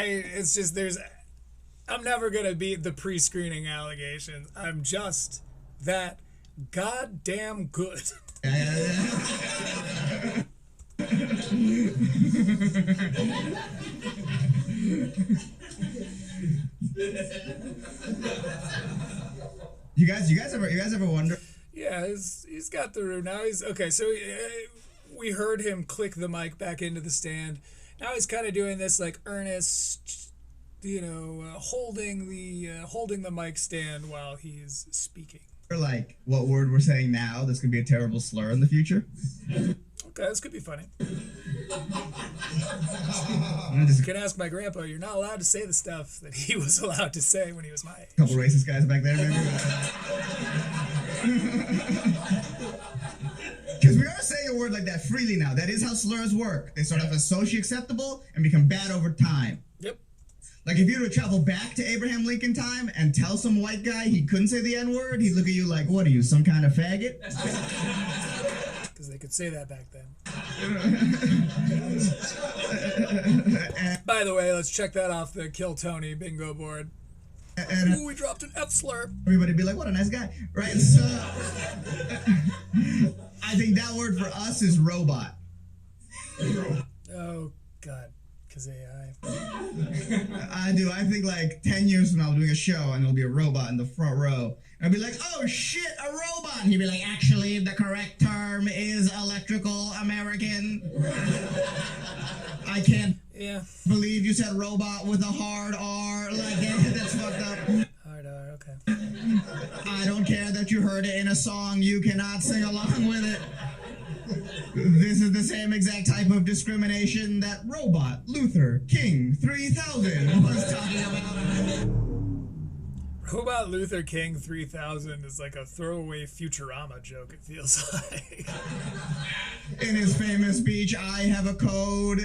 It's just, I'm never going to beat the pre-screening allegations. I'm just that goddamn good. You guys ever wonder? Yeah, he's got the room now. He's okay. So we heard him click the mic back into the stand. Now he's kind of doing this like earnest, holding the mic stand while he's speaking. Or like what word we're saying now that's gonna be a terrible slur in the future? Okay, this could be funny. I'm just You can ask my grandpa. You're not allowed to say the stuff that he was allowed to say when he was my age. a couple racist guys back there, maybe. Because we are saying a word like that freely now. That is how slurs work. They start off as socially acceptable and become bad over time. Yep. Like if you were to travel back to Abraham Lincoln time and tell some white guy he couldn't say the N-word, he'd look at you like, what are you, some kind of faggot? Because they could say that back then. By the way, let's check that off the Kill Tony bingo board. And Ooh, we dropped an F slur. everybody'd be like, what a nice guy. Right? So I think that word for us is robot. Oh, God. Because AI. I do. I think like 10 years from now, we're doing a show and there'll be a robot in the front row. And I'll be like, oh shit, a robot. And he'd be like, actually, the correct term is electrical American. I can't Yeah. believe you said robot with a hard R. Like, that's fucked up. Hard R, okay. I don't care that you heard it in a song. You cannot sing along with it. This is the same exact type of discrimination that Robot Luther King 3000 was talking about. Robot Luther King 3000 is like a throwaway Futurama joke, it feels like. In his famous speech, I have a code.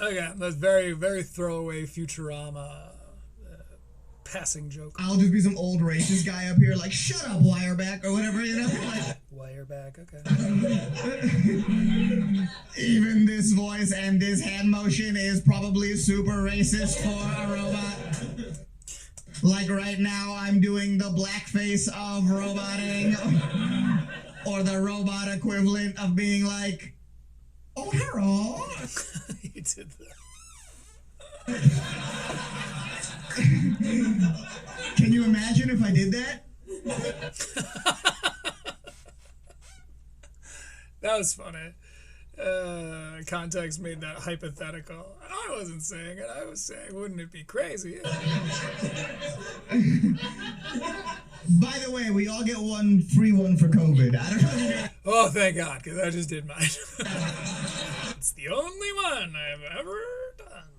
Okay, that's very, very throwaway Futurama passing joke. I'll just be some old racist guy up here like, shut up, Wireback, or whatever, you know? Like, Wireback, okay. even this voice and this hand motion is probably super racist for a robot. Like right now, I'm doing the blackface of roboting, or the robot equivalent of being like, oh, hello. You did that. Can you imagine if I did that? That was funny. Context made that hypothetical. I wasn't saying it. I was saying, wouldn't it be crazy? By the way, we all get one free one for COVID. I don't know. Oh, thank God, because I just did mine. It's the only one I've ever done.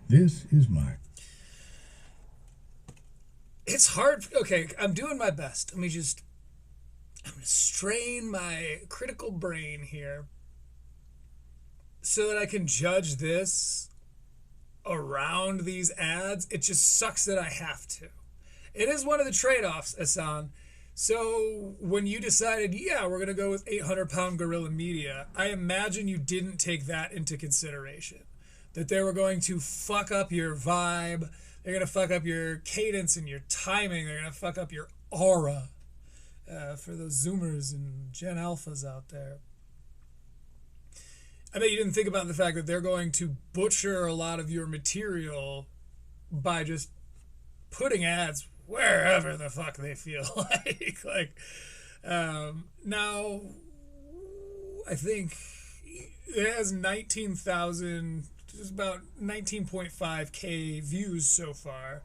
This is my. It's hard. Okay, I'm doing my best. I'm going to strain my critical brain here so that I can judge this around these ads. It just sucks that I have to. It is one of the trade-offs, Ehsan. So when you decided, yeah, we're going to go with 800-pound gorilla media, I imagine you didn't take that into consideration. That they were going to fuck up your vibe. They're going to fuck up your cadence and your timing. They're going to fuck up your aura. For those Zoomers and Gen Alphas out there. I bet you didn't think about the fact that they're going to butcher a lot of your material by just putting ads wherever the fuck they feel like. Now, I think it has 19,000, just about 19.5K views so far,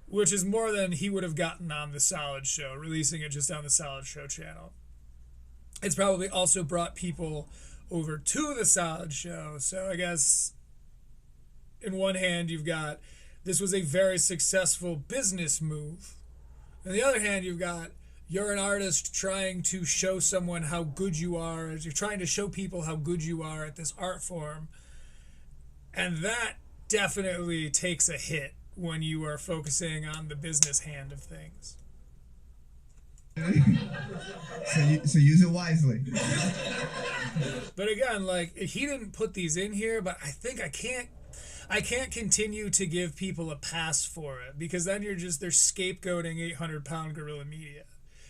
which is more than he would have gotten on The Solid Show, releasing it just on The Solid Show channel. It's probably also brought people over to The Solid Show. So I guess in one hand you've got this was a very successful business move. On the other hand, you've got you're an artist trying to show someone how good you are. You're trying to show people how good you are at this art form. And that definitely takes a hit when you are focusing on the business hand of things. So use it wisely. But again, like, he didn't put these in here, but I think I can't continue to give people a pass for it, because then they're scapegoating 800-pound gorilla media.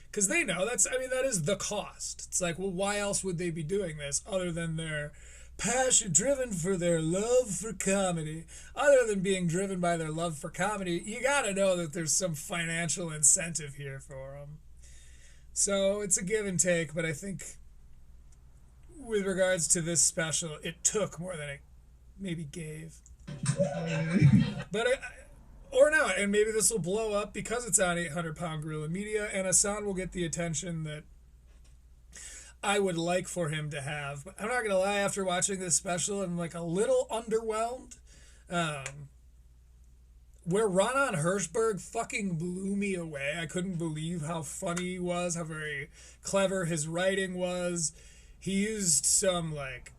Because they know that is the cost. It's like, well, why else would they be doing this other than their passion, driven for their love for comedy? Other than being driven by their love for comedy, you gotta know that there's some financial incentive here for them. So it's a give and take, but I think with regards to this special, it took more than it maybe gave. But or not, and maybe this will blow up because it's on 800-pound gorilla media, and Ehsan will get the attention that I would like for him to have. But I'm not gonna lie, after watching this special, I'm like a little underwhelmed. Where Ronan Hirschberg fucking blew me away. I couldn't believe how funny he was, how very clever his writing was. He used some like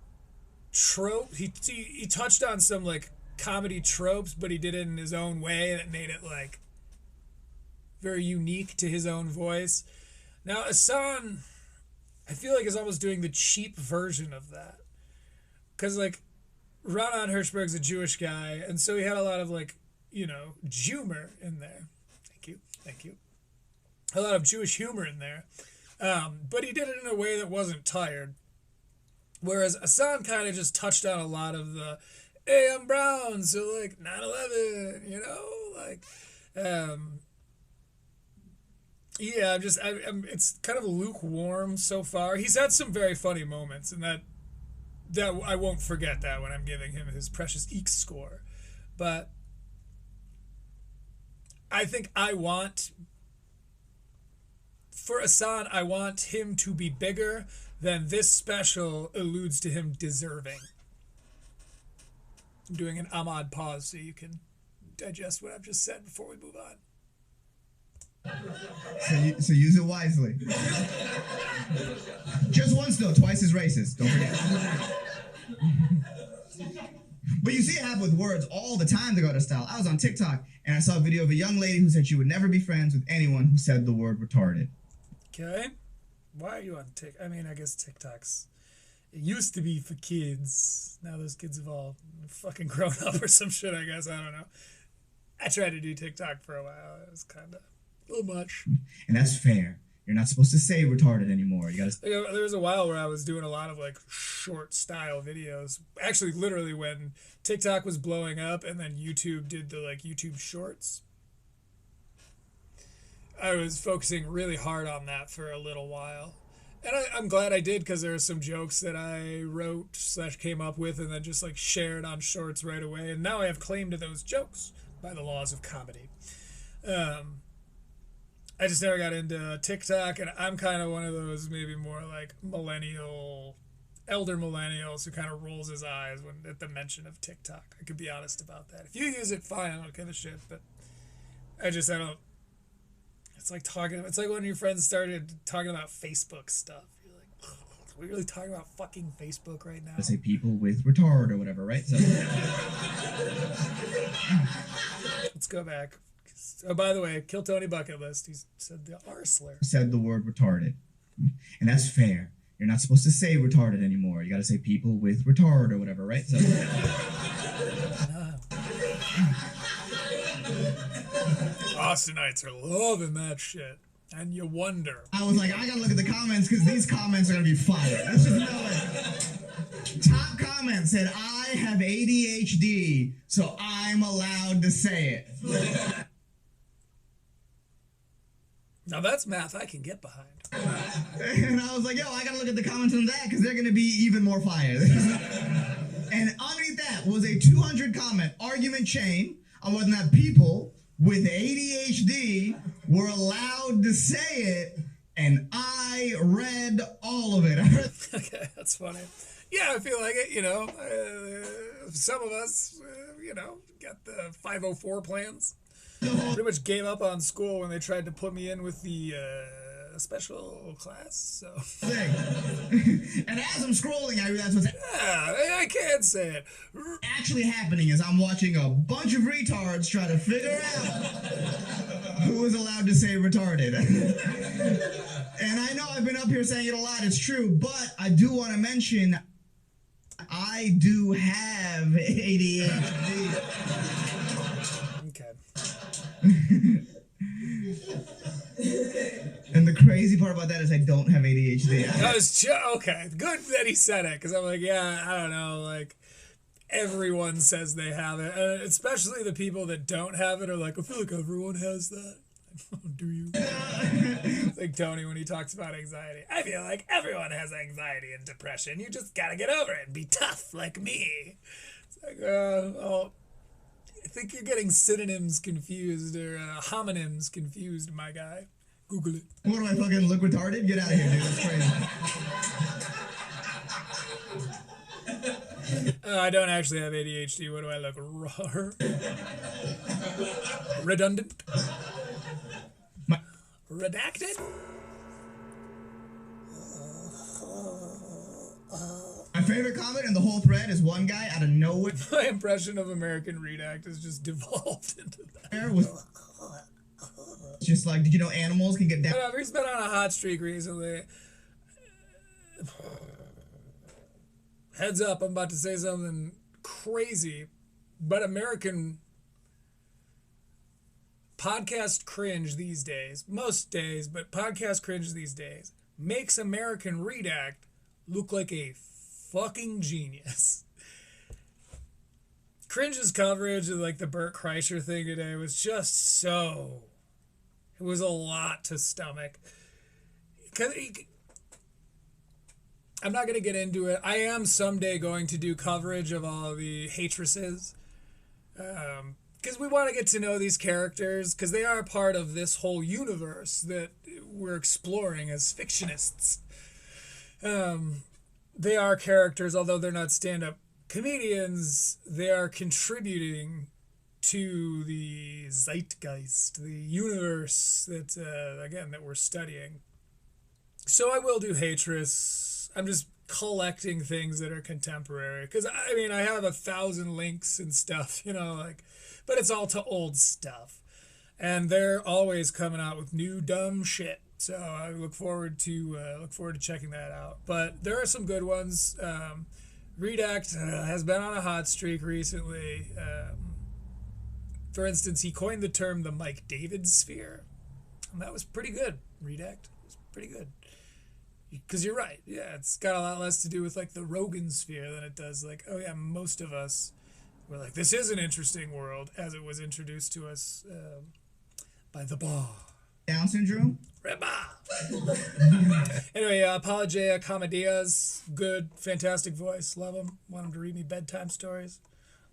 trope. He touched on some like comedy tropes, but he did it in his own way that made it like very unique to his own voice. Now Ehsan, I feel like, is almost doing the cheap version of that, because like Ronan Hirschberg's a Jewish guy, and so he had a lot of like, you know, humor in there. Thank you. A lot of Jewish humor in there, but he did it in a way that wasn't tired. Whereas Ehsan kind of just touched on a lot of the, hey, I'm brown, so like 9/11, you know, like, yeah, I'm it's kind of lukewarm so far. He's had some very funny moments, and that I won't forget that when I'm giving him his precious Eek score. But I think for Ehsan, I want him to be bigger than this special alludes to him deserving. I'm doing an Ahmad pause so you can digest what I've just said before we move on. So use it wisely. Just once though, twice is racist. Don't forget. But you see it happen with words all the time to go to style. I was on TikTok and I saw a video of a young lady who said she would never be friends with anyone who said the word retarded. Okay. Why are you on TikTok? I mean, I guess TikTok's, it used to be for kids. Now those kids have all fucking grown up or some shit, I guess. I don't know. I tried to do TikTok for a while. It was kind of a little much. And that's fair. You're not supposed to say retarded anymore. You gotta. There was a while where I was doing a lot of like short style videos. Actually, literally when TikTok was blowing up and then YouTube did the like YouTube shorts. I was focusing really hard on that for a little while. And I'm glad I did, because there are some jokes that I wrote / came up with and then just like shared on shorts right away. And now I have claim to those jokes by the laws of comedy. I just never got into TikTok, and I'm kind of one of those maybe more like elder millennials who kind of rolls his eyes when at the mention of TikTok. I could be honest about that. If you use it, fine, I don't give a shit, but I don't. It's like when your friends started talking about Facebook stuff. You're like, we really talking about fucking Facebook right now? I say people with retard or whatever, right? So Let's go back. Oh, by the way, Kill Tony bucket list. He said the R slur. said the word retarded, and that's fair. You're not supposed to say retarded anymore. You got to say people with retard or whatever, right? So Austinites are loving that shit. And you wonder. I was like, I gotta look at the comments because these comments are gonna be fire. Let's just know it. Top comment said, I have ADHD, so I'm allowed to say it. Now that's math I can get behind. And I was like, yo, I gotta look at the comments on that because they're gonna be even more fire. And underneath that was a 200 comment argument chain on whether or not people with ADHD were allowed to say it, and I read all of it. Okay, that's funny. Yeah, I feel like it, you know. Some of us, you know, got the 504 plans. Pretty much gave up on school when they tried to put me in with the special class, so. And as I'm scrolling, I realized what's Yeah, I can't say it. actually happening is I'm watching a bunch of retards try to figure out who is allowed to say retarded. And I know I've been up here saying it a lot, it's true, but I do want to mention I do have ADHD. Okay. And the crazy part about that is I don't have ADHD. That was okay. Good that he said it, because I'm like, yeah, I don't know, like, everyone says they have it, especially the people that don't have it are like, I feel like everyone has that. Do you? It's like Tony when he talks about anxiety. I feel like everyone has anxiety and depression. You just gotta get over it and be tough like me. It's like, oh, I think you're getting synonyms confused or homonyms confused, my guy. Google it. What do I fucking look retarded? Get out of here, dude. That's crazy. I don't actually have ADHD. What do I look? Redundant? Redacted? My favorite comment in the whole thread is one guy out of nowhere My impression of American Redact has just devolved into that. was just like, did you know animals can get down? Whatever, he's been on a hot streak recently. Heads up, I'm about to say something crazy, but American podcast cringe these days, most days, but podcast cringe these days, makes American Redact look like a fucking genius. Cringe's coverage of like the Bert Kreischer thing today was just so... It was a lot to stomach. I'm not going to get into it. I am someday going to do coverage of all the Hatresses. Because we want to get to know these characters, because they are part of this whole universe that we're exploring as fictionists. They are characters, although they're not stand-up comedians, they are contributing to the zeitgeist, the universe that, again, that we're studying. So I will do Hatred. I'm just collecting things that are contemporary. Because, I mean, I have 1,000 links and stuff, you know, like, but it's all to old stuff. And they're always coming out with new dumb shit. So I look forward to checking that out. But there are some good ones. Redact has been on a hot streak recently. For instance, he coined the term the Mike David sphere. And that was pretty good. Redact was pretty good. Because you're right. Yeah, it's got a lot less to do with like the Rogan sphere than it does like, oh yeah, most of us were like, this is an interesting world as it was introduced to us by the bar. Down syndrome? Anyway, Apologia Comedias, good, fantastic voice, love him. Want him to read me bedtime stories.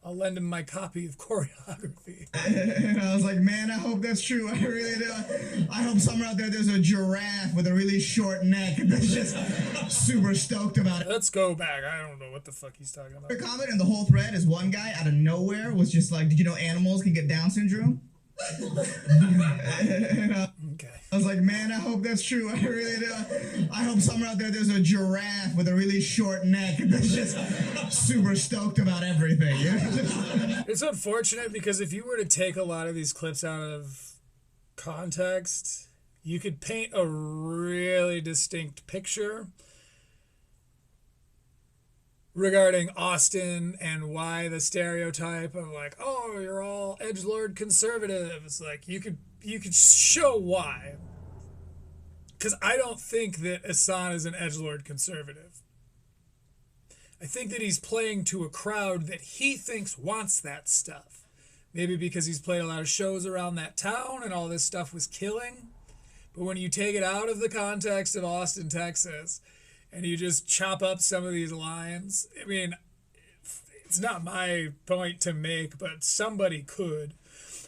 I'll lend him my copy of Choreography. And I was like, man, I hope that's true. I really do. I hope somewhere out there there's a giraffe with a really short neck that's just super stoked about it. Let's go back. I don't know what the fuck he's talking about. The comment in the whole thread is one guy out of nowhere was just like, did you know animals can get Down syndrome? Okay. I was like, man, I hope that's true. I really do. I hope somewhere out there's a giraffe with a really short neck that's just super stoked about everything. You know? It's unfortunate because if you were to take a lot of these clips out of context, you could paint a really distinct picture regarding Austin and why the stereotype of like, oh, you're all edgelord conservatives. Like you could show why. Because I don't think that Ehsan is an edgelord conservative. I think that he's playing to a crowd that he thinks wants that stuff. Maybe because he's played a lot of shows around that town and all this stuff was killing. But when you take it out of the context of Austin, Texas, and you just chop up some of these lines, I mean, it's not my point to make, but somebody could,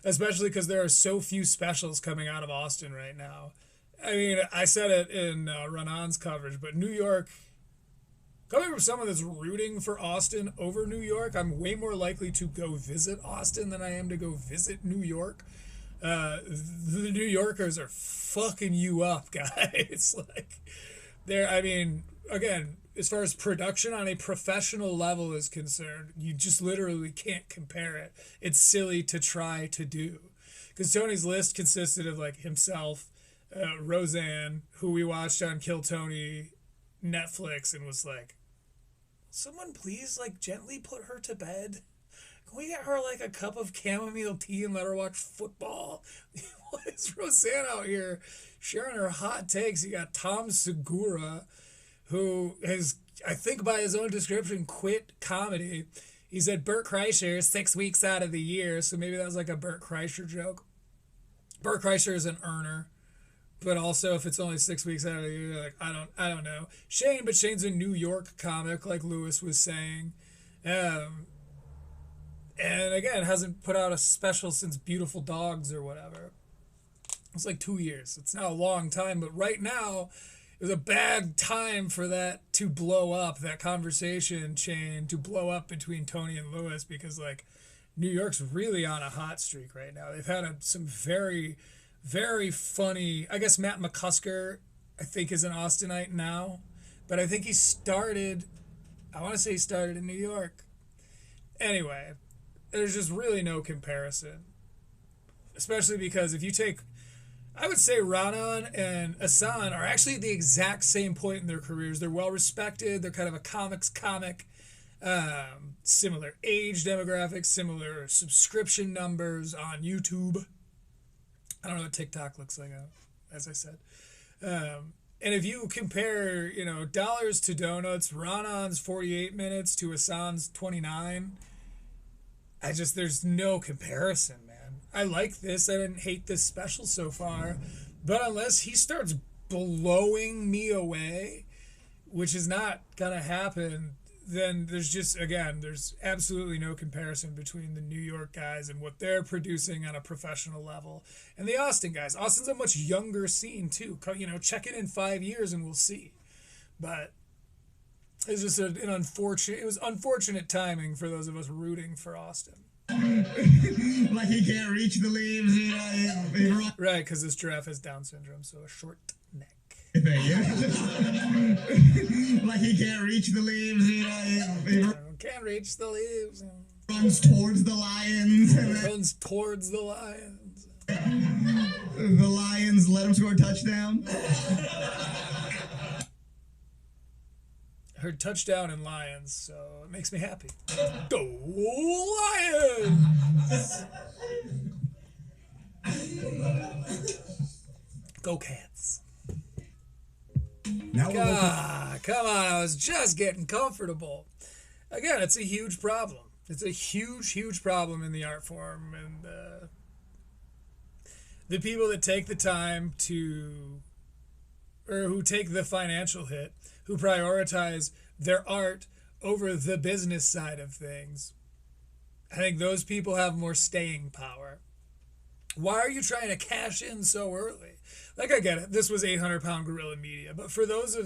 especially because there are so few specials coming out of Austin right now. I mean, I said it in Ranan's coverage, but New York, coming from someone that's rooting for Austin over New York, I'm way more likely to go visit Austin than I am to go visit New York. The New Yorkers are fucking you up, guys. Like, I mean, again, as far as production on a professional level is concerned, you just literally can't compare it. It's silly to try to do. Because Tony's list consisted of, like, himself, Roseanne, who we watched on Kill Tony Netflix, and was like, someone please, like, gently put her to bed? Can we get her, like, a cup of chamomile tea and let her watch football? What is Roseanne out here sharing her hot takes? You got Tom Segura, who has, I think by his own description, quit comedy. He said Bert Kreischer is 6 weeks out of the year, so maybe that was like a Bert Kreischer joke. Bert Kreischer is an earner, but also if it's only 6 weeks out of the year, like, I don't know. Shane's a New York comic, like Lewis was saying. And again, hasn't put out a special since Beautiful Dogs or whatever. It's like 2 years. It's not a long time, but right now it was a bad time for that to blow up, that conversation chain to blow up between Tony and Lewis, because like New York's really on a hot streak right now. They've had some very, very funny, I guess Matt McCusker, I think, is an Austinite now, but I think he started in New York. Anyway, there's just really no comparison. Especially because if you take, I would say Ranan and Ehsan are actually at the exact same point in their careers. They're well respected. They're kind of a comic. Similar age demographics, similar subscription numbers on YouTube. I don't know what TikTok looks like, as I said. And if you compare, dollars to donuts, Ranan's 48 minutes to Ehsan's 29, there's no comparison, man. I like this. I didn't hate this special so far. But unless he starts blowing me away, which is not going to happen, then there's absolutely no comparison between the New York guys and what they're producing on a professional level and the Austin guys. Austin's a much younger scene, too. Check it in 5 years and we'll see. But it's just it was unfortunate timing for those of us rooting for Austin. Like he can't reach the leaves, Right, because this giraffe has Down syndrome, so a short neck. Like he can't reach the leaves, Can't reach the leaves. Runs towards the lions. The Lions let him score a touchdown. Heard touchdown in Lions, so it makes me happy. Go Lions! Go Cats. Now Come on, I was just getting comfortable. Again, it's a huge problem. It's a huge, huge problem in the art form, and the people that take the time or who take the financial hit, who prioritize their art over the business side of things, I think those people have more staying power. Why are you trying to cash in so early? Like, I get it. This was 800-pound guerrilla media. But for those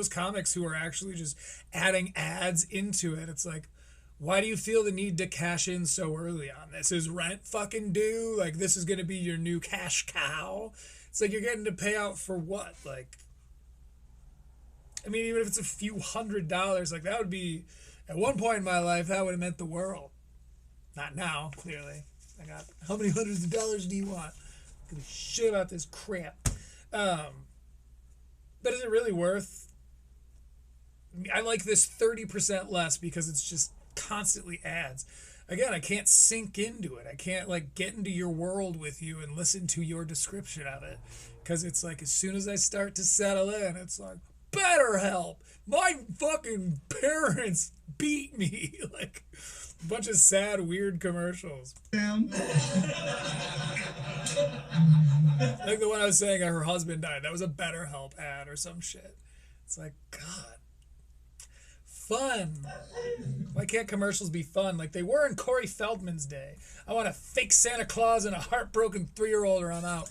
comics who are actually just adding ads into it, it's like, why do you feel the need to cash in so early on this? Is rent fucking due? Like, this is going to be your new cash cow? It's like you're getting to pay out for what? Like, I mean, even if it's a few $100s, like that would be, at one point in my life, that would have meant the world. Not now, clearly. I got, how many hundreds of dollars do you want? I don't give a shit about this crap. But is it really worth? I like this 30% less because it's just constantly ads. Again, I can't sink into it. I can't like get into your world with you and listen to your description of it. Because it's like as soon as I start to settle in, it's like, better help. My fucking parents beat me. Like a bunch of sad, weird commercials. Down. Like the one I was saying, her husband died. That was a BetterHelp ad or some shit. It's like, God. Fun. Why can't commercials be fun like they were in Corey Feldman's day? I want a fake Santa Claus and a heartbroken 3-year-old or I'm out.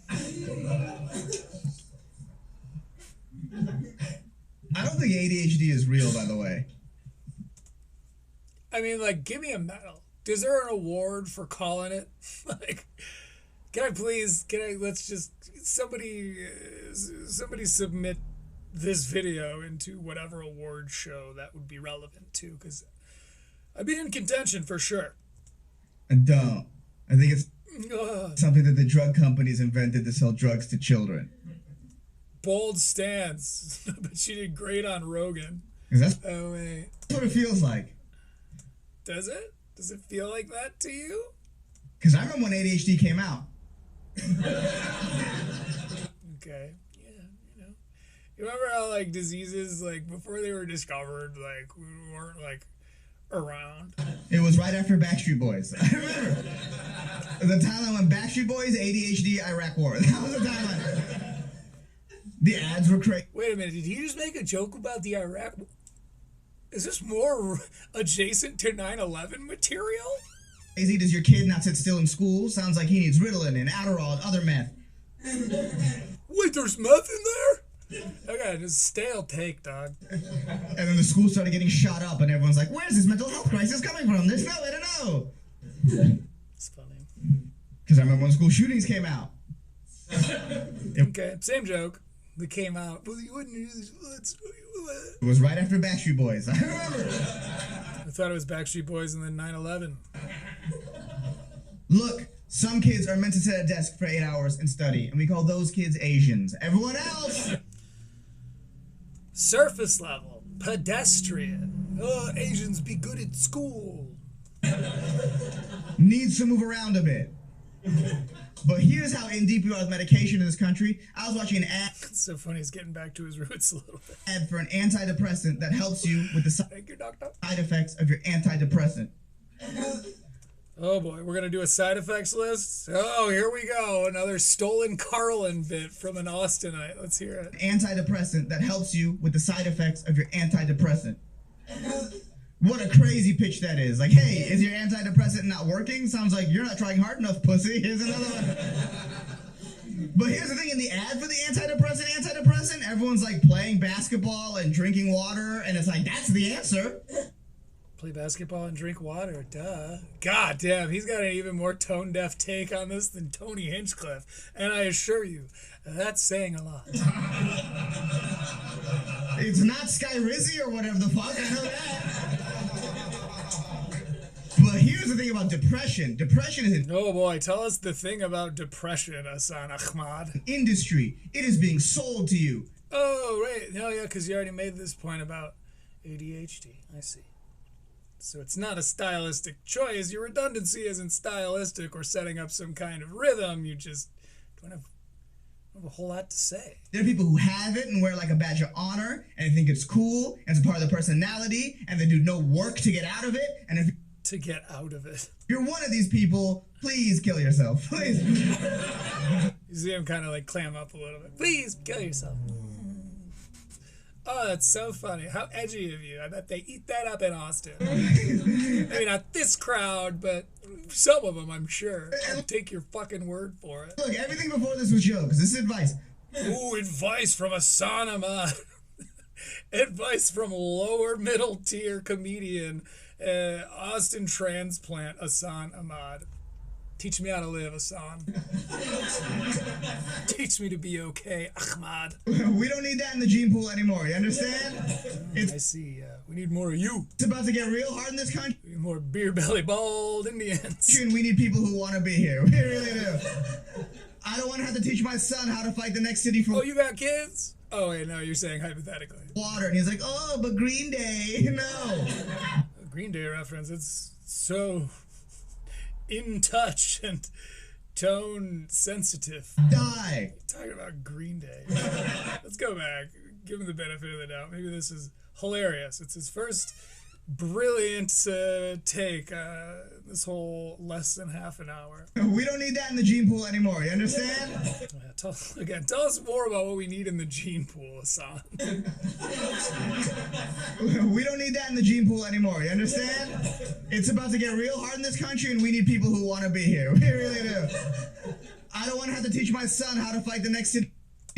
I don't think ADHD is real, by the way. I mean, like, give me a medal. Is there an award for calling it? Like, let's just, somebody submit this video into whatever award show that would be relevant to, because I'd be in contention for sure. I don't. I think it's something that the drug companies invented to sell drugs to children. Bold stance. But she did great on Rogan. Oh, wait. That's what it feels like. Does it? Does it feel like that to you? Because I remember when ADHD came out. Okay. You remember how, like, diseases, like, before they were discovered, like, we weren't, like, around? It was right after Backstreet Boys. I remember. The timeline went Backstreet Boys, ADHD, Iraq War. That was the timeline. The ads were crazy. Wait a minute, did he just make a joke about the Iraq? Is this more adjacent to 9/11 material? Crazy, does your kid not sit still in school? Sounds like he needs Ritalin and Adderall and other meth. Wait, there's meth in there? Okay, just stale take, dog. And then the school started getting shot up and everyone's like, where's this mental health crisis coming from? There's no way to know. It's funny. Because I remember when school shootings came out. Okay, same joke. That came out. Well, you wouldn't use this. It was right after Backstreet Boys. I remember. I thought it was Backstreet Boys and then 9/11. Look, some kids are meant to sit at a desk for 8 hours and study, and we call those kids Asians. Everyone else! Surface level. Pedestrian. Oh, Asians be good at school. Needs to move around a bit. But here's how in deep we are with medication in this country. I was watching an ad. It's so funny, he's getting back to his roots a little bit. Ad for an antidepressant that helps you with the Thank you, doctor. side effects of your antidepressant. Oh boy, we're gonna do a side effects list. Oh, here we go. Another stolen Carlin bit from an Austinite. Let's hear it. Antidepressant that helps you with the side effects of your antidepressant. What a crazy pitch that is. Like, hey, is your antidepressant not working? Sounds like you're not trying hard enough, pussy. Here's another one. But here's the thing, in the ad for the antidepressant, everyone's like playing basketball and drinking water, and it's like, that's the answer. Play basketball and drink water, duh. God damn, he's got an even more tone-deaf take on this than Tony Hinchcliffe. And I assure you, that's saying a lot. It's not Sky Rizzy or whatever the fuck, I know that. But here's the thing about depression. Depression is an Oh boy, tell us the thing about depression, Ehsan Ahmad. industry. It is being sold to you. Oh, right. Oh, yeah, because you already made this point about ADHD. I see. So it's not a stylistic choice. Your redundancy isn't stylistic or setting up some kind of rhythm. You just don't have a whole lot to say. There are people who have it and wear like a badge of honor and think it's cool and it's part of their personality and they do no work to get out of it. And if To get out of it. you're one of these people, please kill yourself. Please. You see him kind of like clam up a little bit. Please kill yourself. Oh, that's so funny. How edgy of you. I bet they eat that up in Austin. Maybe not this crowd, but some of them, I'm sure. I'll take your fucking word for it. Look, everything before this was jokes. This is advice. Ooh, advice from Ehsan Ahmad. Advice from lower middle tier comedian, Austin transplant Ehsan Ahmad. Teach me how to live, Ehsan. Teach me to be okay, Ahmad. We don't need that in the gene pool anymore, you understand? I see. We need more of you. It's about to get real hard in this country, We need more beer belly bald Indians. and we need people who want to be here. We really do. I don't want to have to teach my son how to fight the next city for Oh, you got kids? Oh, wait, no, you're saying hypothetically. water. And he's like, oh, but Green Day, no. A Green Day reference, it's so in touch and tone sensitive. Die. Talking about Green Day. Let's go back. Give him the benefit of the doubt. Maybe this is hilarious. It's his first brilliant take this whole less than half an hour. We don't need that in the gene pool anymore, you understand? Yeah, tell us more about what we need in the gene pool, Ehsan. We don't need that in the gene pool anymore, you understand? It's about to get real hard in this country, and we need people who want to be here. We really do. I don't want to have to teach my son how to fight the next city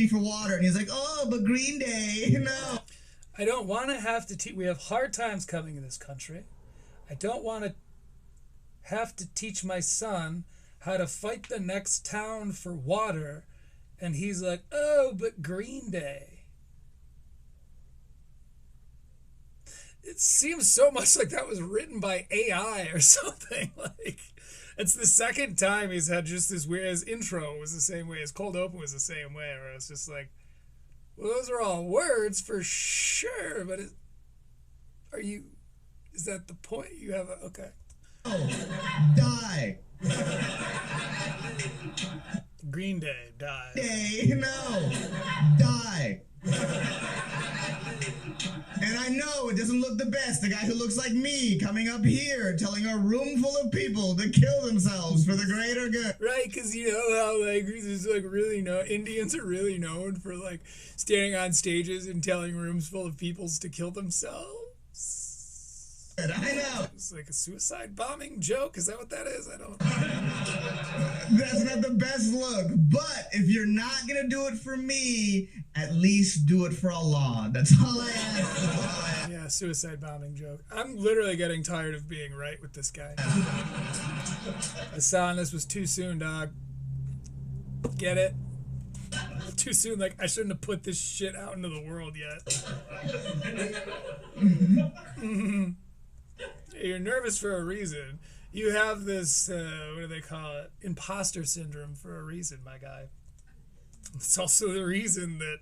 for water. And he's like, oh, but Green Day, no. I don't want to have to teach. We have hard times coming in this country. I don't want to have to teach my son how to fight the next town for water. And he's like, oh, but Green Day. It seems so much like that was written by AI or something. Like, it's the second time he's had just this weird. His intro was the same way. His cold open was the same way. Where it's just like, well, those are all words for sure, but is that the point? You have okay. Oh, die. Green Day, die. Day, no. Die. And I know it doesn't look the best. The guy who looks like me coming up here telling a room full of people to kill themselves for the greater good. Right, because you know how like there's like really Indians are really known for like standing on stages and telling rooms full of peoples to kill themselves. I know. It's like a suicide bombing joke. Is that what that is? I don't. That's not the best look. But if you're not going to do it for me, at least do it for Allah. That's all I ask. Yeah, suicide bombing joke. I'm literally getting tired of being right with this guy. Ehsan, this was too soon, dog. Get it? Too soon. Like, I shouldn't have put this shit out into the world yet. You're nervous for a reason. You have this, what do they call it? Imposter syndrome for a reason, my guy. It's also the reason that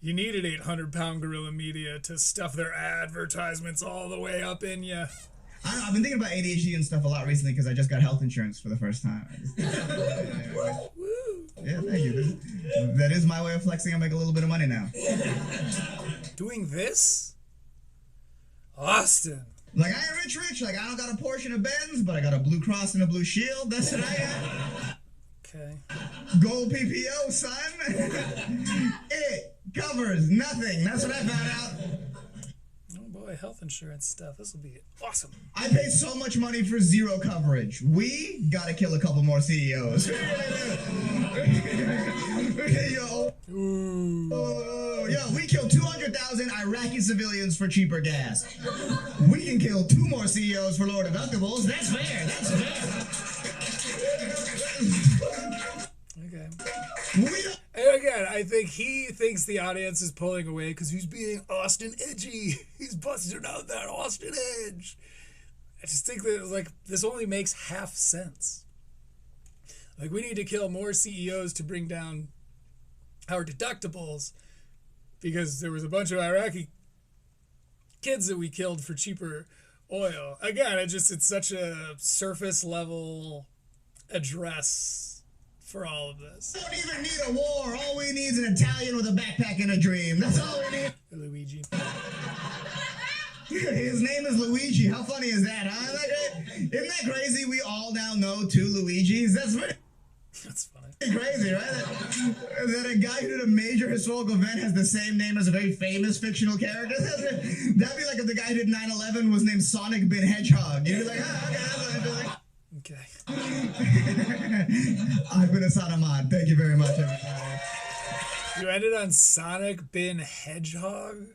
you needed 800-pound gorilla media to stuff their advertisements all the way up in you. I don't know, I've been thinking about ADHD and stuff a lot recently because I just got health insurance for the first time. Woo! Yeah, thank you. That is my way of flexing. I make a little bit of money now. Doing this? Austin. Like, I ain't rich. Like, I don't got a Porsche and a Benz, but I got a Blue Cross and a Blue Shield. That's what I got. Okay. Gold PPO, son. It covers nothing. That's what I found out. Oh boy, health insurance stuff. This will be awesome. I pay so much money for zero coverage. We gotta kill a couple more CEOs. Yo, we killed 200,000 Iraqi civilians for cheaper gas. We can kill 2 more CEOs for lower deductibles. That's fair. That's fair. Okay. We don't And again, I think he thinks the audience is pulling away because he's being Austin edgy. He's busting out that Austin edge. I just think that like this only makes half sense. Like we need to kill more CEOs to bring down our deductibles because there was a bunch of Iraqi kids that we killed for cheaper oil. Again, it's such a surface level address for all of this. don't even need a war. All we need is an Italian with a backpack and a dream. That's all we need. Luigi. His name is Luigi. How funny is that, huh? Isn't that crazy? We all now know 2 Luigis. That's pretty funny. crazy, right? That a guy who did a major historical event has the same name as a very famous fictional character. That'd be like if the guy who did 9/11 was named Sonic bin Hedgehog. You'd be like, oh, okay, that's interesting. Okay. I've been Ehsan Ahmad. Thank you very much, everybody. You ended on Sonic bin Hedgehog?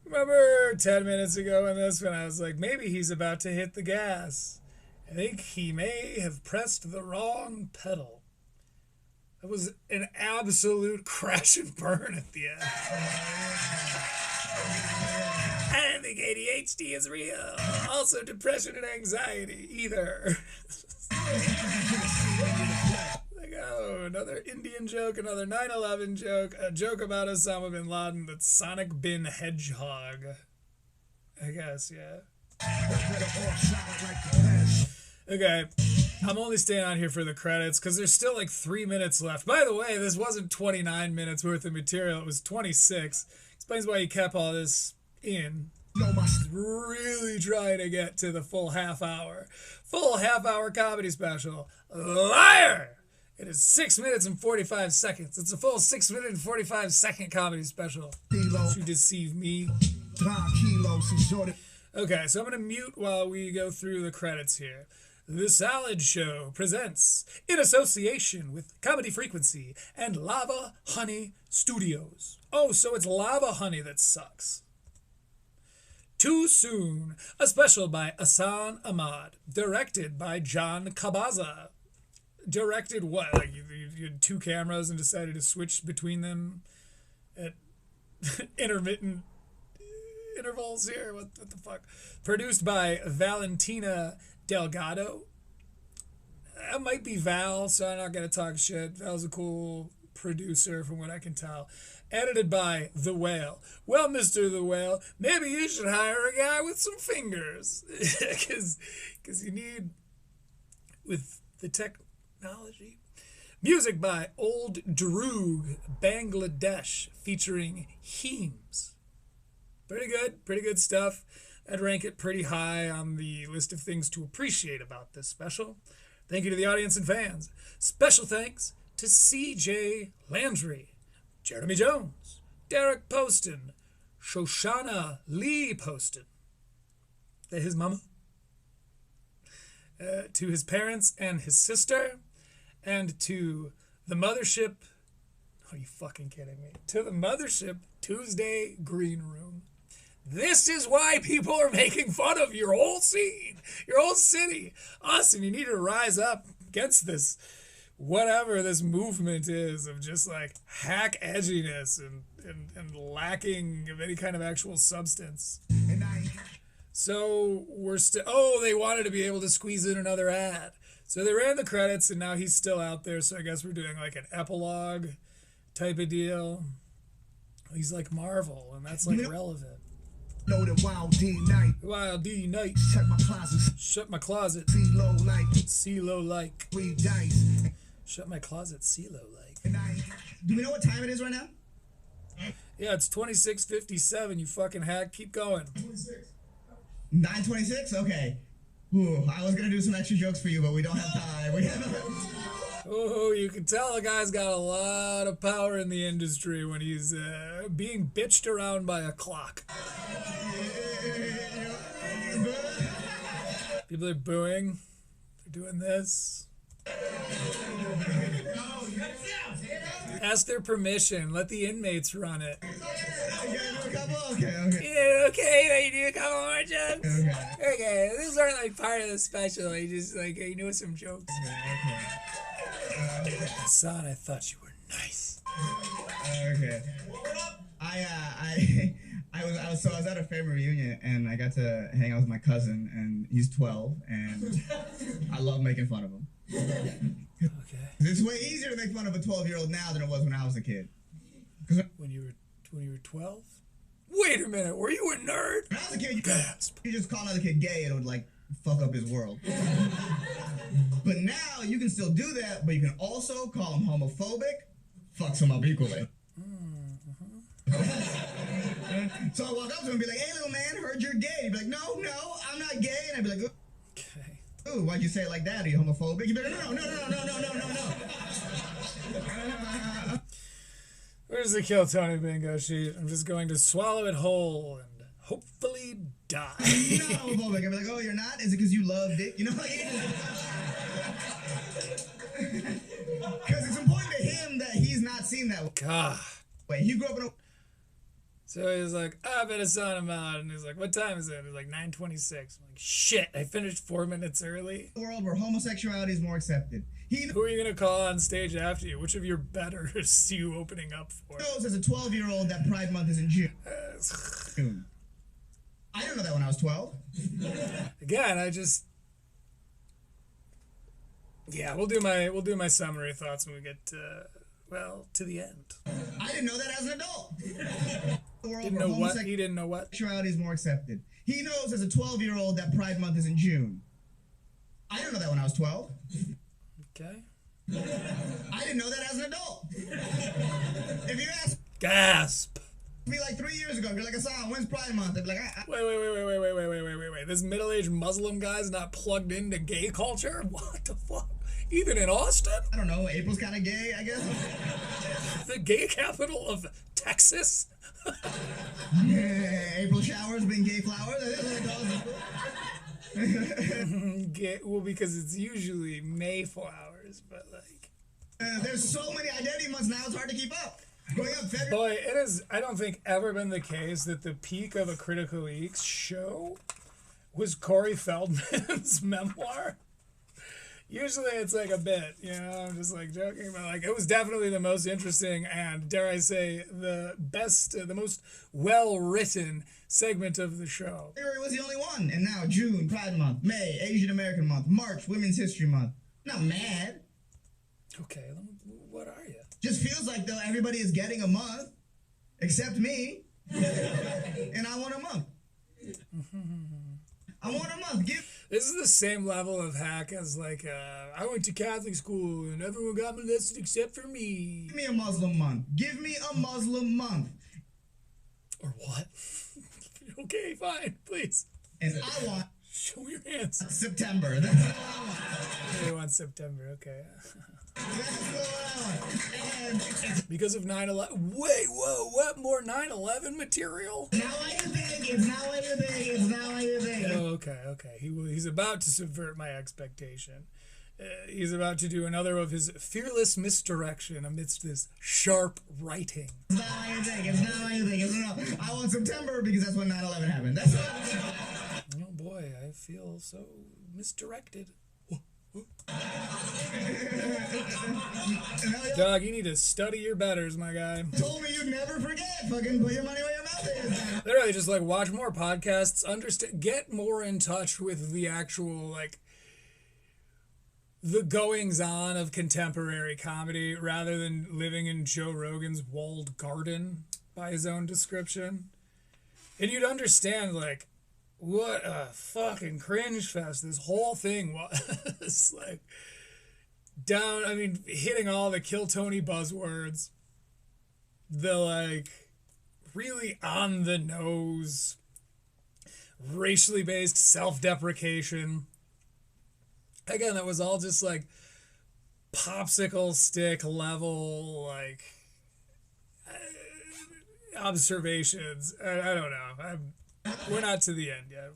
Remember about 10 minutes ago in this when I was like, maybe he's about to hit the gas. I think he may have pressed the wrong pedal. It was an absolute crash and burn at the end. I don't think ADHD is real. Also, depression and anxiety either. Like, oh, another Indian joke, another 9/11 joke, a joke about Osama bin Laden that's Sonic bin Hedgehog. I guess, yeah. Okay, I'm only staying on here for the credits because there's still like 3 minutes left. By the way, this wasn't 29 minutes worth of material, it was 26. Explains why he kept all this in. He's really trying to get to the full half hour. Full half hour comedy special. Liar! It is 6 minutes and 45 seconds. It's a full 6 minute and 45 second comedy special. You deceive me. Okay, so I'm going to mute while we go through the credits here. The Salad Show presents, in association with Comedy Frequency and Lava Honey Studios. Oh, so it's Lava Honey that sucks. Too Soon, a special by Ehsan Ahmad, directed by John Kabaza. Directed what? Like you had two cameras and decided to switch between them at intermittent intervals here? What the fuck? Produced by Valentina Delgado. That might be Val, so I'm not going to talk shit. Val's a cool producer from what I can tell. Edited by The Whale. Well, Mr. The Whale, maybe you should hire a guy with some fingers. Because you need, with the technology. Music by Old Droog, Bangladesh, featuring Heems. Pretty good stuff. I'd rank it pretty high on the list of things to appreciate about this special. Thank you to the audience and fans. Special thanks to CJ Landry, Jeremy Jones, Derek Poston, Shoshana Lee Poston, his mama, to his parents and his sister, and to the Mothership, are you fucking kidding me? To the Mothership Tuesday Green Room. This is why people are making fun of your whole scene, your whole city. Austin, you need to rise up against this, whatever this movement is of just like hack edginess and lacking of any kind of actual substance. So we're still, they wanted to be able to squeeze in another ad. So they ran the credits and now he's still out there. So I guess we're doing like an epilogue type of deal. He's like Marvel and that's like relevant. Know the Wild D night. Wild D night. Check my closet. Shut my closet. See low like. See low like. 3 dice. Shut my closet. See low like. Do we know what time it is right now? Yeah, it's 26:57. You fucking hack. Keep going. 9:26. Okay. Ooh, I was gonna do some extra jokes for you, but we don't have time. Oh, you can tell the guy's got a lot of power in the industry when he's being bitched around by a clock. People are booing. They're doing this. Ask their permission. Let the inmates run it. Okay. Yeah, okay, you do a couple more jokes? Okay, these aren't like part of the special. You just like, you know some jokes. Son, I thought you were nice. Okay. I was at a family reunion and I got to hang out with my cousin and he's 12 and I love making fun of him. Okay. It's way easier to make fun of a 12-year-old now than it was when I was a kid. When you were 12? Wait a minute, were you a nerd? When I was a kid, you just call another kid gay and it would like fuck up his world. But now you can still do that, but you can also call him homophobic, fucks him up equally. So I walk up to him and be like, hey little man, heard you're gay. He'd be like, no, I'm not gay. And I'd be like, Okay. ooh, why'd you say it like that? Are you homophobic? He'd be like, no. Where's the Kill Tony bingo sheet? I'm just going to swallow it whole and hopefully die. You're not homophobic. I'd be like, oh, you're not? Is it because you love dick? You know, like, because it's important to him that he's not seen that God. way. He grew up in a So he's like, I've been Ehsan Ahmad. And he's like, what time is it? He's like, 9:26. I'm like, shit, I finished 4 minutes early. World where homosexuality is more accepted. He Who are you going to call on stage after you? Which of your betters are you opening up for? knows as a 12-year-old that Pride Month is in June. I didn't know that when I was 12. Again, I just... Yeah, we'll do my summary thoughts when we get to the end. I didn't know that as an adult. The world Didn't where know what? He didn't know what? homosexuality is more accepted. He knows as a 12-year-old that Pride Month is in June. I didn't know that when I was 12. Okay. I didn't know that as an adult. If you asked Gasp! me like 3 years ago, you're like, Ehsan, when's Pride Month? I'd be like, Wait. This middle-aged Muslim guy's not plugged into gay culture? What the fuck? Even in Austin? I don't know, April's kind of gay, I guess. The gay capital of Texas? Yeah, April showers being gay flowers. That is what they call it. Gay, well, because it's usually Mayflowers, but like... There's so many identity months now, it's hard to keep up. Going up February. Boy, it has, I don't think, ever been the case that the peak of a Critical Leaks show was Corey Feldman's memoir. Usually it's like a bit, you know, I'm just like joking, but like it was definitely the most interesting and, dare I say, the best, the most well-written segment of the show. February was the only one. And now June, Pride Month, May, Asian American Month, March, Women's History Month. Not mad. Okay, what are you? Just feels like though everybody is getting a month, except me. And I want a month. I want a month. This is the same level of hack as like, I went to Catholic school and everyone got molested except for me. Give me a Muslim month. Give me a Muslim month. Or what? Okay, fine, please. And I want Show your hands. September. That's what I want. You want September, okay. That's what I want. And Because of 9/11. Wait, whoa, what? More 9/11 material? now what you think? It's not what you think. It's not what you think. Oh, okay. He's about to subvert my expectation. He's about to do another of his fearless misdirection amidst this sharp writing. It's not what you think. It's not what you think. It's not. I want September because that's when 9/11 happened. That's what. Oh boy, I feel so misdirected. Dog, you need to study your betters, my guy. Told me you'd never forget. Fucking put your money where your mouth is. Literally, just like watch more podcasts, understand, get more in touch with the actual like the goings on of contemporary comedy rather than living in Joe Rogan's walled garden by his own description. And you'd understand like what a fucking cringe fest this whole thing was. Like hitting all the Kill Tony buzzwords, the like really on the nose racially based self-deprecation. Again, that was all just like popsicle stick level like observations. I don't know. We're not to the end yet.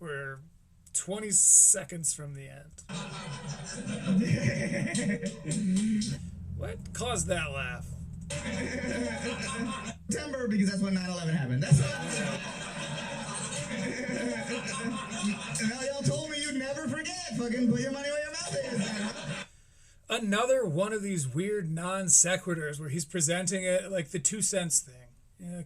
We're 20 seconds from the end. What caused that laugh? September because that's when 9/11 happened. That's what. And now y'all told me you'd never forget. Fucking put your money where your mouth is. Another one of these weird non sequiturs where he's presenting it like the 2 cents thing.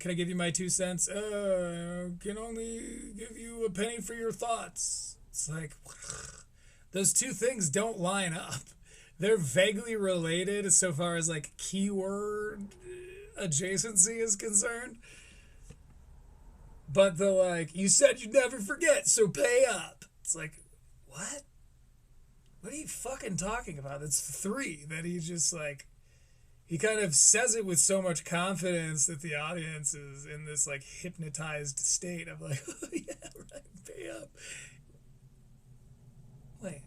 Can I give you my 2 cents? Can only give you a penny for your thoughts. It's like, those two things don't line up. They're vaguely related so far as like keyword adjacency is concerned. But the like, you said you'd never forget, so pay up. It's like, what? What are you fucking talking about? That's 3 that he just like, he kind of says it with so much confidence that the audience is in this like hypnotized state of like, oh yeah, right, pay up. Wait.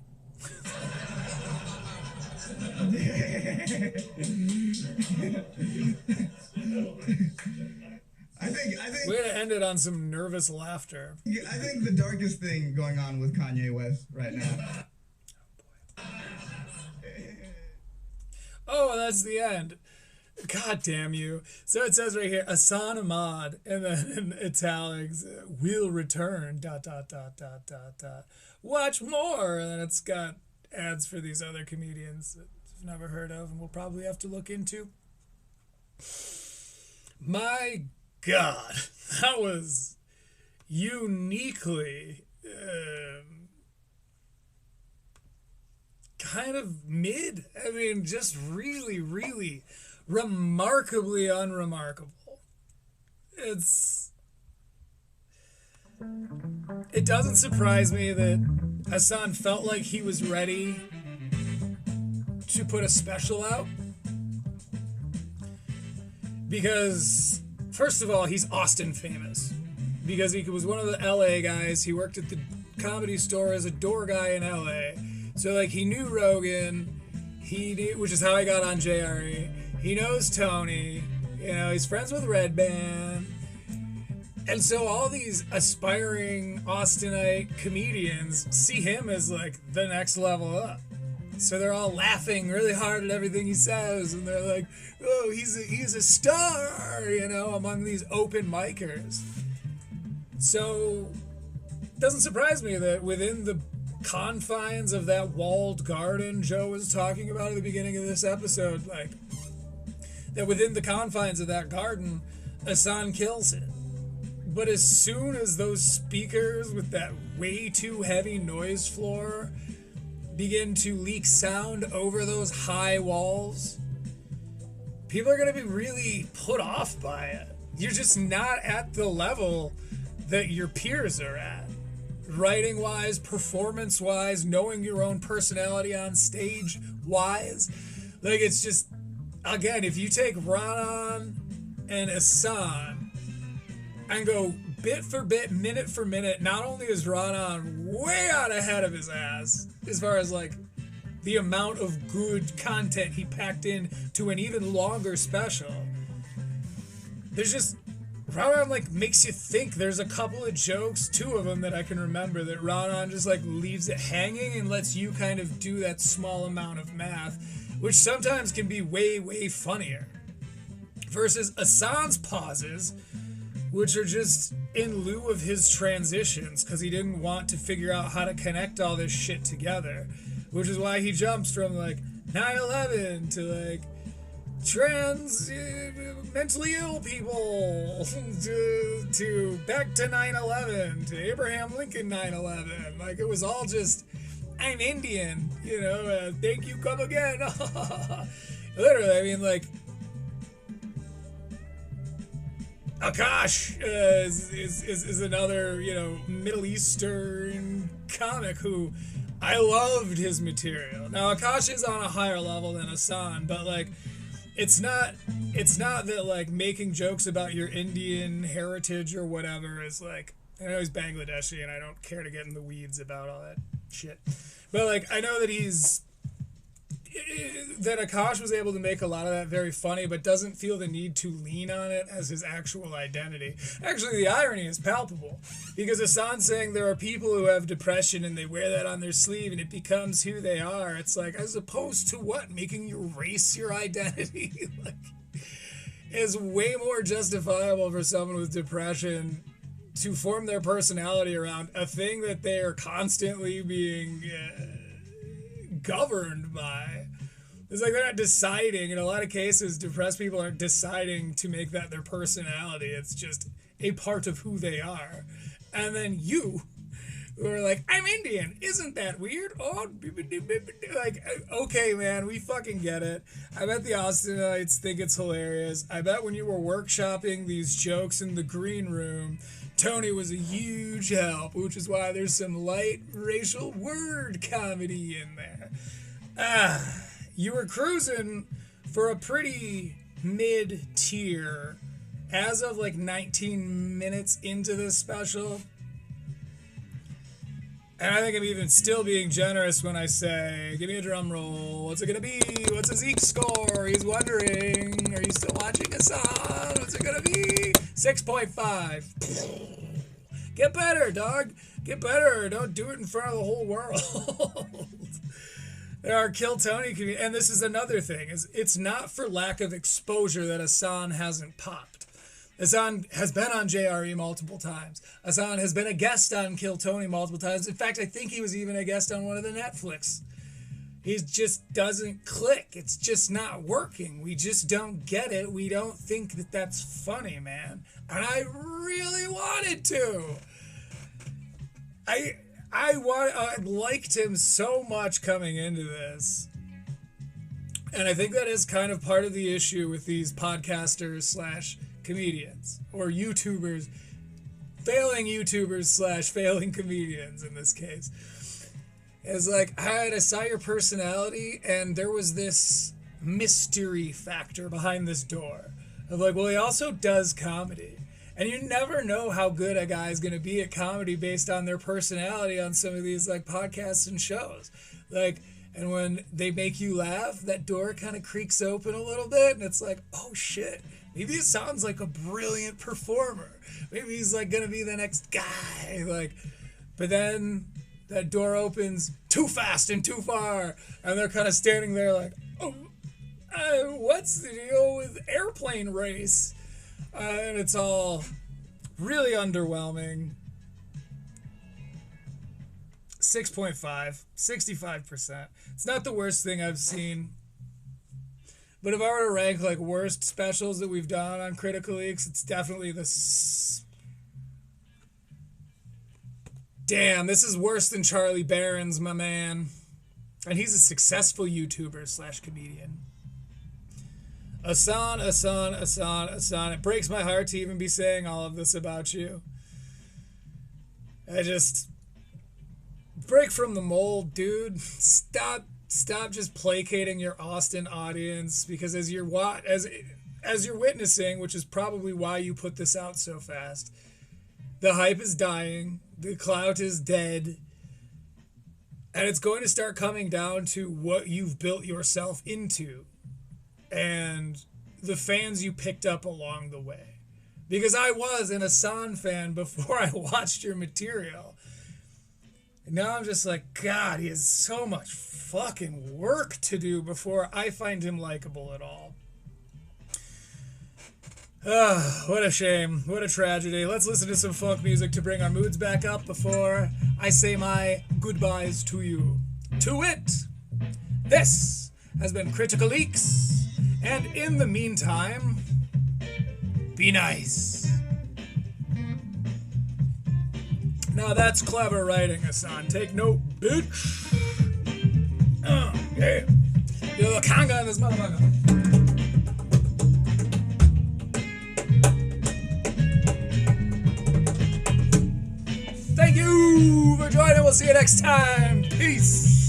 I think We're gonna end it on some nervous laughter. I think the darkest thing going on with Kanye West right now. Oh, and that's the end. God damn you. So it says right here, Ehsan Ahmad, and then in italics, will return, ... Watch more. And then it's got ads for these other comedians that I've never heard of and we'll probably have to look into. My God, that was uniquely kind of mid. I mean, just really, really remarkably unremarkable. It doesn't surprise me that Ehsan felt like he was ready to put a special out. Because, first of all, he's Austin famous. Because he was one of the LA guys. He worked at the Comedy Store as a door guy in LA. So, like, he knew Rogan. He knew, which is how I got on JRE. He knows Tony. You know, he's friends with Red Band. And so all these aspiring Austinite comedians see him as, like, the next level up. So they're all laughing really hard at everything he says, and they're like, oh, he's a star, you know, among these open micers. So it doesn't surprise me that within the confines of that walled garden Joe was talking about at the beginning of this episode, like, that within the confines of that garden, Ehsan kills it. But as soon as those speakers with that way too heavy noise floor begin to leak sound over those high walls, people are going to be really put off by it. You're just not at the level that your peers are at. Writing-wise, performance-wise, knowing your own personality on stage-wise. Like, it's just, again, if you take Ronan and Ehsan and go bit for bit, minute for minute, not only is Ronan way out ahead of his ass as far as, like, the amount of good content he packed in to an even longer special. There's just, Ronan, like, makes you think. There's a couple of jokes, two of them that I can remember, that Ronan just, like, leaves it hanging and lets you kind of do that small amount of math, which sometimes can be way, way funnier. Versus Assan's pauses, which are just in lieu of his transitions, because he didn't want to figure out how to connect all this shit together, which is why he jumps from, like, 9/11 to, like, trans mentally ill people to back to 9/11 to Abraham Lincoln 9/11. Like, it was all just, I'm Indian, you know, thank you, come again. Literally, I mean, like, Akash is another, you know, Middle Eastern comic who I loved his material. Now, Akash is on a higher level than Ehsan, but, like, it's not that, like, making jokes about your Indian heritage or whatever is, like, I know he's Bangladeshi and I don't care to get in the weeds about all that shit. But, like, I know that that Akash was able to make a lot of that very funny, but doesn't feel the need to lean on it as his actual identity. Actually, the irony is palpable, because Ehsan's saying there are people who have depression and they wear that on their sleeve and it becomes who they are. It's like, as opposed to what? Making you erase your identity? Like, it's way more justifiable for someone with depression to form their personality around a thing that they are constantly being governed by. It's like they're not deciding. In a lot of cases, depressed people aren't deciding to make that their personality. It's just a part of who they are. And then you, who are like, I'm Indian. Isn't that weird? Oh, like, okay, man, we fucking get it. I bet the Austinites think it's hilarious. I bet when you were workshopping these jokes in the green room, Tony was a huge help, which is why there's some light racial word comedy in there. You were cruising for a pretty mid-tier as of, like, 19 minutes into this special. And I think I'm even still being generous when I say, give me a drum roll. What's it gonna be? What's a Zeke score? He's wondering. Are you still watching Ehsan? What's it gonna be? 6.5. Get better, dog. Get better. Don't do it in front of the whole world. There are Kill Tony comedians, and this is another thing, is it's not for lack of exposure that Ehsan hasn't popped. Ehsan has been on JRE multiple times. Ehsan has been a guest on Kill Tony multiple times. In fact, I think he was even a guest on one of the Netflix. He just doesn't click. It's just not working. We just don't get it. We don't think that that's funny, man. And I really wanted to. I liked him so much coming into this. And I think that is kind of part of the issue with these podcasters slash comedians or YouTubers, failing YouTubers slash failing comedians in this case. It's like, I saw your personality and there was this mystery factor behind this door. Of like, well, he also does comedy. And you never know how good a guy's going to be at comedy based on their personality on some of these like podcasts and shows. Like, and when they make you laugh, that door kind of creaks open a little bit and it's like, oh shit, maybe it sounds like a brilliant performer. Maybe he's like going to be the next guy. Like, but then that door opens too fast and too far and they're kind of standing there like, oh, what's the deal with Airplane Race? And it's all really underwhelming. 6.5, 65%. It's not the worst thing I've seen. But if I were to rank like worst specials that we've done on Critical Leaks, it's definitely this. Damn, this is worse than Charlie Barron's, my man. And he's a successful YouTuber slash comedian. Ehsan. It breaks my heart to even be saying all of this about you. Break from the mold, dude. Stop just placating your Austin audience, because as you're witnessing, which is probably why you put this out so fast, the hype is dying, the clout is dead, and it's going to start coming down to what you've built yourself into and the fans you picked up along the way. Because I was an Ehsan fan before I watched your material. And now I'm just like, God, he has so much fucking work to do before I find him likable at all. What a shame. What a tragedy. Let's listen to some funk music to bring our moods back up before I say my goodbyes to you. To it, this has been Critical Leaks. And in the meantime, be nice. Now that's clever writing, Ehsan. Take note, bitch. Yeah. You're the conga in this motherfucker. Thank you for joining. We'll see you next time. Peace.